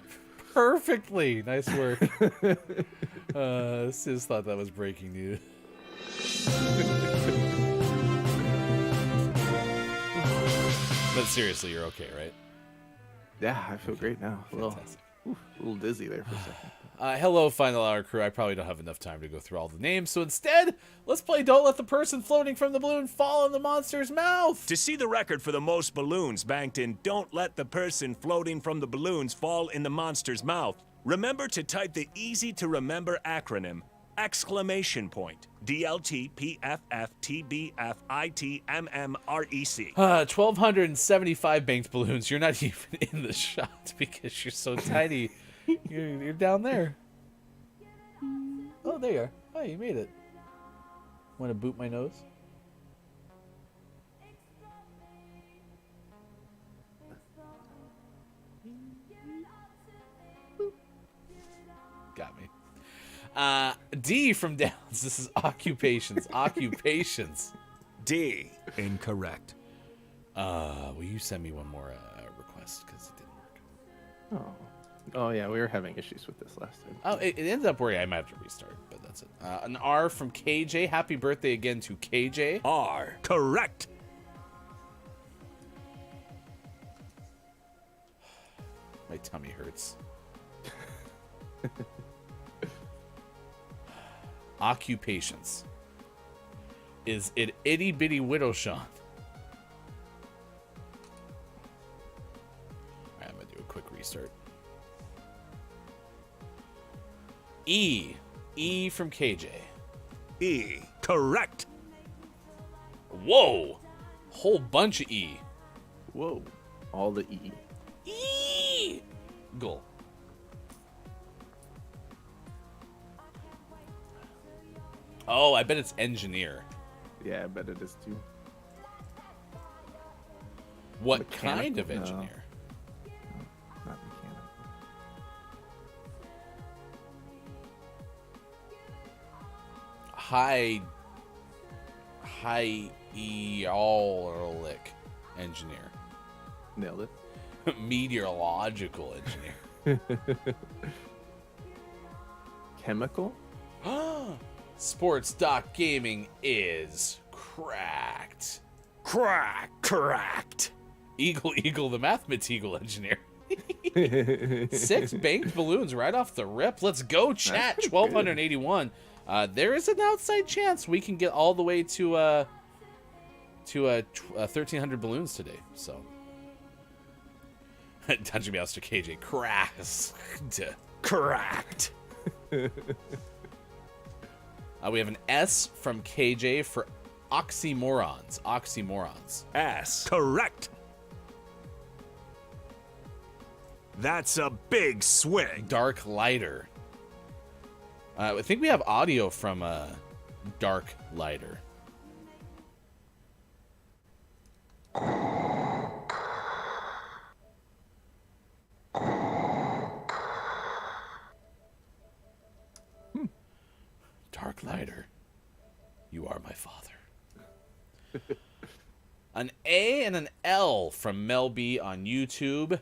perfectly. Nice work. Sis thought that was breaking news. But seriously, you're okay, right? Yeah, I feel great now. Fantastic. A little dizzy there for a second. Hello, Final Hour crew. I probably don't have enough time to go through all the names, so instead, let's play Don't Let the Person Floating from the Balloon Fall in the Monster's Mouth. To see the record for the most balloons banked in Don't Let the Person Floating from the Balloons Fall in the Monster's Mouth, remember to type the easy-to-remember acronym Exclamation point. DLTPFFTBFITMMREC. 1,275 banked balloons. You're not even in the shot because you're so tiny. You're down there. Oh, there you are. Oh, you made it. Want to boot my nose? Got me. D from Downs. This is occupations. Occupations. D. Incorrect. Will you send me one more request because it didn't work? Oh yeah, we were having issues with this last time. Oh, it ended up working. I might have to restart, but that's it. An R from KJ. Happy birthday again to KJ. R. Correct. My tummy hurts. Occupations. Is it itty bitty widow Sean? Alright, I'm gonna do a quick restart. E. E from KJ. E. Correct. Whoa! Whole bunch of E. Whoa, all the E. E. Goal. Oh, I bet it's engineer. Yeah, I bet it is too. What kind of Mechanical? No. engineer? Not mechanical. Hydraulic engineer. Nailed it. Meteorological engineer. Chemical? Sports Doc Gaming is cracked. Correct. Eagle, the Mathematical engineer. 6 banked balloons right off the rip. Let's go, chat. 1,281. There is an outside chance we can get all the way to 1,300 balloons today. So, DungeonMeowsterKJ cracked. We have an S from KJ for oxymorons. Oxymorons. S. Correct. That's a big swing. Dark lighter. I think we have audio from Dark Lighter. Dark Lighter, you are my father. An A and an L from Mel B on YouTube.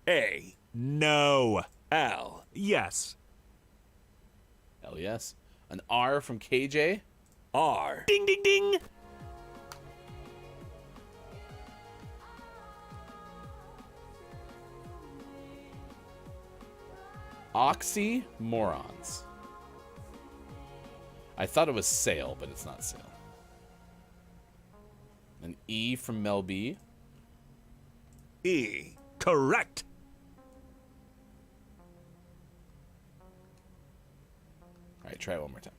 A. No. L. Yes. L, yes. An R from KJ. R. Ding, ding, ding. Oxymorons. I thought it was sale, but it's not sale. An E from Mel B. E. Correct. All right, try it one more time.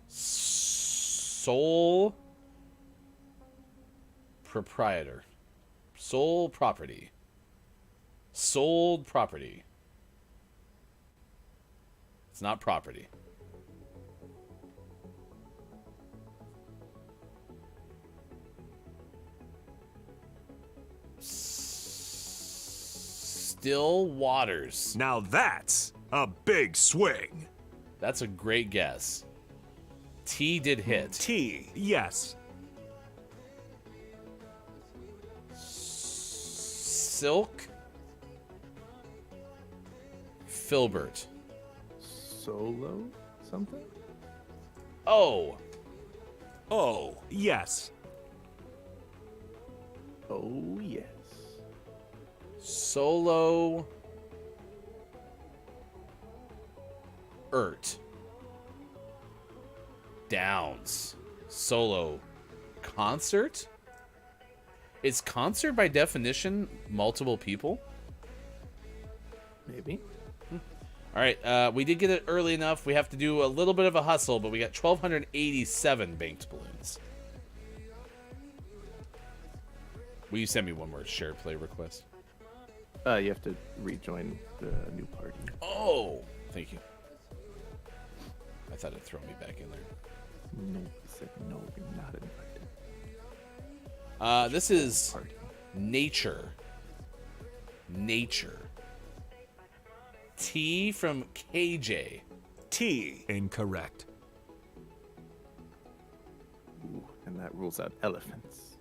Sole proprietor. Sole property. Sold property. It's not property. Still waters. Now that's a big swing. That's a great guess. T did hit. T. Yes. Silk. Filbert. Solo something? Oh. O. Yes. Oh, yes. Solo. Downs. Solo. Concert? Is concert by definition multiple people? Maybe. All right, we did get it early enough. We have to do a little bit of a hustle, but we got 1,287 banked balloons. Will you send me one more share play request? You have to rejoin the new party. Oh, thank you. I thought it'd throw me back in there. No, he said no, you're not invited. This is Party. nature. Nature. T from KJ. T. Incorrect. Ooh, and that rules out elephants.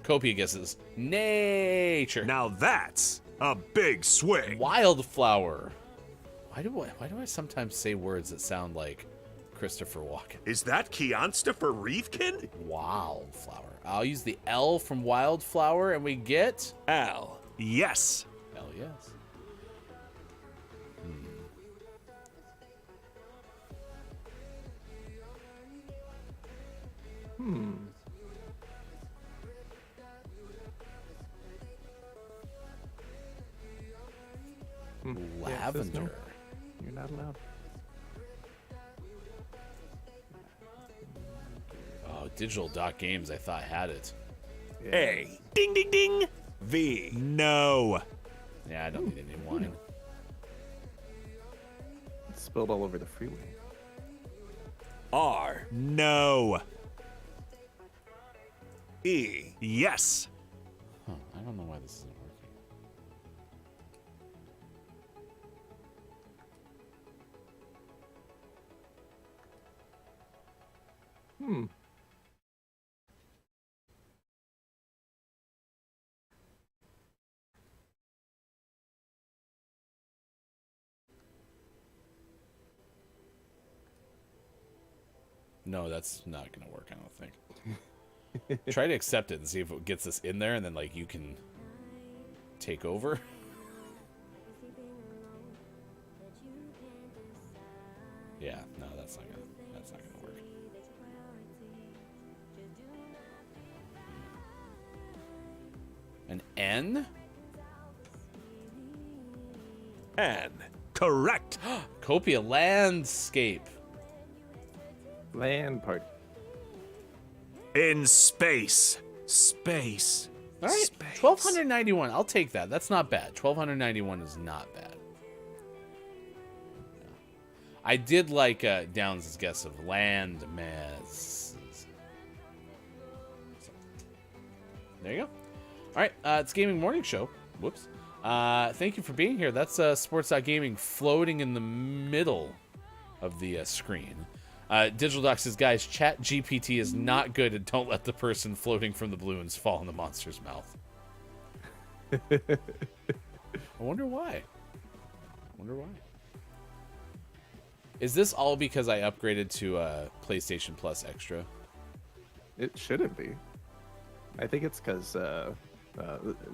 Copia guesses nature. Now that's a big swing. Wildflower. Why do I sometimes say words that sound like Christopher Walken? Is that Keonsta for Reefkin? Wildflower. I'll use the L from wildflower, and we get L. Yes. L. Yes. Yeah, it says no. Lavender. You're not allowed. Oh, Digital Doc Games. I thought had it. Yeah. A. Ding, ding, ding. V. No. Yeah, I don't need any wine. It's spilled all over the freeway. R. No. E. Yes. Huh, I don't know why this isn't working. No, that's not gonna work, I don't think. Try to accept it and see if it gets us in there, and then like you can take over. Yeah, no, that's not gonna work. An N? N. Correct. Copia landscape. Land party. In space. Space. All right, Space. 1,291. I'll take that. That's not bad. 1,291 is not bad. I did like Downs' guess of land mass. There you go. All right, it's Gaming Morning Show. Whoops. Thank you for being here. That's Sports.Gaming floating in the middle of the screen. Digital Doc says, guys, Chat GPT is not good, and don't let the person floating from the balloons fall in the monster's mouth. I wonder why. Is this all because I upgraded to PlayStation Plus Extra? It shouldn't be. I think it's because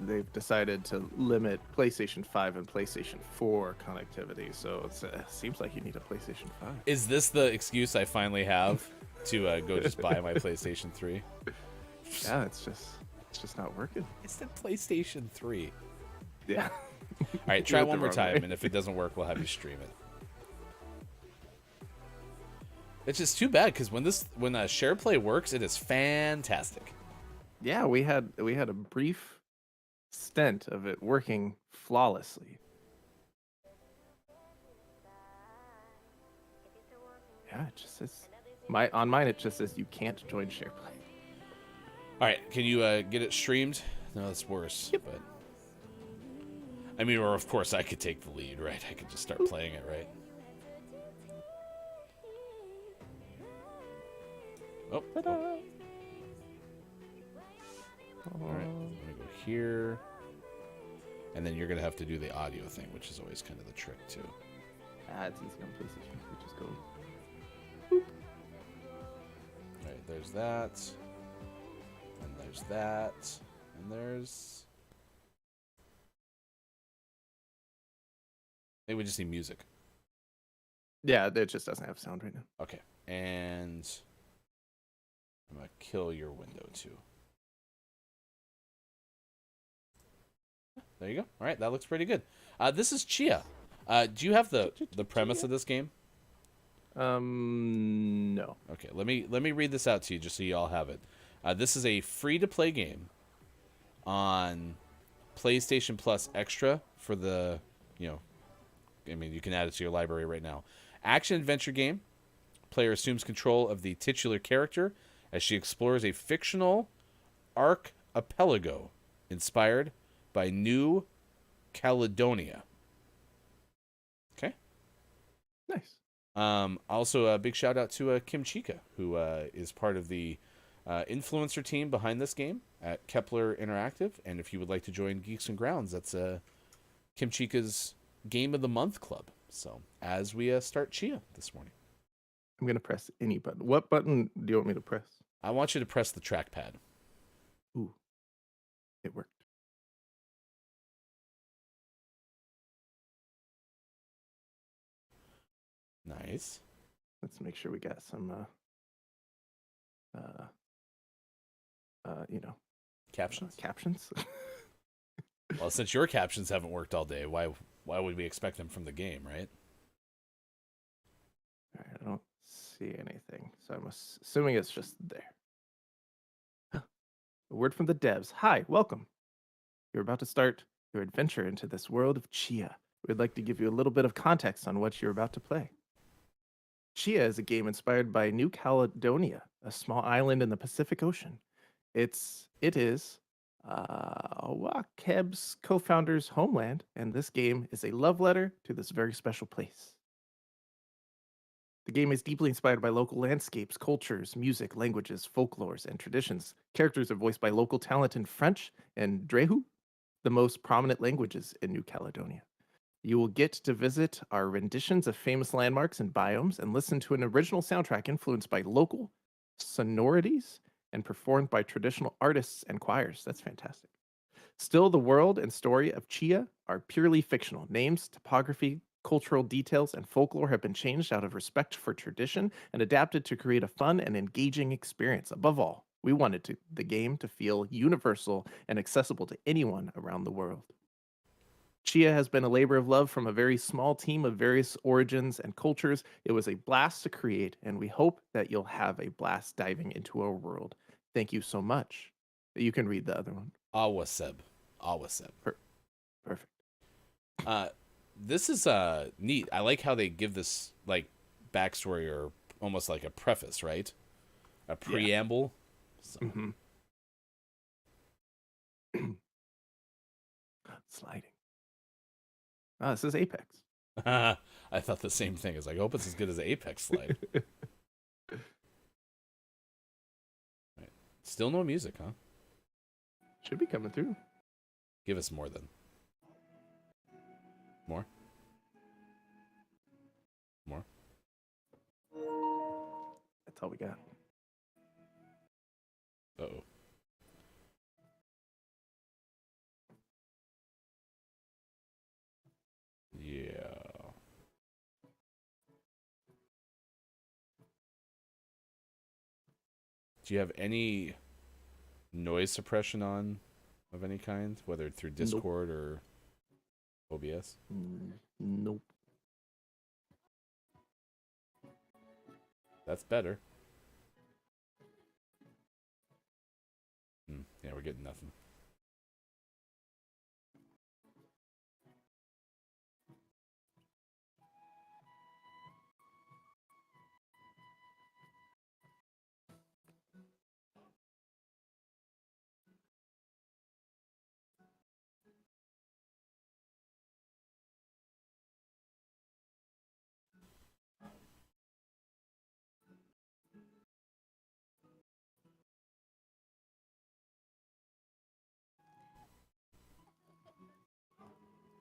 they've decided to limit PlayStation 5 and PlayStation 4 connectivity, so it seems like you need a PlayStation 5. Is this the excuse I finally have to go just buy my PlayStation 3? Yeah, it's just not working. It's the PlayStation 3. Yeah. All right, try You went one the more wrong time, way. and if it doesn't work, we'll have you stream it. It's just too bad because when SharePlay works, it is fantastic. Yeah, we had a brief stint of it working flawlessly. Yeah, it just says on mine it just says you can't join SharePlay. All right, can you get it streamed? No, that's worse. Yep. But I mean, or of course I could take the lead, right? I could just start playing it, right? Oh. All right, I'm gonna go here, and then you're gonna have to do the audio thing, which is always kind of the trick too. It's easy on PlayStation. We just go. All right, there's that, and there's that, and there's Maybe we just need music. Yeah, it just doesn't have sound right now. Okay, and I'm gonna kill your window too. There you go. All right, that looks pretty good. This is Chia. Do you have the premise of this game? No. Okay, let me read this out to you just so you all have it. This is a free-to-play game on PlayStation Plus Extra for the, I mean, you can add it to your library right now. Action-adventure game. Player assumes control of the titular character as she explores a fictional archipelago inspired by New Caledonia. Okay. Nice. Also, a big shout out to Kim Chika, who is part of the influencer team behind this game at Kepler Interactive. And if you would like to join Geeks and Grounds, that's Kim Chika's Game of the Month Club. So as we start Chia this morning, I'm going to press any button. What button do you want me to press? I want you to press the trackpad. Ooh, it worked. Nice. Let's make sure we got some, Captions? Captions. Well, since your captions haven't worked all day, why would we expect them from the game, right? All right, I don't see anything, so I'm assuming it's just there. A word from the devs. Hi, welcome. You're about to start your adventure into this world of Chia. We'd like to give you a little bit of context on what you're about to play. Chia is a game inspired by New Caledonia, a small island in the Pacific Ocean. It is Wakeb's co-founder's homeland, and this game is a love letter to this very special place. The game is deeply inspired by local landscapes, cultures, music, languages, folklores, and traditions. Characters are voiced by local talent in French and Drehu, the most prominent languages in New Caledonia. You will get to visit our renditions of famous landmarks and biomes and listen to an original soundtrack influenced by local sonorities and performed by traditional artists and choirs. That's fantastic. Still, the world and story of Chia are purely fictional. Names, topography, cultural details, and folklore have been changed out of respect for tradition and adapted to create a fun and engaging experience. Above all, we wanted the game to feel universal and accessible to anyone around the world. Chia has been a labor of love from a very small team of various origins and cultures. It was a blast to create, and we hope that you'll have a blast diving into our world. Thank you so much. You can read the other one. Awaseb. Perfect. This is neat. I like how they give this like backstory or almost like a preface, right? A preamble. Yeah. So. Sliding. Oh, this is Apex. I thought the same thing. I hope it's as good as the Apex slide. Right. Still no music, huh? Should be coming through. Give us more then. More? More? That's all we got. Uh-oh. Yeah. Do you have any noise suppression on of any kind, whether through Discord or OBS? Nope. That's better. Yeah, we're getting nothing.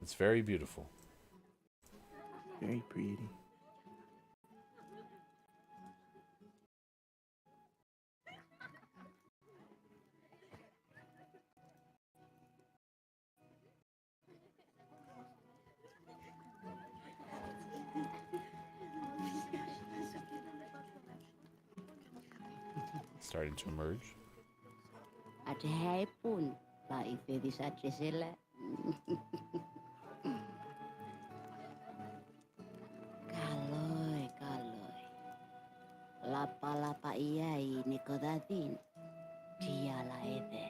It's very beautiful. Very pretty. starting to emerge. At happen, la ife di sa chisela. Kaloy, kaloy. Lapa iyay ni kodatin. Chia la ede.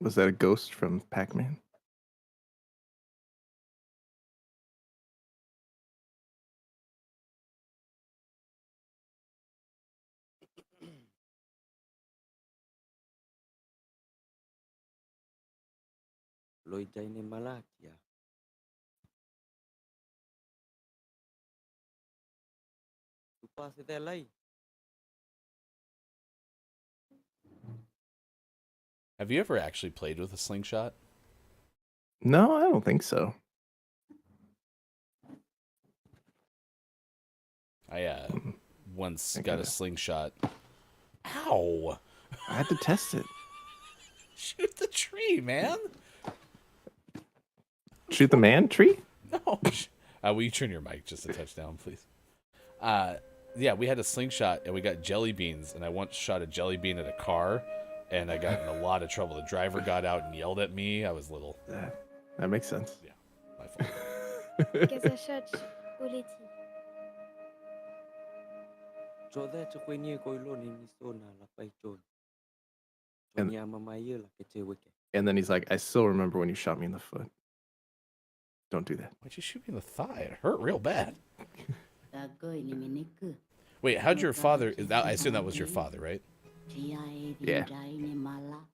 Was that a ghost from Pac-Man? Lôi chay ni Malatia. Tu pase de lei. Have you ever actually played with a slingshot? No, I don't think so. I once got a slingshot. Ow! I had to test it. Shoot the tree, man. Shoot the man tree? No. Will you turn your mic just a touch down, please? Yeah, we had a slingshot and we got jelly beans, and I once shot a jelly bean at a car, and I got in a lot of trouble. The driver got out and yelled at me. I was little. That makes sense. Yeah, my fault. Chode chukwenye koilo ni misona la paichon. And- Chonyama maye la kecheweke. And then he's like, I still remember when you shot me in the foot. Don't do that. Why'd you shoot me in the thigh? It hurt real bad. Dagoy ni miniku. Wait, how'd your father... I assume that was your father, right? Chia edi Yeah. jay ni mala.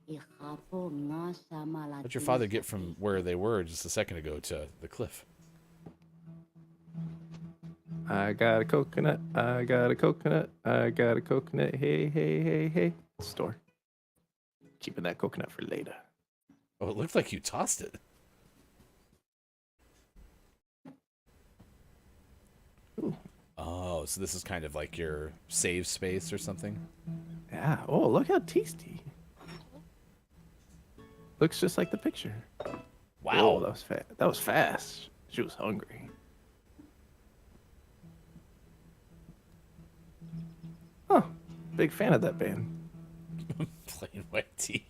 Ihapo nga sama la. How'd your father get from where they were just a second ago to the cliff? I got a coconut. I got a coconut. I got a coconut. Hey, hey, hey, hey. Store. Keeping that coconut for later. Oh, it looked like you tossed it. Ooh. Oh, so this is kind of like your save space or something? Yeah. Oh, look how tasty. Looks just like the picture. Wow. Oh, that was fast. That was fast. She was hungry. Huh. Big fan of that band. Plain white tee.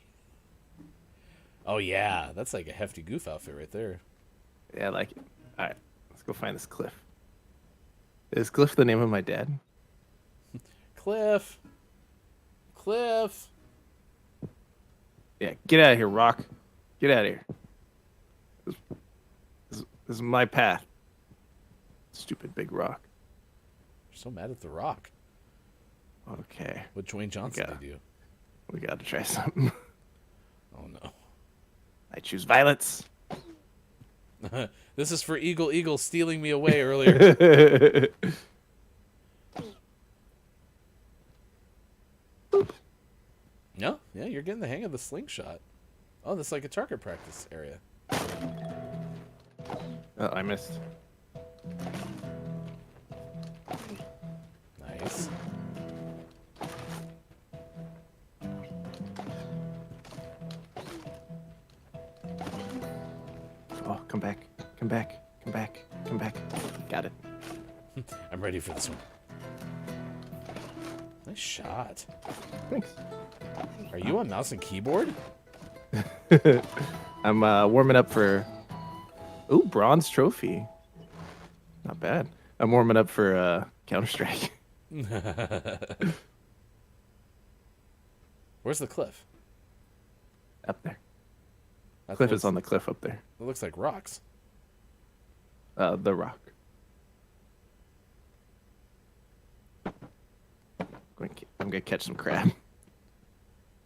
Oh, yeah. That's like a hefty goof outfit right there. Yeah, I like it. All right. Let's go find this Cliff. Is Cliff the name of my dad? Cliff. Cliff. Yeah, get out of here, Rock. Get out of here. This is my path. Stupid big rock. You're so mad at The Rock. Okay. What Dwayne Johnson did you? We got to try something. Oh, no. I choose violence. This is for Eagle stealing me away earlier. No? Yeah, you're getting the hang of the slingshot. Oh, this is like a target practice area. Oh, I missed. Nice. Oh, come back. Come back. Come back. Come back. Got it. I'm ready for this one. Nice shot. Thanks. Are you on mouse and keyboard? I'm warming up for... Ooh, bronze trophy. Not bad. I'm warming up for Counter-Strike. Where's the cliff? Up there. That Cliff looks- is on the cliff up there. It looks like rocks. The rock. I'm gonna catch some crab.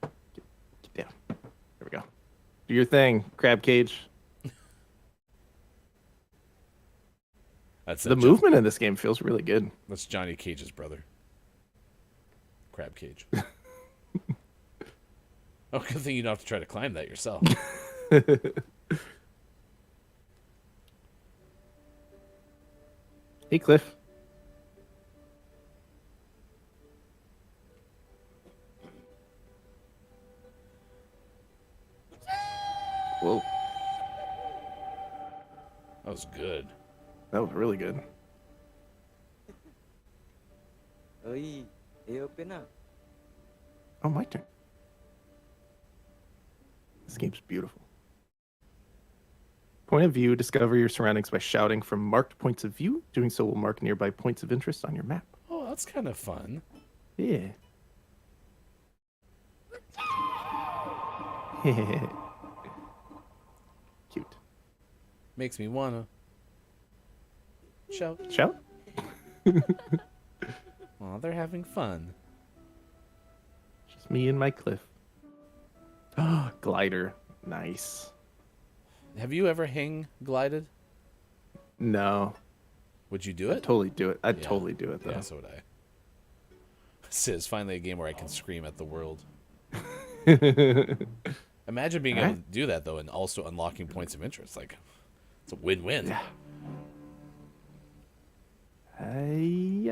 Get down. There we go. Do your thing, crab cage. That's The movement in this game feels really good. That's Johnny Cage's brother. Crab Cage. Oh, good thing you don't have to try to climb that yourself. Hey, Cliff. Whoa, That was good. that was really good. Ơi, yêu bên nào? Oh, my turn. This game's beautiful. Point of view, discover your surroundings by shouting from marked points of view. Doing so will mark nearby points of interest on your map. Oh, that's kind of fun. Yeah. Cute. Makes me wanna shout. Shout? Aw, they're having fun. Just me and my Cliff. Oh, glider. Nice. Have you ever hang glided? No. Would you do I'd it? totally do it. I'd Yeah. totally do it, though. Yeah, so would I. This is finally a game where I can scream at the world. Imagine being able to do that, though, and also unlocking points of interest. Like, it's a win-win. Yeah. Hey.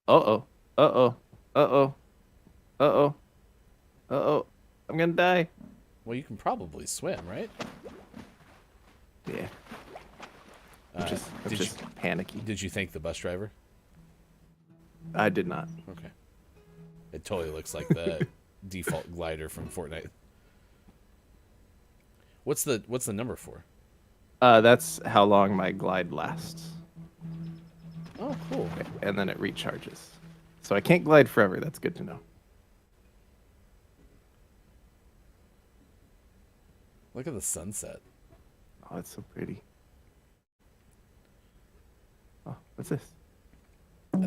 Uh-oh. Uh-oh. Uh-oh. Uh-oh. Uh-oh. I'm gonna die. Well, you can probably swim, right? Yeah. I'm just panicky. Did you thank the bus driver? I did not. Okay. It totally looks like the default glider from Fortnite. What's the number for? That's how long my glide lasts. Oh, cool. And then it recharges. So I can't glide forever. That's good to know. Look at the sunset. Oh, it's so pretty. Oh, what's this? It's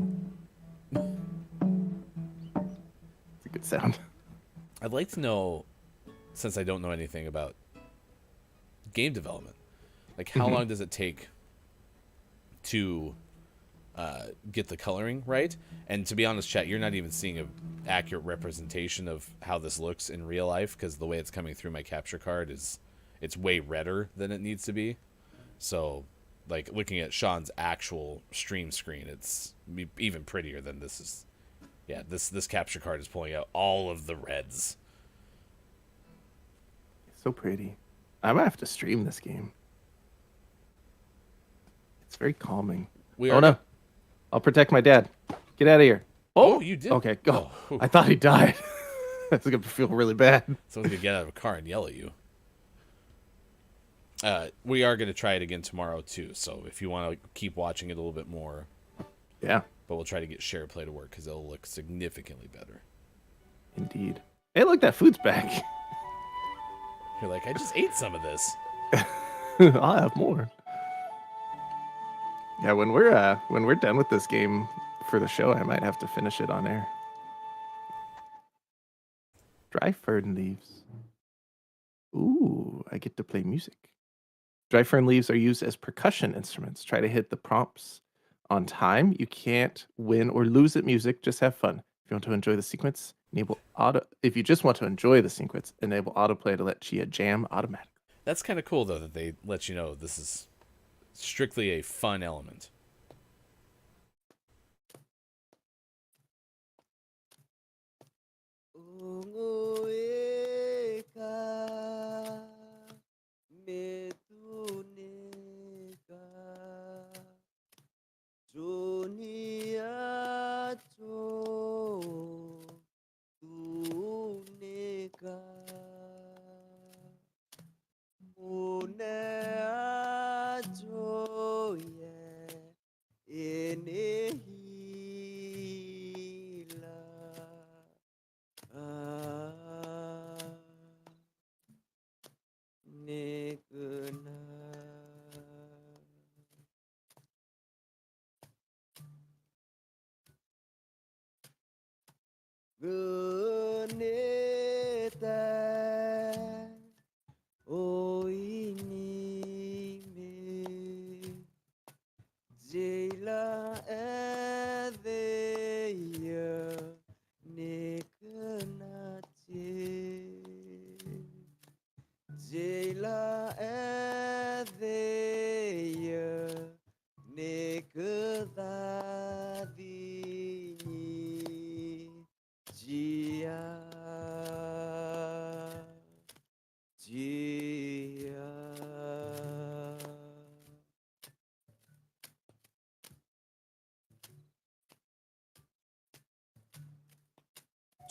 a good sound. I'd like to know, since I don't know anything about game development, like how long does it take to get the coloring right? And to be honest, chat, you're not even seeing an accurate representation of how this looks in real life, because the way it's coming through my capture card is it's way redder than it needs to be. So like looking at Sean's actual stream screen, it's even prettier than this is. Yeah, this capture card is pulling out all of the reds. It's so pretty. I might have to stream this game. It's very calming. Oh no. I'll protect my dad. Get out of here. Oh, you did. Okay, go. Oh. I thought he died. That's gonna feel really bad. Someone's gonna get out of a car and yell at you. We are gonna try it again tomorrow too. So if you want to keep watching it a little bit more, yeah. But we'll try to get share play to work because it'll look significantly better. Indeed. Hey, look, that food's back. You're like, I just ate some of this. I'll have more. Yeah, when we're done with this game for the show, I might have to finish it on air. Dry fern leaves. Ooh, I get to play music. Dry fern leaves are used as percussion instruments. Try to hit the prompts on time. You can't win or lose at music. Just have fun. If you want to enjoy the sequence, enable auto. If you just want to enjoy the sequence, enable autoplay to let Chia jam automatically. That's kind of cool though that they let you know this is strictly a fun element.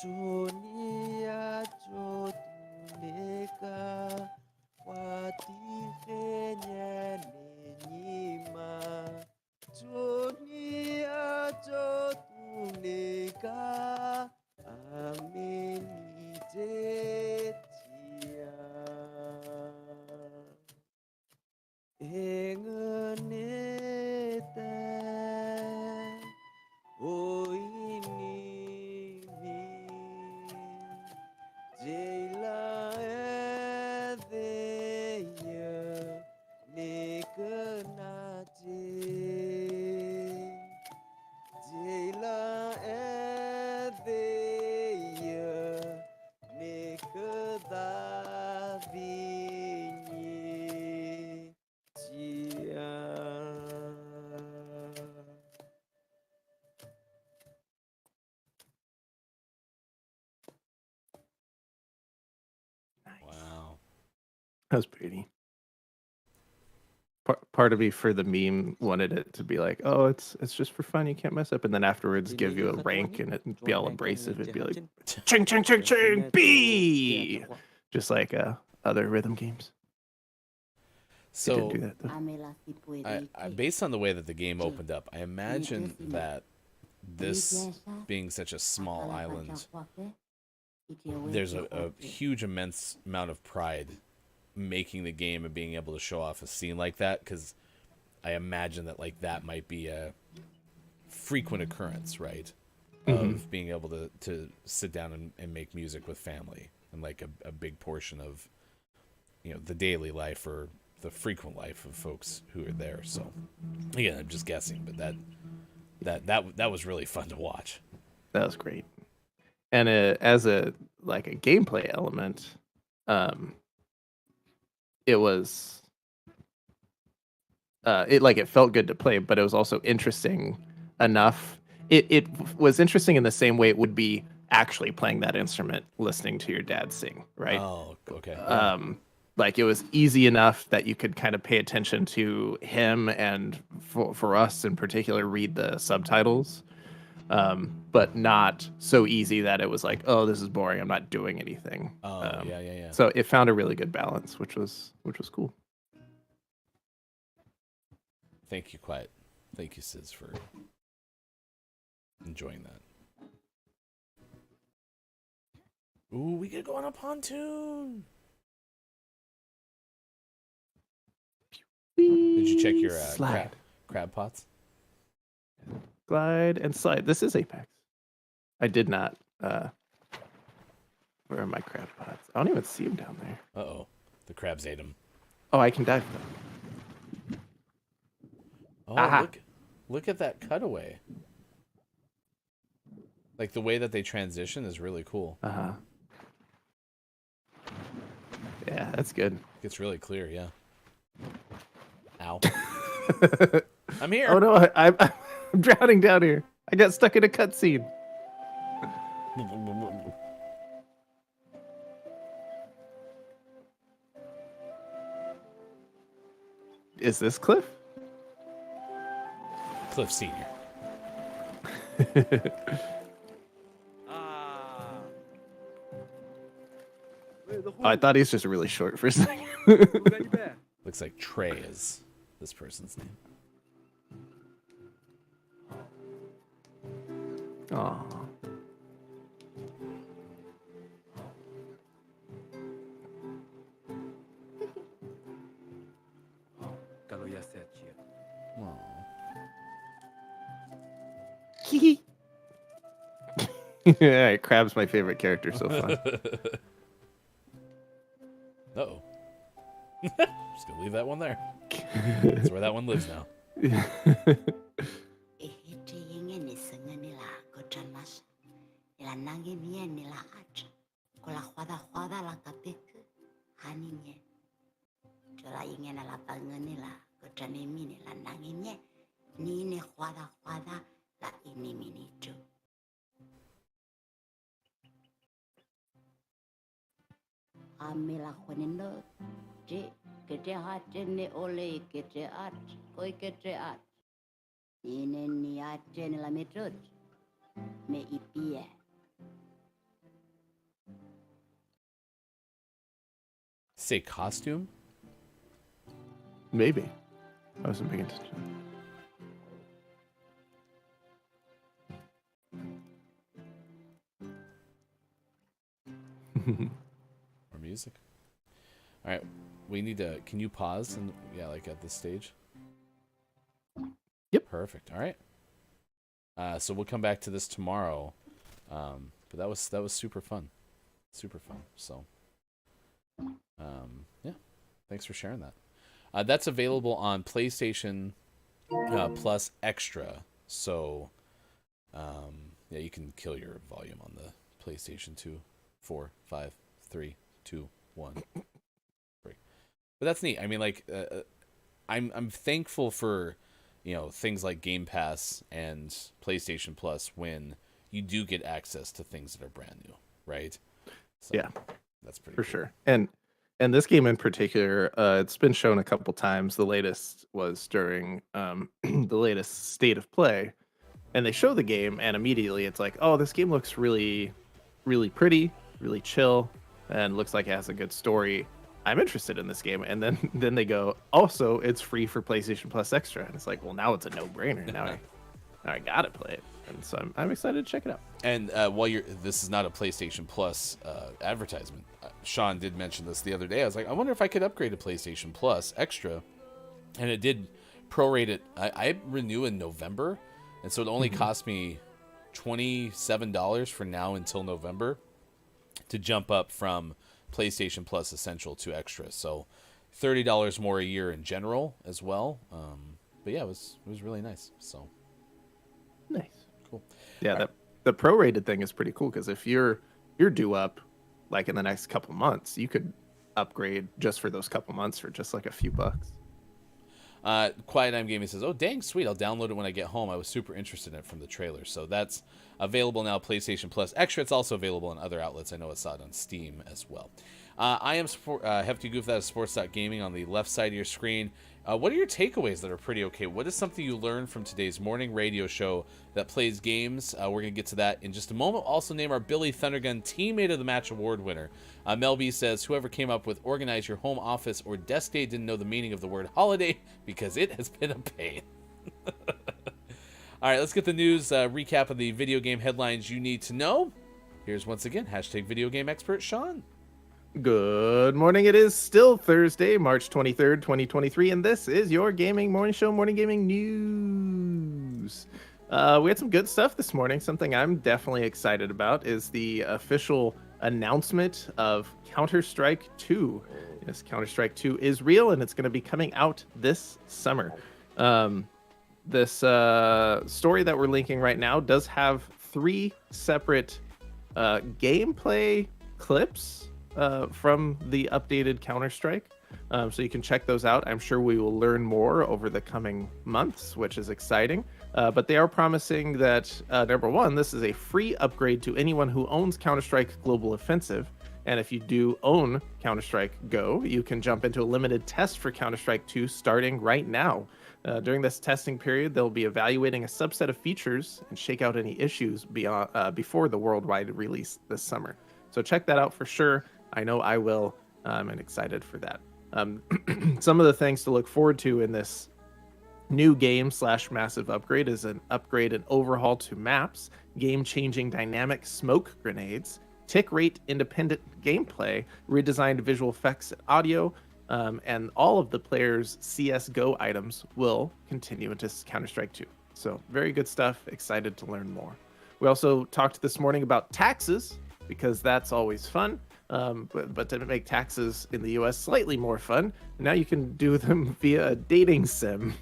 Dunia joduleka watikenya nenyima. Dunia joduleka amenitetia. Engeneta oh ini Jela etheya nekenati Jela etheya nekedavinyi Chia. Wow. That was pretty. Part of me for the meme wanted it to be like, oh, it's just for fun. You can't mess up, and then afterwards give you a rank and it'd be all abrasive. It'd be like, ching ching ching ching B, just like other rhythm games. It didn't So, do that though. based on the way that the game opened up, I imagine that this being such a small island, there's a huge, immense amount of pride making the game and being able to show off a scene like that, because I imagine that like that might be a frequent occurrence, right? Of being able to sit down and make music with family, and like a big portion of, you know, the daily life or the frequent life of folks who are there. So again, I'm just guessing, but that was really fun to watch. That was great. And as a gameplay element, it was it felt good to play, but it was also interesting enough. It was interesting in the same way it would be actually playing that instrument, listening to your dad sing, right? Oh, okay. Like it was easy enough that you could kind of pay attention to him, and for us in particular, read the subtitles. But not so easy that it was like, oh, this is boring, I'm not doing anything. Oh, yeah. So it found a really good balance, which was cool. Thank you, Quiet. Thank you, Sis, for enjoying that. Ooh, we could go on a pontoon. Did you check your crab pots? Glide and slide. This is Apex. I did not. Where are my crab pots? I don't even see them down there. Uh-oh. The crabs ate them. Oh, I can dive them. Oh, look at that cutaway. Like the way that they transition is really cool. Uh-huh. Yeah, that's good. It's really clear, yeah. Ow. I'm here. Oh no, I'm drowning down here. I got stuck in a cutscene. Is this Cliff? Cliff Senior. I thought he's just really short for a second. Looks like Trey is this person's name. Aww. Kalau ya saya Chia. Yeah, Crab's my favorite character so far. Uh-oh. Just gonna leave that one there. That's where that one lives now. Amila khonendo je kete hat ne ole kete at koi kete at ine ni at ne la metod me ipie Say costume? Maybe. I wasn't paying attention. Or music. All right, we need to. Can you pause and like at this stage? Yep. Perfect. All right. So we'll come back to this tomorrow. But that was super fun, super fun. So, yeah, thanks for sharing that. That's available on PlayStation Plus Extra. So, yeah, you can kill your volume on the PlayStation 2, 4, 5, 3, 2, 1, 3. But that's neat. I mean, like, I'm thankful for, things like Game Pass and PlayStation Plus when you do get access to things that are brand new, right? So, yeah, that's pretty for cool. sure. And this game in particular, it's been shown a couple times. The latest was during the latest State of Play, and they show the game, and immediately it's like, oh, this game looks really, really pretty, really chill, and looks like it has a good story. I'm interested in this game. And then they go, also, it's free for PlayStation Plus Extra, and it's like, well, now it's a no-brainer. Now I gotta play it. And so I'm excited to check it out. And this is not a PlayStation Plus advertisement. Sean did mention this the other day. I was like, I wonder if I could upgrade to PlayStation Plus Extra, and it did prorate it. I renew in November, and so it only cost me $27 for now until November to jump up from PlayStation Plus Essential to Extra. So $30 more a year in general as well. But yeah, it was really nice. So nice. Cool. Yeah, the prorated thing is pretty cool because if you're due up like in the next couple months, you could upgrade just for those couple months for just like a few bucks. Quiet Time Gaming says, "Oh, dang, sweet! I'll download it when I get home. I was super interested in it from the trailer." So that's available now, PlayStation Plus Extra. It's also available in other outlets. I know it's out on Steam as well. I am Hefty Goof. That is sports.gaming on the left side of your screen. What are your takeaways that are pretty okay? What is something you learned from today's morning radio show that plays games? We're going to get to that in just a moment. Also name our Billy Thundergun Teammate of the Match Award winner. Mel B says, whoever came up with organize your home office or desk day didn't know the meaning of the word holiday because it has been a pain. All right, let's get the news recap of the video game headlines you need to know. Here's once again, hashtag video game expert Sean. Good morning. It is still Thursday, March 23rd, 2023, and this is your gaming morning show, Morning Gaming News. We had some good stuff this morning. Something I'm definitely excited about is the official announcement of Counter-Strike 2. Yes, Counter-Strike 2 is real, and it's going to be coming out this summer. This story that we're linking right now does have 3 separate gameplay clips from the updated Counter-Strike. So you can check those out. I'm sure we will learn more over the coming months, which is exciting. But they are promising that, number one, this is a free upgrade to anyone who owns Counter-Strike Global Offensive. And if you do own Counter-Strike Go, you can jump into a limited test for Counter-Strike 2 starting right now. During this testing period, they'll be evaluating a subset of features and shake out any issues before the worldwide release this summer. So check that out for sure. I know I will. I'm excited for that. Some of the things to look forward to in this new game / massive upgrade is an upgrade and overhaul to maps, game-changing dynamic smoke grenades, tick rate independent gameplay, redesigned visual effects and audio, and all of the players' CSGO items will continue into Counter-Strike 2. So very good stuff. Excited to learn more. We also talked this morning about taxes, because that's always fun. But to make taxes in the US slightly more fun, now you can do them via a dating sim.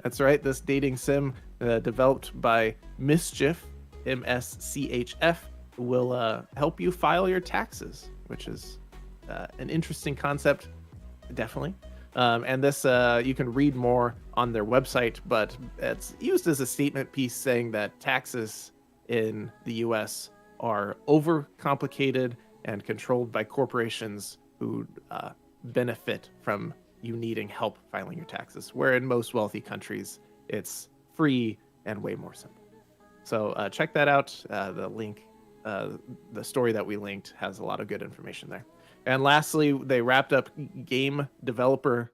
That's right, this dating sim developed by Mischief, MSCHF, will help you file your taxes, which is an interesting concept, definitely. And this, you can read more on their website, but it's used as a statement piece saying that taxes in the US are overcomplicated and controlled by corporations who benefit from you needing help filing your taxes, where in most wealthy countries, it's free and way more simple. So check that out. The link the story that we linked has a lot of good information there. And lastly, they wrapped up Game Developer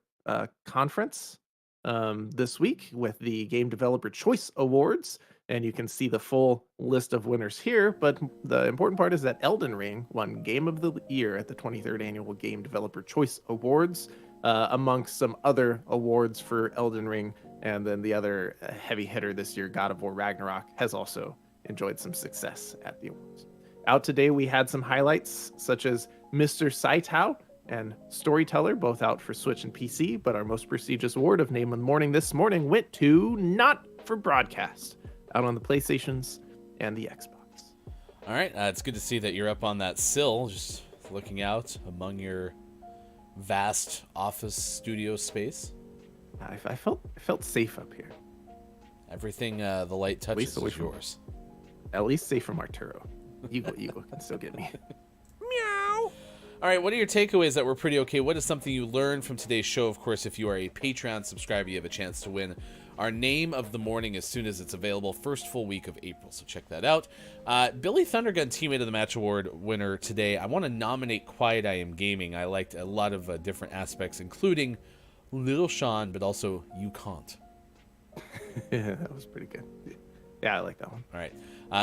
Conference this week with the Game Developer Choice Awards. And you can see the full list of winners here. But the important part is that Elden Ring won Game of the Year at the 23rd Annual Game Developer Choice Awards, amongst some other awards for Elden Ring. And then the other heavy hitter this year, God of War Ragnarok, has also enjoyed some success at the awards. Out today, we had some highlights, such as Mr. Saitao and Storyteller, both out for Switch and PC. But our most prestigious award of Name of the Morning this morning went to Not for Broadcast, out on the PlayStations and the Xbox. All right, it's good to see that you're up on that sill, just looking out among your vast office studio space. I felt safe up here. Everything the light touches is yours. At least safe from Arturo. Eagle can still get me. Meow. All right, what are your takeaways that were pretty okay? What is something you learned from today's show? Of course, if you are a Patreon subscriber, you have a chance to win our Name of the Morning as soon as it's available, first full week of April, so check that out. Billy Thundergun, Teammate of the Match Award winner today. I want to nominate Quiet I Am Gaming. I liked a lot of different aspects, including Little Sean, but also You Can't. Yeah, that was pretty good. Yeah, I like that one. All right.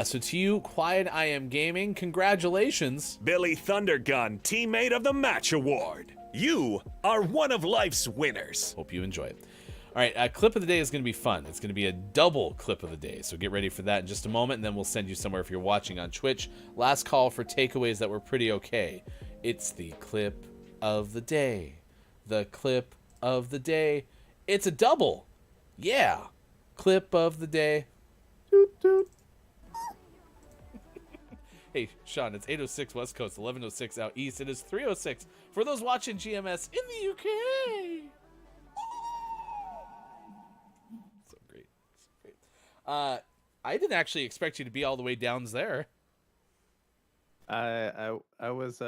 So to you, Quiet I Am Gaming, congratulations. Billy Thundergun, Teammate of the Match Award. You are one of life's winners. Hope you enjoy it. All right, clip of the day is going to be fun. It's going to be a double clip of the day, so get ready for that in just a moment, and then we'll send you somewhere if you're watching on Twitch. Last call for takeaways that were pretty okay. It's the clip of the day. The clip of the day. It's a double. Yeah. Clip of the day. Toot, toot. Hey, Sean, it's 8:06 West Coast, 11:06 out East. It is 3:06 for those watching GMS in the UK. So great. So great. I didn't actually expect you to be all the way down there. I was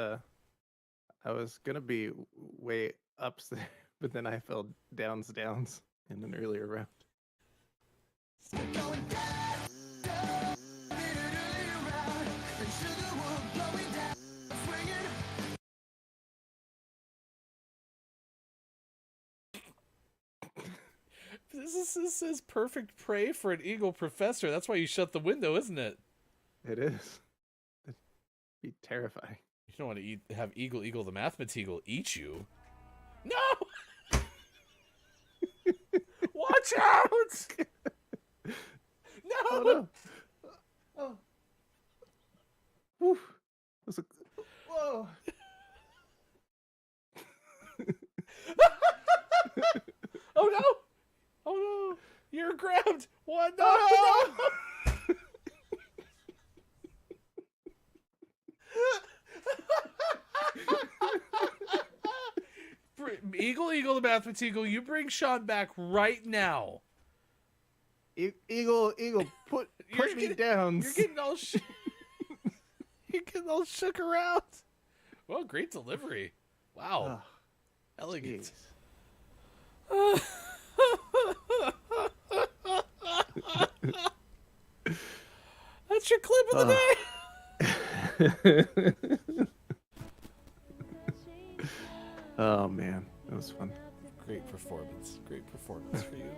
gonna be way ups there, but then I fell downs in an earlier round. This is perfect prey for an eagle professor. That's why you shut the window, isn't it? It is. It'd be terrifying. You don't want to have Eagle the Mathematical eat you. No! Watch out! No! Oh, no. Oh. Whew. Whoa. Oh no! Oh no! You're grabbed! What? No! No! Eagle the Mathematical, you bring Sean back right now. Eagle, put me down. You're getting all you're getting all shook around. Well, great delivery. Wow. Elegant. That's your clip of the day. Oh man, that was fun. Great performance for you.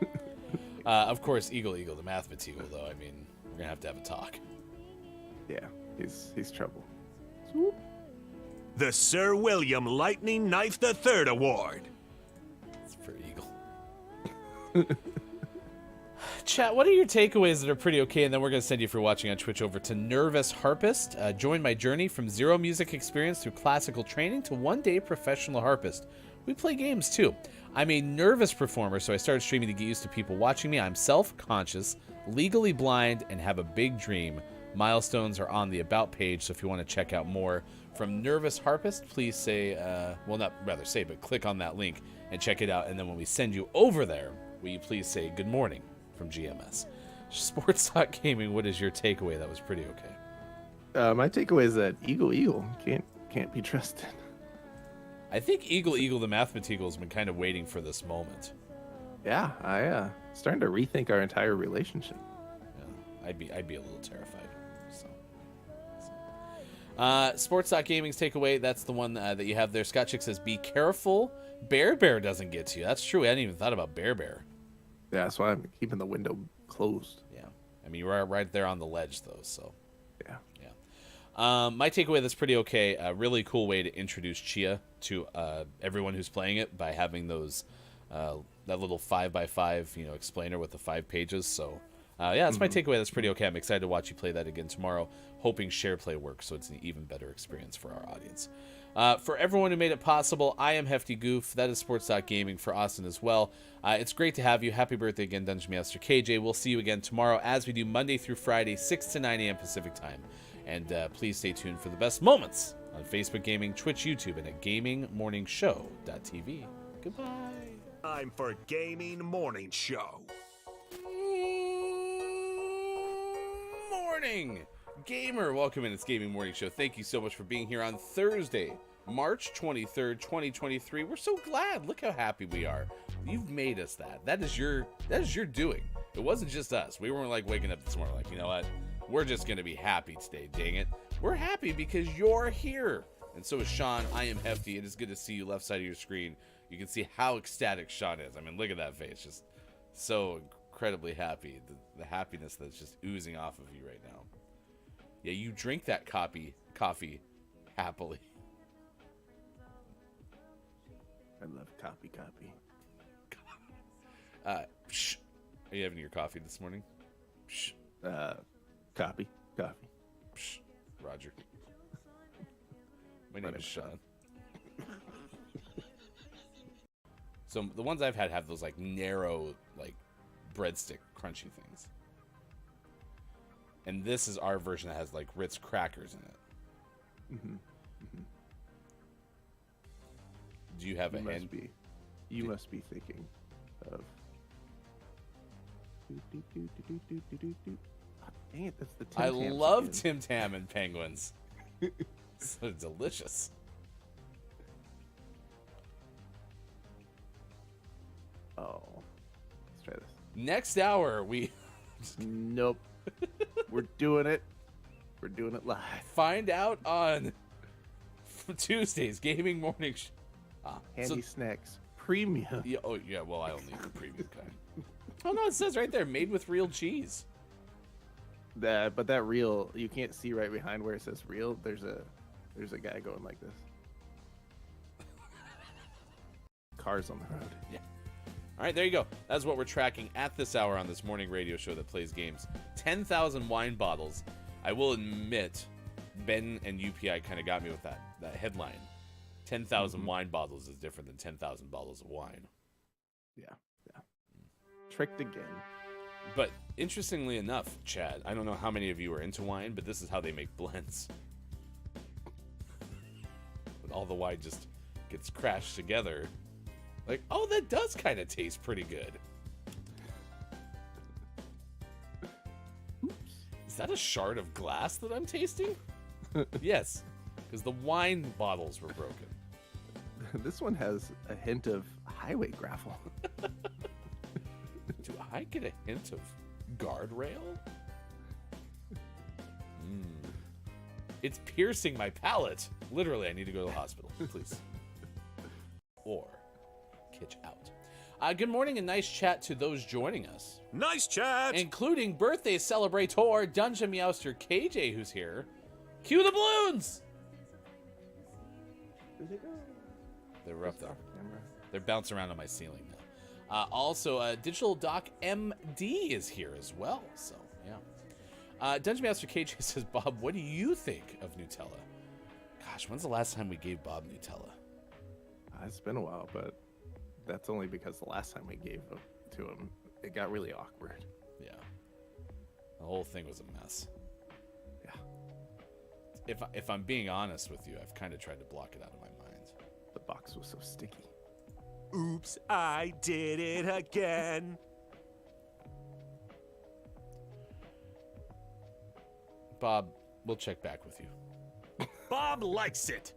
Of course, Eagle the Mathematical, though. I mean, we're gonna have to have a talk. Yeah, he's trouble. The Sir William Lightning Knife III Award. It's for Eagle. Chat, what are your takeaways that are pretty okay? And then we're going to send you, if you're watching on Twitch, over to Nervous Harpist. Join my journey from zero music experience through classical training to one-day professional harpist. We play games, too. I'm a nervous performer, so I started streaming to get used to people watching me. I'm self-conscious, legally blind, and have a big dream. Milestones are on the About page, so if you want to check out more from Nervous Harpist, please say, but click on that link and check it out. And then when we send you over there, will you please say good morning from GMS. Sports Talk Gaming, what is your takeaway? That was pretty okay. My takeaway is that Eagle can't be trusted. I think Eagle the Mathematical has been kind of waiting for this moment. Yeah, I starting to rethink our entire relationship. Yeah, I'd be a little terrified. So. Sports.gaming's takeaway, that's the one that you have there. Scott Chick says, be careful. Bear Doesn't get to you. That's true. I hadn't even thought about Bear. Yeah, that's why I'm keeping the window closed. Yeah. I mean, you are right there on the ledge, though, so. Yeah. My takeaway that's pretty okay. A really cool way to introduce Chia to everyone who's playing it by having those that little 5x5 explainer with the 5 pages. So that's my takeaway. That's pretty okay. I'm excited to watch you play that again tomorrow. Hoping share play works so it's an even better experience for our audience. For everyone who made it possible, I am Hefty Goof. That is Sports.gaming for Austin as well. It's great to have you. Happy birthday again, DungeonMeowsterKJ. We'll see you again tomorrow as we do Monday through Friday, 6 to 9 a.m. Pacific time. And please stay tuned for the best moments on Facebook Gaming, Twitch, YouTube, and at GamingMorningShow.tv. Goodbye. Time for Gaming Morning Show. Morning, gamer. Welcome in. It's Gaming Morning Show. Thank you so much for being here on Thursday, March 23rd, 2023. We're so glad. Look how happy we are. You've made us that. That is your doing. It wasn't just us. We weren't like waking up this morning like, you know what? We're just going to be happy today, dang it. We're happy because you're here. And so is Sean. I am Hefty. It is good to see you left side of your screen. You can see how ecstatic Sean is. I mean, look at that face. Just so incredibly happy. The happiness that's just oozing off of you right now. Yeah, you drink that coffee happily. I love copy. Shh. Are you having your coffee this morning? Shh. Copy. Shh. Roger. My name is Sean. So the ones I've had have those like narrow, like breadstick crunchy things. And this is our version that has like Ritz crackers in it. Do you have a hand? You must be thinking of. Dang it, that's the Tim I Tams love again. Tim Tam and penguins. So delicious. Oh, let's try this. Next hour, Nope. We're doing it. We're doing it live. Find out on Tuesday's Gaming Morning Handy snacks. Premium. Yeah, well, I only eat the premium kind. Oh, no, it says right there, made with real cheese. But that reel, you can't see right behind where it says real. There's a guy going like this. Cars on the road. Yeah. All right, there you go. That's what we're tracking at this hour on this morning radio show that plays games. 10,000 wine bottles. I will admit, Ben and UPI kind of got me with that headline. 10,000 wine bottles is different than 10,000 bottles of wine. Yeah. Tricked again. But interestingly enough, Chad, I don't know how many of you are into wine, but this is how they make blends. But all the wine just gets crashed together. Like, oh, that does kind of taste pretty good. Is that a shard of glass that I'm tasting? Yes, because the wine bottles were broken. This one has a hint of highway gravel. Do I get a hint of guardrail? It's piercing my palate. Literally, I need to go to the hospital, please. Or kitch out. Good morning and nice chat to those joining us. Nice chat! Including birthday celebrator DungeonMeowsterKJ, who's here. Cue the balloons! They're up there. They're bouncing around on my ceiling now. Also, Digital Doc MD is here as well. So, yeah. DungeonMeowsterKJ says, Bob, what do you think of Nutella? Gosh, when's the last time we gave Bob Nutella? It's been a while, but that's only because the last time we gave it to him, it got really awkward. Yeah. The whole thing was a mess. Yeah. If I'm being honest with you, I've kind of tried to block it out of my mind. The box was so sticky. Oops, I did it again. Bob, we'll check back with you. Bob likes it.